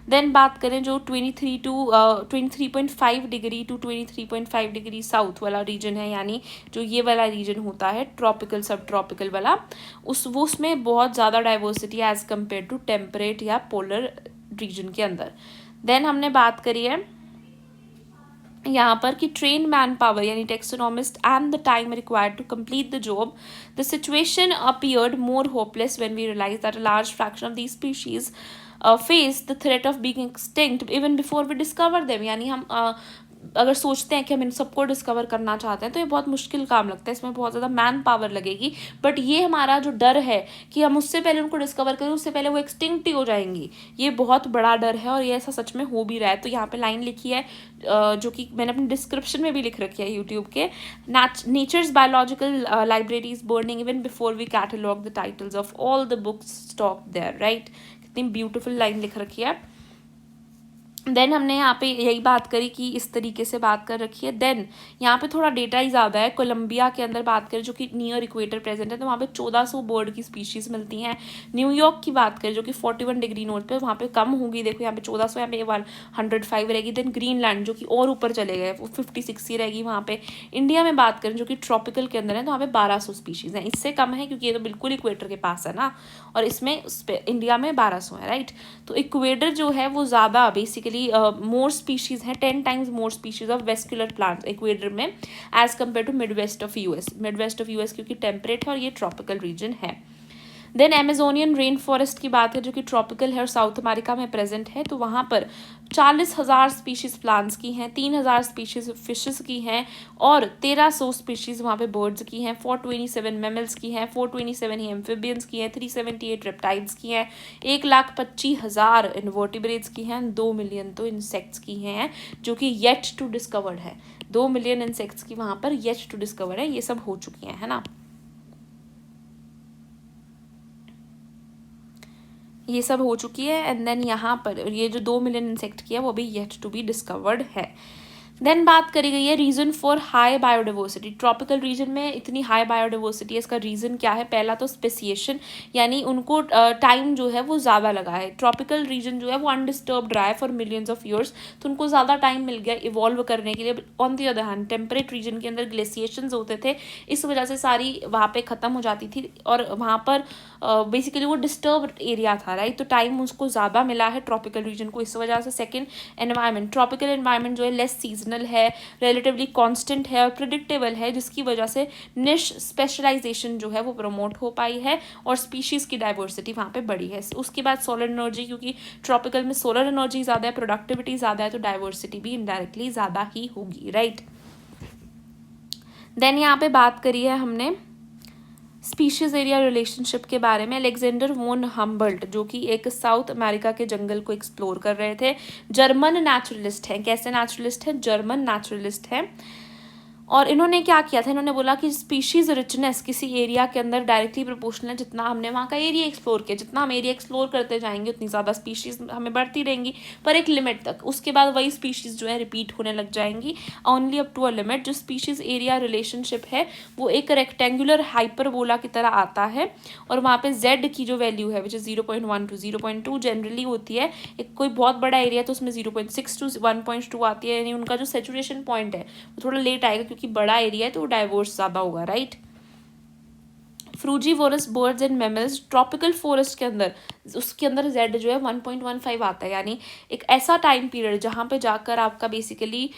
[SPEAKER 1] देन बात करें जो 23.5 डिग्री टू 23.5 डिग्री साउथ वाला रीजन है, यानी जो ये वाला रीजन होता है ट्रॉपिकल सब ट्रॉपिकल वाला, उसमें बहुत ज़्यादा diversity as compare to temperate या पोलर रीजन के अंदर। देन हमने बात करी है यहाँ पर कि ट्रेन मैन पावर यानी taxonomist and the time required to complete the job, the situation appeared more hopeless when we realise that a large fraction of these species face the threat of being extinct even before we discover them. यानी हम अगर सोचते हैं कि हम इन सबको डिस्कवर करना चाहते हैं तो ये बहुत मुश्किल काम लगता है, इसमें बहुत ज़्यादा मैन पावर लगेगी। बट ये हमारा जो डर है कि हम उससे पहले उनको डिस्कवर करें, उससे पहले वो एक्सटिंक्ट ही हो जाएंगी, ये बहुत बड़ा डर है और ये ऐसा सच में हो भी रहा है। तो यहाँ पे लाइन लिखी है जो कि मैंने अपने डिस्क्रिप्शन में भी लिख रखी है यूट्यूब के, nature's biological library is burning even before we catalogue the titles of all the books stock there, right. कितनी ब्यूटीफुल लाइन लिख रखी है। देन हमने यहाँ पे यही बात करी कि इस तरीके से बात कर रखी है। देन यहाँ पे थोड़ा डेटा ही ज़्यादा है, कोलंबिया के अंदर बात करें जो कि नियर इक्वेटर प्रेजेंट है, तो वहाँ पे 1400 बर्ड की स्पीशीज़ मिलती हैं। न्यूयॉर्क की बात करें जो कि 41 डिग्री नॉर्थ पे, वहाँ पे कम होगी, देखो यहाँ पे 1400, यहाँ पे 105 रहेगी। देन ग्रीनलैंड जो कि और ऊपर चले गए, वो 56 ही रहेगी वहाँ पे। इंडिया में बात करें जो कि ट्रॉपिकल के अंदर है, तो वहाँ पे 1200 स्पीशीज़ हैं, इससे कम है क्योंकि ये तो बिल्कुल इक्वेटर के पास है ना, और इसमें इंडिया में 1200 है, राइट। तो इक्वेटर जो है वो ज़्यादा बेसिकली मोर स्पीशीज है, 10 times more species of vascular plants equator में as compare to mid west of US. Mid west of US क्योंकि टेम्परेट है और ये ट्रॉपिकल रीजन है। देन अमेजोनियन रेन फॉरेस्ट की बात है जो कि ट्रॉपिकल है और साउथ अमेरिका में प्रेजेंट है, तो वहाँ पर 40,000 स्पीशीज़ प्लांट्स की हैं, 3,000 स्पीशीज़ फिशेस की हैं और 1300 स्पीशीज़ वहाँ पे बर्ड्स की हैं, 427 मैमल्स की हैं, 427 ही एम्फीबियंस की हैं, 378 रेप्टाइल्स की हैं, 1,25,000 इन्वर्टिब्रेट्स की हैं, 2 मिलियन तो इंसेक्ट्स की हैं जो कि येट टू डिस्कवर्ड है। 2 मिलियन इंसेक्ट्स की वहाँ पर येट टू डिस्कवर है, ये सब हो चुकी हैं, है ना। ये सब हो चुकी है। एंड देन यहाँ पर ये जो 2 मिलियन इंसेक्ट की है वो भी येट टू बी डिस्कवर्ड है। देन बात करी गई है reason for high biodiversity. Tropical region में इतनी हाई बायोडाइवर्सिटी है, इसका रीज़न क्या है? पहला तो स्पेसिएशन, यानी उनको टाइम जो है वो ज़्यादा लगा है। ट्रॉपिकल रीजन जो है वो अनडिस्टर्ब्ड रहा है फॉर मिलियंस ऑफ ईयर्स, तो उनको ज़्यादा टाइम मिल गया इवॉल्व करने के लिए। On the other hand temperate region के अंदर ग्लेशिएशंस होते थे, इस वजह से सारी वहाँ पे ख़त्म हो जाती थी और वहाँ पर बेसिकली वो डिस्टर्ब एरिया था, राइट। तो टाइम उसको ज़्यादा मिला है ट्रॉपिकल रीजन को, इस वजह से। सेकेंड, एनवायरनमेंट, ट्रॉपिकल एनवायरनमेंट जो है लेस सीजनल सीजनल है, रिलेटिवली कांस्टेंट है और प्रिडिक्टेबल है, जिसकी वजह से निश स्पेशलाइजेशन जो है वो प्रमोट हो पाई है और स्पीशीज़ की डाइवर्सिटी वहाँ पे बढ़ी है। उसके बाद सोलर एनर्जी, क्योंकि ट्रॉपिकल में सोलर एनर्जी ज़्यादा है, प्रोडक्टिविटी ज़्यादा है, तो डाइवर्सिटी भी इनडायरेक्टली ज़्यादा ही होगी, राइट। देन यहाँ पे बात करी है हमने स्पीशीज एरिया रिलेशनशिप के बारे में। अलेक्जेंडर वोन हम्बल्ट, जो कि एक साउथ अमेरिका के जंगल को एक्सप्लोर कर रहे थे, जर्मन नेचुरलिस्ट हैं। कैसे नेचुरलिस्ट हैं? जर्मन नेचुरलिस्ट हैं। और इन्होंने क्या किया था, इन्होंने बोला कि स्पीशीज रिचनेस किसी एरिया के अंदर डायरेक्टली प्रोपोर्शनल है जितना हमने वहाँ का एरिया एक्सप्लोर किया। जितना हम एरिया एक्सप्लोर करते जाएंगे उतनी ज़्यादा स्पीशीज हमें बढ़ती रहेंगी, पर एक लिमिट तक। उसके बाद वही स्पीशीज जो है रिपीट होने लग जाएंगी, only up to a limit. जो स्पीशीज एरिया रिलेशनशिप है वो एक रेक्टेंगुलर हाइपरबोला की तरह आता है, और वहाँ पे जेड की जो वैल्यू है विच इज़ 0.1 to 0.2 जनरली होती है। एक कोई बहुत बड़ा एरिया तो उसमें 0.6 to 1.2 आती है, यानी उनका जो सेचुरेशन पॉइंट है वो थोड़ा लेट आएगा, क्योंकि बड़ा एरिया है तो डाइवर्स ज्यादा होगा, right. Frugivorous birds and mammals, tropical forest के अंदर उसके अंदर जेड जो है 1.15 आता है, यानी एक ऐसा टाइम पीरियड जहाँ पे जाकर आपका बेसिकली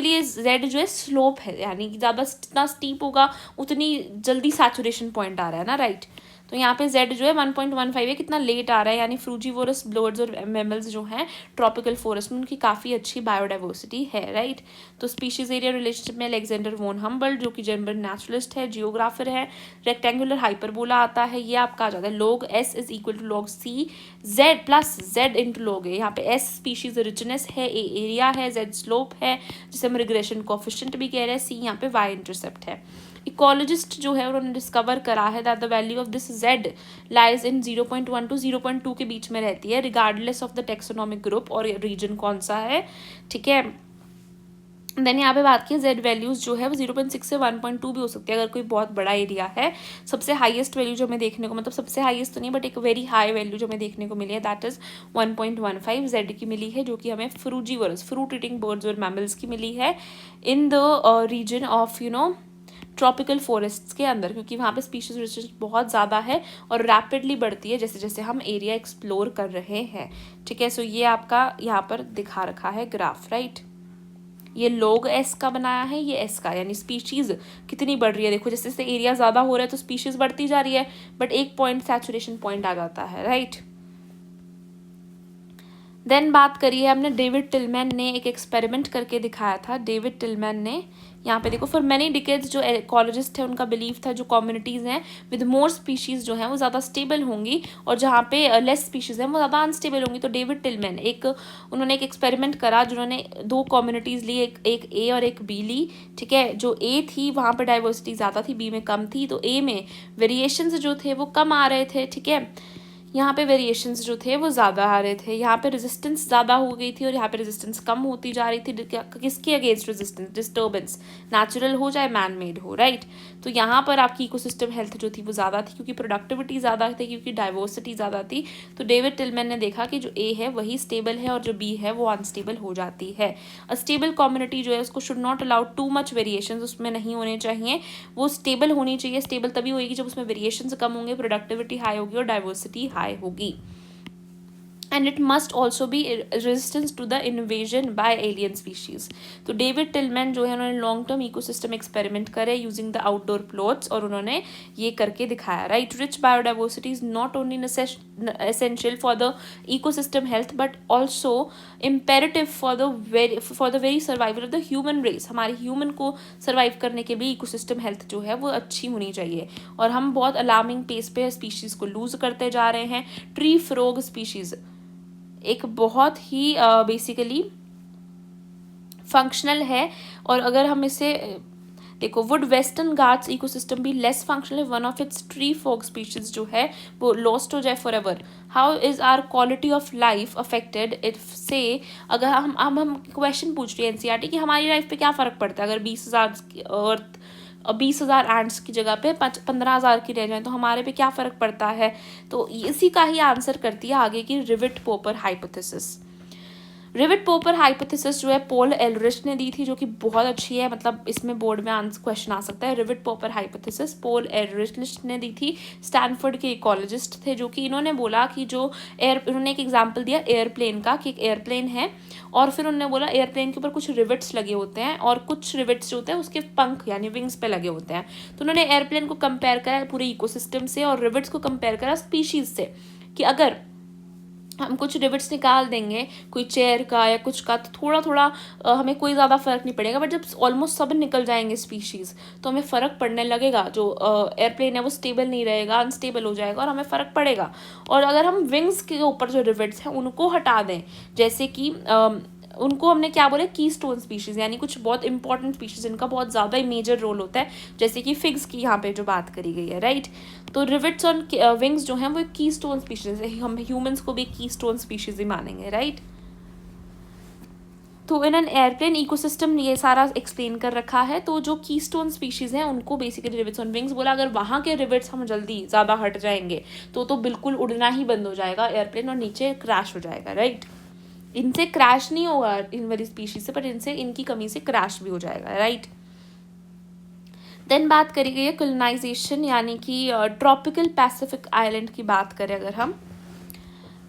[SPEAKER 1] ये जेड जो है स्लोप है, यानी कि ज़्यादा जितना स्टीप होगा उतनी जल्दी सैचुरेशन पॉइंट आ रहा है ना, राइट। तो यहाँ पे जेड जो है 1.15 है, कितना लेट आ रहा है, यानी फ्रूजीवोरस बर्ड्स और मैमल्स जो हैं ट्रॉपिकल फॉरेस्ट में उनकी काफ़ी अच्छी बायोडाइवर्सिटी है, राइट। तो स्पीशीज एरिया रिलेशनशिप में अलेक्जेंडर वोन हम्बल्ट, जो कि जर्मन नेचुरलिस्ट है, जियोग्राफर है, रेक्टेंगुलर हाइपरबोला आता है, ये आपका आ जाता है log s is equal to log c z plus z into log a। यहाँ पे s स्पीशीज रिचनेस है, a एरिया है, z स्लोप है जिसे हम रिग्रेशन कोफिशिएंट भी कह रहे हैं, c यहाँ पे y इंटरसेप्ट है। इकोलॉजिस्ट जो है उन्होंने डिस्कवर करा है that the value of this z lies in 0.1 to 0.2 के बीच में रहती है, regardless of the taxonomic group और रीजन कौन सा है, ठीक है। देन यहाँ पे बात की जेड वैल्यूज जो है वो 0.6 से 1.2 भी हो सकती है अगर कोई बहुत बड़ा एरिया है। सबसे हाईएस्ट वैल्यू जो हमें देखने को, मतलब सबसे हाईएस्ट तो नहीं बट एक वेरी हाई वैल्यू जो हमें देखने को मिली है दैट इज 1.15 जेड की मिली है, जो कि हमें फ्रूजीवरस फ्रूट ईटिंग बर्ड्स और मैमल्स की मिली है in the region of tropical forests के अंदर, क्योंकि वहाँ पे स्पीशीज रिसर्च बहुत ज़्यादा है और रैपिडली बढ़ती है जैसे जैसे हम एरिया एक्सप्लोर कर रहे हैं, ठीक है। सो ये आपका यहाँ पर दिखा रखा है ग्राफ, राइट। ये log s का बनाया है, ये s का, यानी स्पीशीज कितनी बढ़ रही है। देखो जैसे जैसे एरिया ज़्यादा हो रहा है तो स्पीशीज बढ़ती जा रही है, बट एक पॉइंट सैचुरेशन पॉइंट आ जाता है, राइट। देन बात करी है हमने, डेविड टिलमैन ने एक एक्सपेरिमेंट करके दिखाया था। डेविड टिलमैन ने यहाँ पे देखो फॉर मैनी डिकेड्स जो इकोलॉजिस्ट है उनका बिलीफ था जो कम्युनिटीज़ हैं विद मोर स्पीशीज़ जो हैं वो ज़्यादा स्टेबल होंगी और जहाँ पे लेस स्पीशीज़ हैं वो ज़्यादा अनस्टेबल होंगी। तो डेविड टिलमैन उन्होंने एक एक्सपेरिमेंट करा जिन्होंने दो कम्युनिटीज़ ली, एक ए और एक बी ली, ठीक है। जो ए थी वहाँ पर डाइवर्सिटी ज़्यादा थी, बी में कम थी, तो ए में वेरिएशंस जो थे वो कम आ रहे थे, ठीक है। यहाँ पे वेरिएशंस जो थे वो ज़्यादा आ रहे थे, यहाँ पे रेजिस्टेंस ज़्यादा हो गई थी और यहाँ पे रेजिस्टेंस कम होती जा रही थी। किसके अगेंस्ट रेजिस्टेंस? डिस्टर्बेंस, नेचुरल हो चाहे मैन मेड हो, राइट। तो यहाँ पर आपकी इकोसिस्टम हेल्थ जो थी वो ज़्यादा थी क्योंकि प्रोडक्टिविटी ज़्यादा थी, क्योंकि डाइवर्सिटी ज़्यादा थी। तो डेविड टिलमैन ने देखा कि जो ए है वही स्टेबल है और जो बी है वो अनस्टेबल हो जाती है। अ स्टेबल कम्युनिटी जो है उसको should not allow too much variation, उसमें नहीं होने चाहिए, वो स्टेबल होनी चाहिए। स्टेबल तभी होगी जब उसमें वेरिएशन कम होंगे, प्रोडक्टिविटी हाई होगी और डाइवर्सिटी हाई होगी। And it must also be resistance to the invasion by alien species. तो डेविड टिलमैन जो है उन्होंने लॉन्ग टर्म इकोसिस्टम एक्सपेरिमेंट करे यूजिंग द आउटडोर प्लॉट्स और उन्होंने ये करके दिखाया, right. Rich biodiversity is not only essential for the ecosystem health but also imperative for the very survival of the human race. हमारे ह्यूमन को सर्वाइव करने के लिए इकोसिस्टम हेल्थ जो है वो अच्छी होनी चाहिए और हम बहुत अलार्मिंग पेस पे स्पीशीज को लूज करते जा रहे हैं। ट्री फ्रॉग स्पीशीज एक बहुत ही बेसिकली फंक्शनल है और अगर हम इसे देखो, वुड वेस्टर्न घाट्स इकोसिस्टम भी less functional, one of its tree frog species जो है वो लॉस्ट हो जाए for ever. How is our quality of life affected if say, अगर हम क्वेश्चन पूछ रही है एनसीईआरटी कि हमारी लाइफ पे क्या फ़र्क पड़ता है अगर 20,000 एंट्स की जगह पे 15,000 की रह जाए तो हमारे पे क्या फ़र्क पड़ता है। तो इसी का ही आंसर करती है आगे की रिविट पोपर हाइपोथेसिस। रिविट पोपर हाइपोथेसिस जो है पॉल एलरिच ने दी थी, जो कि बहुत अच्छी है, मतलब इसमें बोर्ड में आंसर क्वेश्चन आ सकता है। रिविट पोपर हाइपोथेसिस पॉल एलरिच ने दी थी, स्टैनफोर्ड के इकोलॉजिस्ट थे, जो कि इन्होंने बोला कि जो उन्होंने एक एग्जांपल दिया एयरप्लेन का, कि एक एयरप्लेन है और फिर उन्होंने बोला एयरप्लेन के ऊपर कुछ रिविट्स लगे होते हैं और कुछ रिविट्स जो होते हैं उसके पंख यानी विंग्स पे लगे होते हैं। तो उन्होंने एयरप्लेन को कंपेयर करा पूरे इकोसिस्टम से और रिविट्स को कंपेयर करा स्पीशीज से, कि अगर हम कुछ रिविट्स निकाल देंगे कोई चेयर का या कुछ का तो थोड़ा थोड़ा हमें कोई ज़्यादा फर्क नहीं पड़ेगा, बट जब ऑलमोस्ट सब निकल जाएंगे स्पीशीज़ तो हमें फ़र्क पड़ने लगेगा। जो एयरप्लेन है वो स्टेबल नहीं रहेगा, अनस्टेबल हो जाएगा और हमें फ़र्क पड़ेगा। और अगर हम विंग्स के ऊपर जो रिविट्स हैं उनको हटा दें, जैसे कि उनको हमने क्या बोले की स्टोन स्पीशीज़, यानी कुछ बहुत इंपॉर्टेंट स्पीशीज़ जिनका बहुत ज़्यादा ही मेजर रोल होता है, जैसे कि फिग्स की यहाँ पे जो बात करी गई है, राइट। तो रिविट्स ऑन विंग्स जो हैं वो की स्टोन स्पीशीज़ है, हम ह्यूमंस को भी की स्टोन स्पीशीज़ ही मानेंगे, राइट। तो इन एन एयरप्लेन इकोसिस्टम ये सारा एक्सप्लेन कर रखा है। तो जो कीस्टोन स्पीशीज़ हैं उनको बेसिकली रिविट्स ऑन विंग्स बोला। अगर वहाँ के रिविट्स हम जल्दी ज़्यादा हट जाएंगे तो बिल्कुल उड़ना ही बंद हो जाएगा एयरप्लेन और नीचे क्रैश हो जाएगा, राइट। इनसे क्रैश नहीं होगा इन वाली स्पीशीज से, पर इनसे इनकी कमी से क्रैश भी हो जाएगा, राइट। देन बात करी गई है कॉलोनाइजेशन, यानी कि ट्रॉपिकल पैसिफिक आइलैंड की बात करें अगर हम,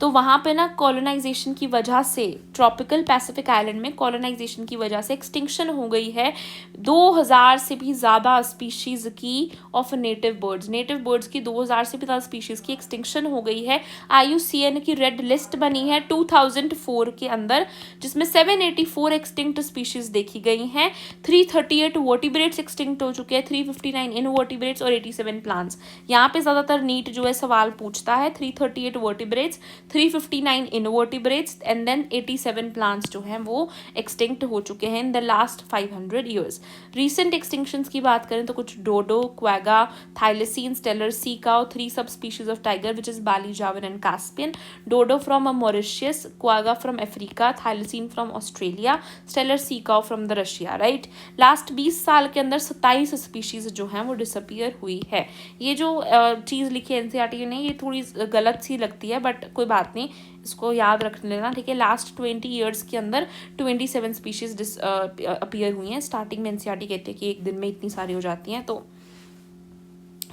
[SPEAKER 1] तो वहाँ पे ना कॉलोनाइजेशन की वजह से, ट्रॉपिकल पैसिफिक आइलैंड में कॉलोनाइजेशन की वजह से एक्सटिंक्शन हो गई है 2000 से भी ज़्यादा स्पीशीज़ की ऑफ नेटिव बर्ड्स की 2000 से भी ज़्यादा स्पीशीज़ की एक्सटिंक्शन हो गई है। IUCN की रेड लिस्ट बनी है 2004 के अंदर, जिसमें 784 एक्सटिंक्ट स्पीशीज़ देखी गई हैं, 338 वर्टिब्रेट्स एक्सटिंक्ट हो चुके हैं, 359 इनवर्टिब्रेट्स और 87 प्लांट्स। यहाँ पे ज़्यादातर नीट जो है सवाल पूछता है, 338 vertebrates, 359 invertebrates and then 87 plants जो हैं वो एक्सटिंक्ट हो चुके हैं in the last 500 years. Recent extinctions की बात करें तो कुछ dodo, quagga, thylacine, Steller sea cow, 3 sub species of tiger which is Bali, Javan and Caspian, dodo from Mauritius, quagga from Africa, thylacine from Australia, Steller sea cow from the Russia, right. Last 20 साल के अंदर 27 स्पीशीज जो हैं वो डिसअपियर हुई है। ये जो चीज़ लिखी है NCERT ने ये थोड़ी गलत सी लगती है, बट कोई बात नहीं, इसको याद रख लेना, ठीक है। लास्ट 20 ईयर्स के अंदर 27 स्पीशीज अपीयर हुई हैं। स्टार्टिंग में NCERT कहते हैं कि एक दिन में इतनी सारी हो जाती हैं, तो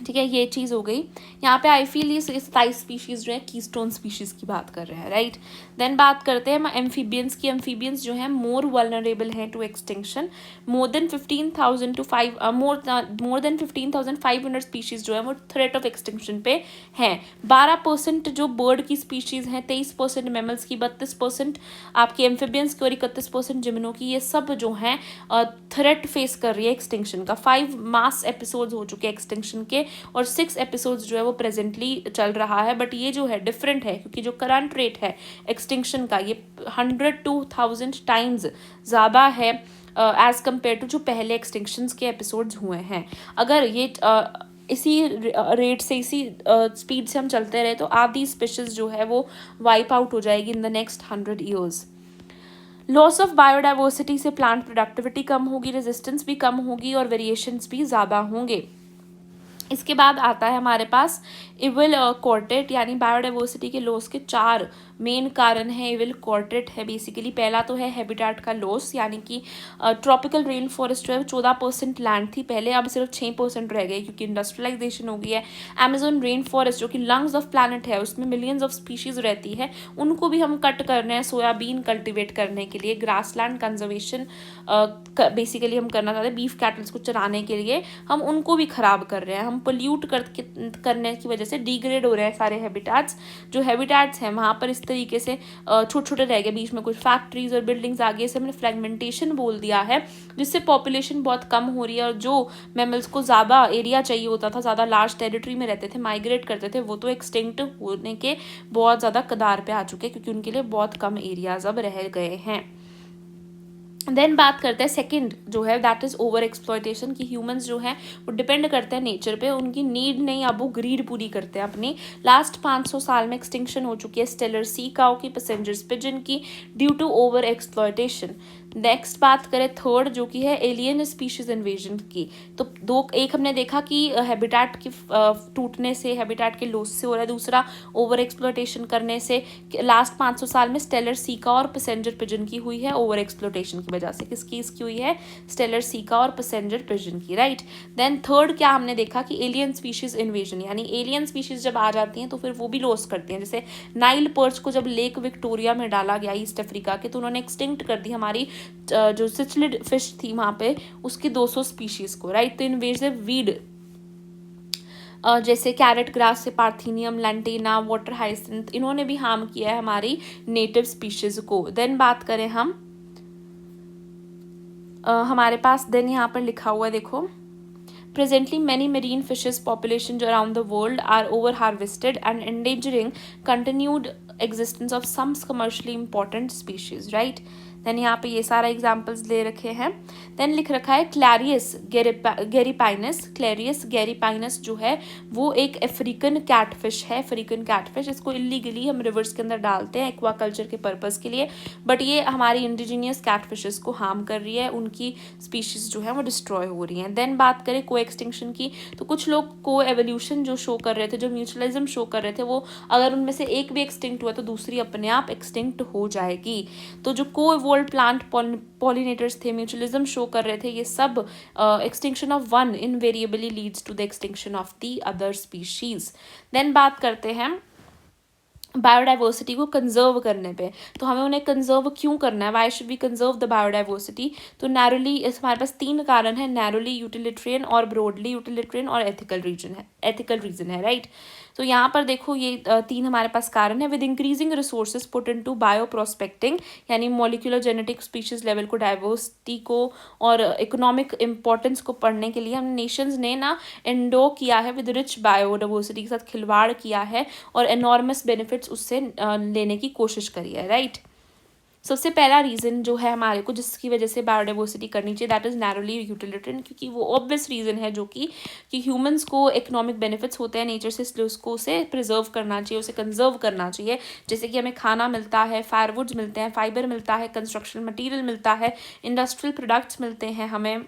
[SPEAKER 1] ठीक है, ये चीज़ हो गई। यहाँ पे आई फील ये 27 स्पीशीज़ जो है कीस्टोन स्पीशीज़ की बात कर रहे हैं, राइट। देन बात करते हैं एम्फीबियंस की। एम्फीबियंस जो है मोर वल्नरेबल हैं to extinction. More than 15,500 species जो है वो थ्रेट ऑफ एक्सटिंक्शन पे हैं। 12% जो बर्ड की स्पीशीज़ हैं, 23% मैमल्स की, 32% आपकी एम्फीबियंस की और 31% जिम्नो की, ये सब जो हैं थ्रेट फेस कर रही है एक्सटिंक्शन का। 5 मास एपिसोड्स हो चुके हैं एक्सटिंक्शन के और 6 एपिसोड्स जो है वो प्रेजेंटली चल रहा है, बट ये जो है डिफरेंट है क्योंकि जो करंट रेट है एक्सटिंक्शन का ये 100 to 1000 टाइम्स ज़्यादा है एज कम्पेयर टू जो पहले एक्सटिंक्शंस के एपिसोड्स हुए हैं। अगर ये इसी रेट से, इसी स्पीड से हम चलते रहे तो आधी स्पीशीज जो है वो वाइप आउट हो जाएगी in the next 100 years. Loss of biodiversity से प्लांट प्रोडक्टिविटी कम होगी, रेजिस्टेंस भी कम होगी और वेरिएशंस भी ज़्यादा होंगे। इसके बाद आता है हमारे पास इविल क्वार्टेट, यानी बायोडाइवर्सिटी के लॉस के 4 मेन कारण है। इविल क्वार्टेट है बेसिकली, पहला तो है हैबिटेट का लॉस, यानी कि ट्रॉपिकल रेन फॉरेस्ट जो है 14% लैंड थी पहले, अब सिर्फ 6% रह गई क्योंकि इंडस्ट्रियलाइजेशन हो गई है। अमेजोन रेन फॉरेस्ट जो कि लंग्स ऑफ प्लानट है, उसमें मिलियंस ऑफ स्पीशीज रहती है, उनको भी हम कट कर रहे हैं सोयाबीन कल्टिवेट करने के लिए। ग्रासलैंड कंजर्वेशन बेसिकली हम करना चाहते हैं, बीफ कैटल्स को चराने के लिए हम उनको भी खराब कर रहे हैं। हम पोल्यूट करने की वजह से डिग्रेड हो रहे हैं सारे हैबिटेट्स। जो हैबिटेट्स हैं वहाँ पर इस तरीके से छोटे छोटे रह गए, बीच में कुछ फैक्ट्रीज और बिल्डिंग्स आ गई, इसे हमने फ्रेगमेंटेशन बोल दिया है, जिससे पॉपुलेशन बहुत कम हो रही है। और जो मैमल्स को ज़्यादा एरिया चाहिए होता था, ज़्यादा लार्ज टेरिटरी में रहते थे, माइग्रेट करते थे, वो तो एक्सटिंक्ट होने के बहुत ज़्यादा कगार पे आ चुके हैं क्योंकि उनके लिए बहुत कम एरियाज अब रह गए हैं। देन बात करते हैं सेकंड जो है दैट इज़ ओवर एक्सप्लॉयटेशन, की ह्यूमंस जो हैं वो डिपेंड करते हैं नेचर पे, उनकी नीड नहीं, अब वो ग्रीड पूरी करते हैं अपनी। लास्ट 500 साल में एक्सटिंक्शन हो चुकी है स्टेलर सी काउ की, पैसेंजर्स पिजन की, due to over exploitation. Next बात करें थर्ड, जो कि है एलियन स्पीशीज इन्वेजन की, तो एक हमने देखा कि हैबिटेट की टूटने से, हैबिटेट के लॉस से हो रहा है, दूसरा ओवर एक्सप्लोटेशन करने से। लास्ट 500 साल में स्टेलर सीका और पैसेंजर पिजन की हुई है ओवर एक्सप्लोटेशन की वजह से। किसकी इसकी हुई है? स्टेलर सीका और पैसेंजर पिजन की, राइट। देन थर्ड क्या हमने देखा कि एलियन स्पीशीज इन्वेजन, यानी एलियन स्पीशीज जब आ जाती हैं तो फिर वो भी लॉस करती हैं। जैसे नाइल पर्च को जब लेक विक्टोरिया में डाला गया ईस्ट अफ्रीका के, तो उन्होंने एक्सटिंक्ट कर दी हमारी जो सिचलिड फिश थी वहां पे, उसकी 200 स्पीशीज को, राइट। तो इन्वेजिव वीड जैसे कैरेट ग्रास से पार्थीनियम, लैंटेना, वाटर हाइसिंथ, इन्होंने भी हार्म किया है हमारी नेटिव स्पीशीज को। देन बात करें हम हमारे पास देन यहाँ पर लिखा हुआ है, देखो, presently many marine fishes populations around the world are over harvested and endangering continued existence of some commercially important species, right। Then यहाँ पे ये सारा एग्जाम्पल्स दे रखे हैं। देन लिख रखा है क्लैरियस गैरीपाइनस। क्लैरियस गैरीपाइनस जो है वो एक अफ्रीकन कैटफिश है, अफ्रीकन कैटफिश। इसको इलीगली हम रिवर्स के अंदर डालते हैं एक्वाकल्चर के पर्पस के लिए, बट ये हमारी इंडिजीनियस कैटफिशेस को हार्म कर रही है, उनकी स्पीशीज जो है वो डिस्ट्रॉय हो रही हैं। देन बात करें को एक्सटिंक्शन की, तो कुछ लोग को एवोल्यूशन जो शो कर रहे थे, जो म्यूचुअलिज्म शो कर रहे थे, वो अगर उनमें से एक भी एक्सटिंक्ट हुआ तो दूसरी अपने आप एक्सटिंक्ट हो जाएगी। तो जो को इवोल्व प्लांट पॉलिनेटर्स थे, म्यूचुअलिज्म शो कर रहे थे, ये सब extinction of one invariably leads to the extinction of the other species. Then बात करते हैं बायोडाइवर्सिटी को कंजर्व करने पे, तो हमें उन्हें कंजर्व क्यों करना है, why should we conserve the biodiversity. तो नैरोली हमारे पास 3 कारण है, नैरोली, यूटिलिटेरियन और ब्रॉडली यूटिलिटेरियन और एथिकल रीजन है, राइट। तो यहाँ पर देखो ये 3 हमारे पास कारण है। With increasing resources put into bio prospecting, यानी मॉलिक्यूलर जेनेटिक स्पीशीज लेवल को, डाइवर्सिटी को और इकोनॉमिक इंपॉर्टेंस को पढ़ने के लिए हम नेशंस ने ना एंडो किया है विद रिच बायोडाइवर्सिटी के साथ खिलवाड़ किया है और एनॉर्मस बेनिफिट्स उससे लेने की कोशिश करी है, राइट। सबसे पहला रीज़न जो है हमारे को जिसकी वजह से बायोडाइवर्सिटी करनी चाहिए, दैट इज़ नैरोली यूटिलिटेरियन, क्योंकि वो ऑब्वियस रीज़न है जो कि ह्यूमंस को इकोनॉमिक बेनिफिट्स होते हैं नेचर से, इसलिए उसको उसे प्रिजर्व करना चाहिए, उसे कंजर्व करना चाहिए। जैसे कि हमें खाना मिलता है, फायरवुड्स मिलते हैं, फाइबर मिलता है, कंस्ट्रक्शन मटीरियल मिलता है, इंडस्ट्रियल प्रोडक्ट्स मिलते हैं हमें,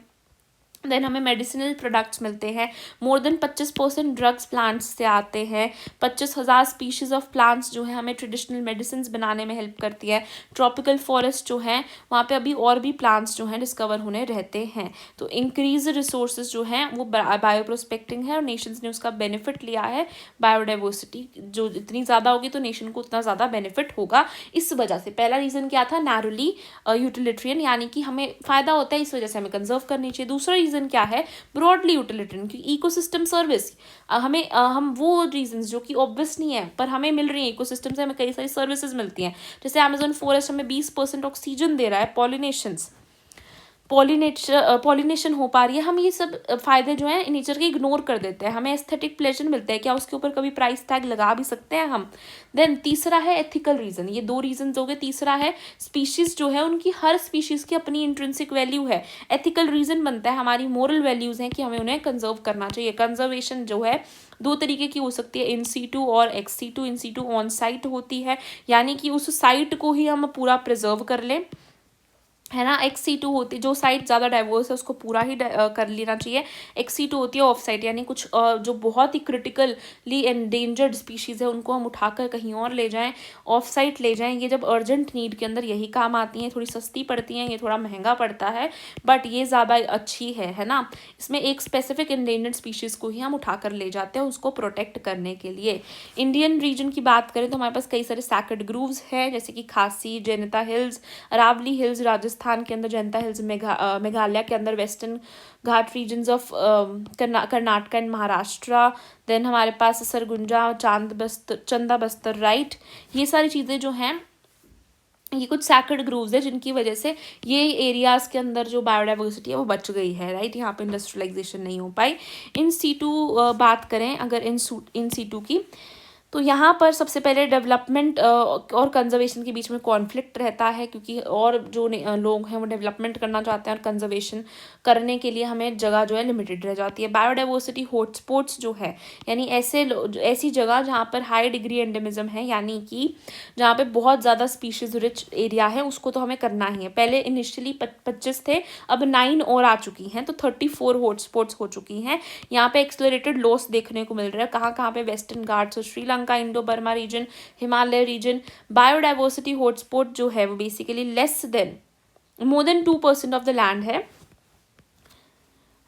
[SPEAKER 1] देन हमें मेडिसिनल प्रोडक्ट्स मिलते हैं। मोर देन 25% ड्रग्स प्लांट्स से आते हैं। 25,000 स्पीशीज़ ऑफ प्लांट्स जो है हमें ट्रेडिशनल मेडिसिन बनाने में हेल्प करती है। ट्रॉपिकल फॉरेस्ट जो है वहाँ पे अभी और भी प्लांट्स जो हैं डिस्कवर होने रहते हैं। तो इंक्रीज रिसोर्सेज जो हैं वो बायो प्रोस्पेक्टिंग है और नेशंस ने उसका बेनिफिट लिया है। बायोडाइवर्सिटी जो जितनी ज़्यादा होगी तो नेशन को उतना ज़्यादा बेनिफिट होगा। इस वजह से पहला रीज़न क्या था, नैरोली यूटिलिटेरियन, यानी कि हमें फ़ायदा होता है, इस वजह से हमें कंजर्व करनी चाहिए। दूसरा रीज़न क्या है, ब्रॉडली यूटिलिटेरियन, क्योंकि इकोसिस्टम सर्विस हमें हम वो रीजंस जो कि ऑब्वियस नहीं है पर हमें मिल रही है, इकोसिस्टम से हमें कई सारी सर्विसेज मिलती हैं। जैसे अमेजोन फॉरेस्ट हमें 20% ऑक्सीजन दे रहा है, पॉलिनेशन हो पा रही है। हम ये सब फायदे जो हैं नेचर के इग्नोर कर देते हैं, हमें एस्थेटिक प्लेजर मिलता है, क्या उसके ऊपर कभी प्राइस टैग लगा भी सकते हैं हम। देन तीसरा है एथिकल रीजन, ये 2 रीजन हो गए। तीसरा है स्पीशीज जो है उनकी हर स्पीशीज की अपनी इंट्रिंसिक वैल्यू है। एथिकल रीजन बनता है हमारी मोरल वैल्यूज हैं कि हमें उन्हें कंजर्व करना चाहिए। कंजर्वेशन जो है 2 तरीके की हो सकती है, इन सीटू और ex situ. In situ on site होती है, यानी कि उस साइट को ही हम पूरा प्रिजर्व कर लें, है ना। XC2 होती है जो साइट ज़्यादा डाइवर्स है उसको पूरा ही कर लेना चाहिए। XC2 होती है ऑफ साइट, यानी कुछ जो बहुत ही क्रिटिकली एंडेंजर्ड स्पीशीज़ है उनको हम उठाकर कहीं और ले जाएं, ऑफ साइट ले जाएं। ये जब अर्जेंट नीड के अंदर यही काम आती हैं, थोड़ी सस्ती पड़ती हैं, ये थोड़ा महंगा पड़ता है बट ये ज़्यादा अच्छी है ना। इसमें एक स्पेसिफिक एंडेंजर्ड स्पीशीज़ को ही हम उठाकर ले जाते हैं उसको प्रोटेक्ट करने के लिए। इंडियन रीजन की बात करें तो हमारे पास कई सारे सैक्रेड ग्रूव्स हैं, जैसे कि खासी, जैनता हिल्स, अरावली हिल्स राजस्थान के अंदर, जयंता हिल्स मेघालय के अंदर, Western Ghat regions of Karnataka and Maharashtra. Then हमारे पास सरगुंजा, चंदा बस्तर, राइट। ये सारी चीज़ें जो हैं ये कुछ सैक्रेड ग्रूव्स है जिनकी वजह से ये एरियाज के अंदर जो बायोडाइवर्सिटी है वो बच गई है, राइट। यहाँ पे इंडस्ट्रियलाइजेशन नहीं हो पाई। इन सीटू बात करें अगर इन सीटू की, तो यहाँ पर सबसे पहले डेवलपमेंट और कंजर्वेशन के बीच में कॉन्फ्लिक्ट रहता है, क्योंकि और जो लोग हैं वो डेवलपमेंट करना चाहते हैं और कंजर्वेशन करने के लिए हमें जगह जो है लिमिटेड रह जाती है। बायोडाइवर्सिटी हॉटस्पॉट्स जो है, यानी ऐसी जगह जहाँ पर हाई डिग्री एंडेमिज्म है, यानी कि जहाँ पे बहुत ज़्यादा स्पीशीज रिच एरिया है, उसको तो हमें करना ही है। पहले इनिशियली 25 थे, अब 9 और आ चुकी हैं, तो 34 हॉटस्पॉट्स हो चुकी हैं। यहाँ पे एक्सलरेटेड लॉस देखने को मिल रहा है। कहाँ कहाँ पे? वेस्टर्न घाट्स और Sri Lanka, Indo Burma region, Himalaya region. Biodiversity hotspot जो है वो basically less than more than 2% of the land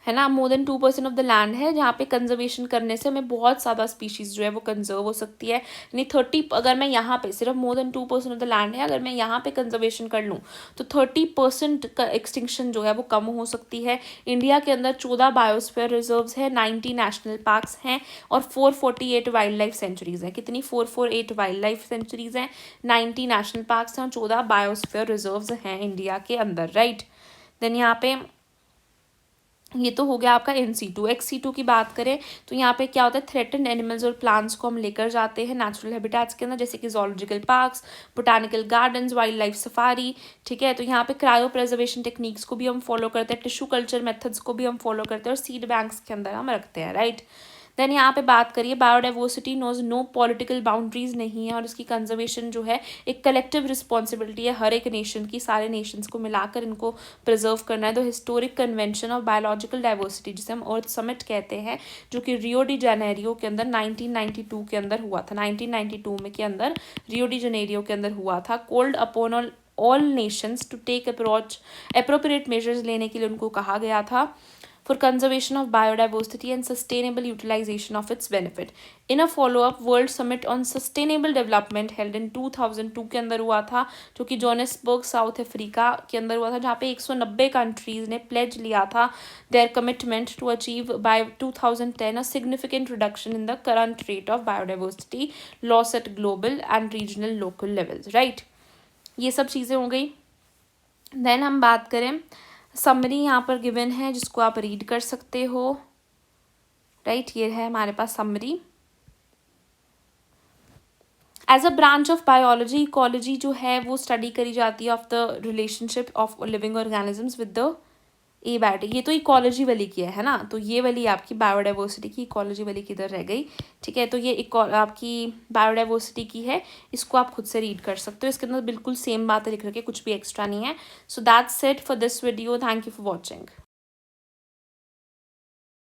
[SPEAKER 1] है ना, more than 2% of the land है, जहाँ पे कंजर्वेशन करने से हमें बहुत ज़्यादा स्पीशीज़ जो है वो कंजर्व हो सकती है। यानी 30, अगर मैं यहाँ पे सिर्फ मोर देन 2% ऑफ द लैंड है, अगर मैं यहाँ पे कंजर्वेशन कर लूँ तो 30% का एक्सटिंक्शन जो है वो कम हो सकती है। इंडिया के अंदर 14 बायोस्फीयर रिजर्व्स है, 90 नेशनल पार्क्स हैं और 448 वाइल्ड लाइफ सेंचुरीज़ हैं। कितनी? 448 वाइल्ड लाइफ सेंचुरीज़ हैं, 90 नेशनल पार्क्स हैं और 14 बायोस्फीयर रिजर्व्स हैं इंडिया के अंदर, राइट। देन यहाँ पे ये तो हो गया आपका NC2। XC2 की बात करें तो यहाँ पे क्या होता है, थ्रेटन्ड एनिमल्स और प्लांट्स को हम लेकर जाते हैं नेचुरल हैबिटेट्स के अंदर, जैसे कि zoological parks, botanical gardens, wild life safari. ठीक है, तो यहाँ पे क्रायो प्रिजर्वेशन टेक्निक्स को भी हम फॉलो करते हैं, टिश्यू कल्चर मेथड्स को भी हम फॉलो करते हैं और सीड बैंक्स के अंदर हम रखते हैं, राइट। देन यहाँ पे बात करिए, biodiversity knows no political boundaries नहीं है और इसकी कंजर्वेशन जो है एक कलेक्टिव रिस्पॉन्सिबिलिटी है हर एक नेशन की, सारे नेशंस को मिलाकर इनको प्रिजर्व करना है। तो historic convention of biological diversity, जिसे हम अर्थ समिट कहते हैं, जो कि रियो डी जेनेरियो के अंदर 1992 के अंदर हुआ था, 1992 में के अंदर रियो डी जेनेरियो के अंदर हुआ था। Called upon all nations to take appropriate measures लेने के लिए उनको कहा गया था for conservation of biodiversity and sustainable utilization of its benefit. In a follow-up World Summit on Sustainable Development held in 2002 के अंदर हुआ था, जो कि जोहानिसबर्ग साउथ अफ्रीका के अंदर हुआ था, जहाँ पे 190 कंट्रीज ने प्लेज लिया था their commitment to achieve by 2010 a significant reduction in the current rate of biodiversity loss at global and regional local levels, right। ये सब चीज़ें हो गई। देन हम बात करें, समरी यहाँ पर गिवन है जिसको आप रीड कर सकते हो, राइट। ये है हमारे पास summary. As a branch of biology, ecology जो है वो स्टडी करी जाती है of the relationship of living organisms with the abiotic. ये तो इकोलॉजी वाली की है ना, तो ये वाली आपकी बायोडाइवर्सिटी की, इकोलॉजी वाली किधर रह गई? ठीक है, तो ये आपकी बायोडाइवर्सिटी की है, इसको आप खुद से रीड कर सकते हो। इसके अंदर बिल्कुल सेम बातें लिख रखी है, कुछ भी एक्स्ट्रा नहीं है। So that's it for this video, thank you for watching.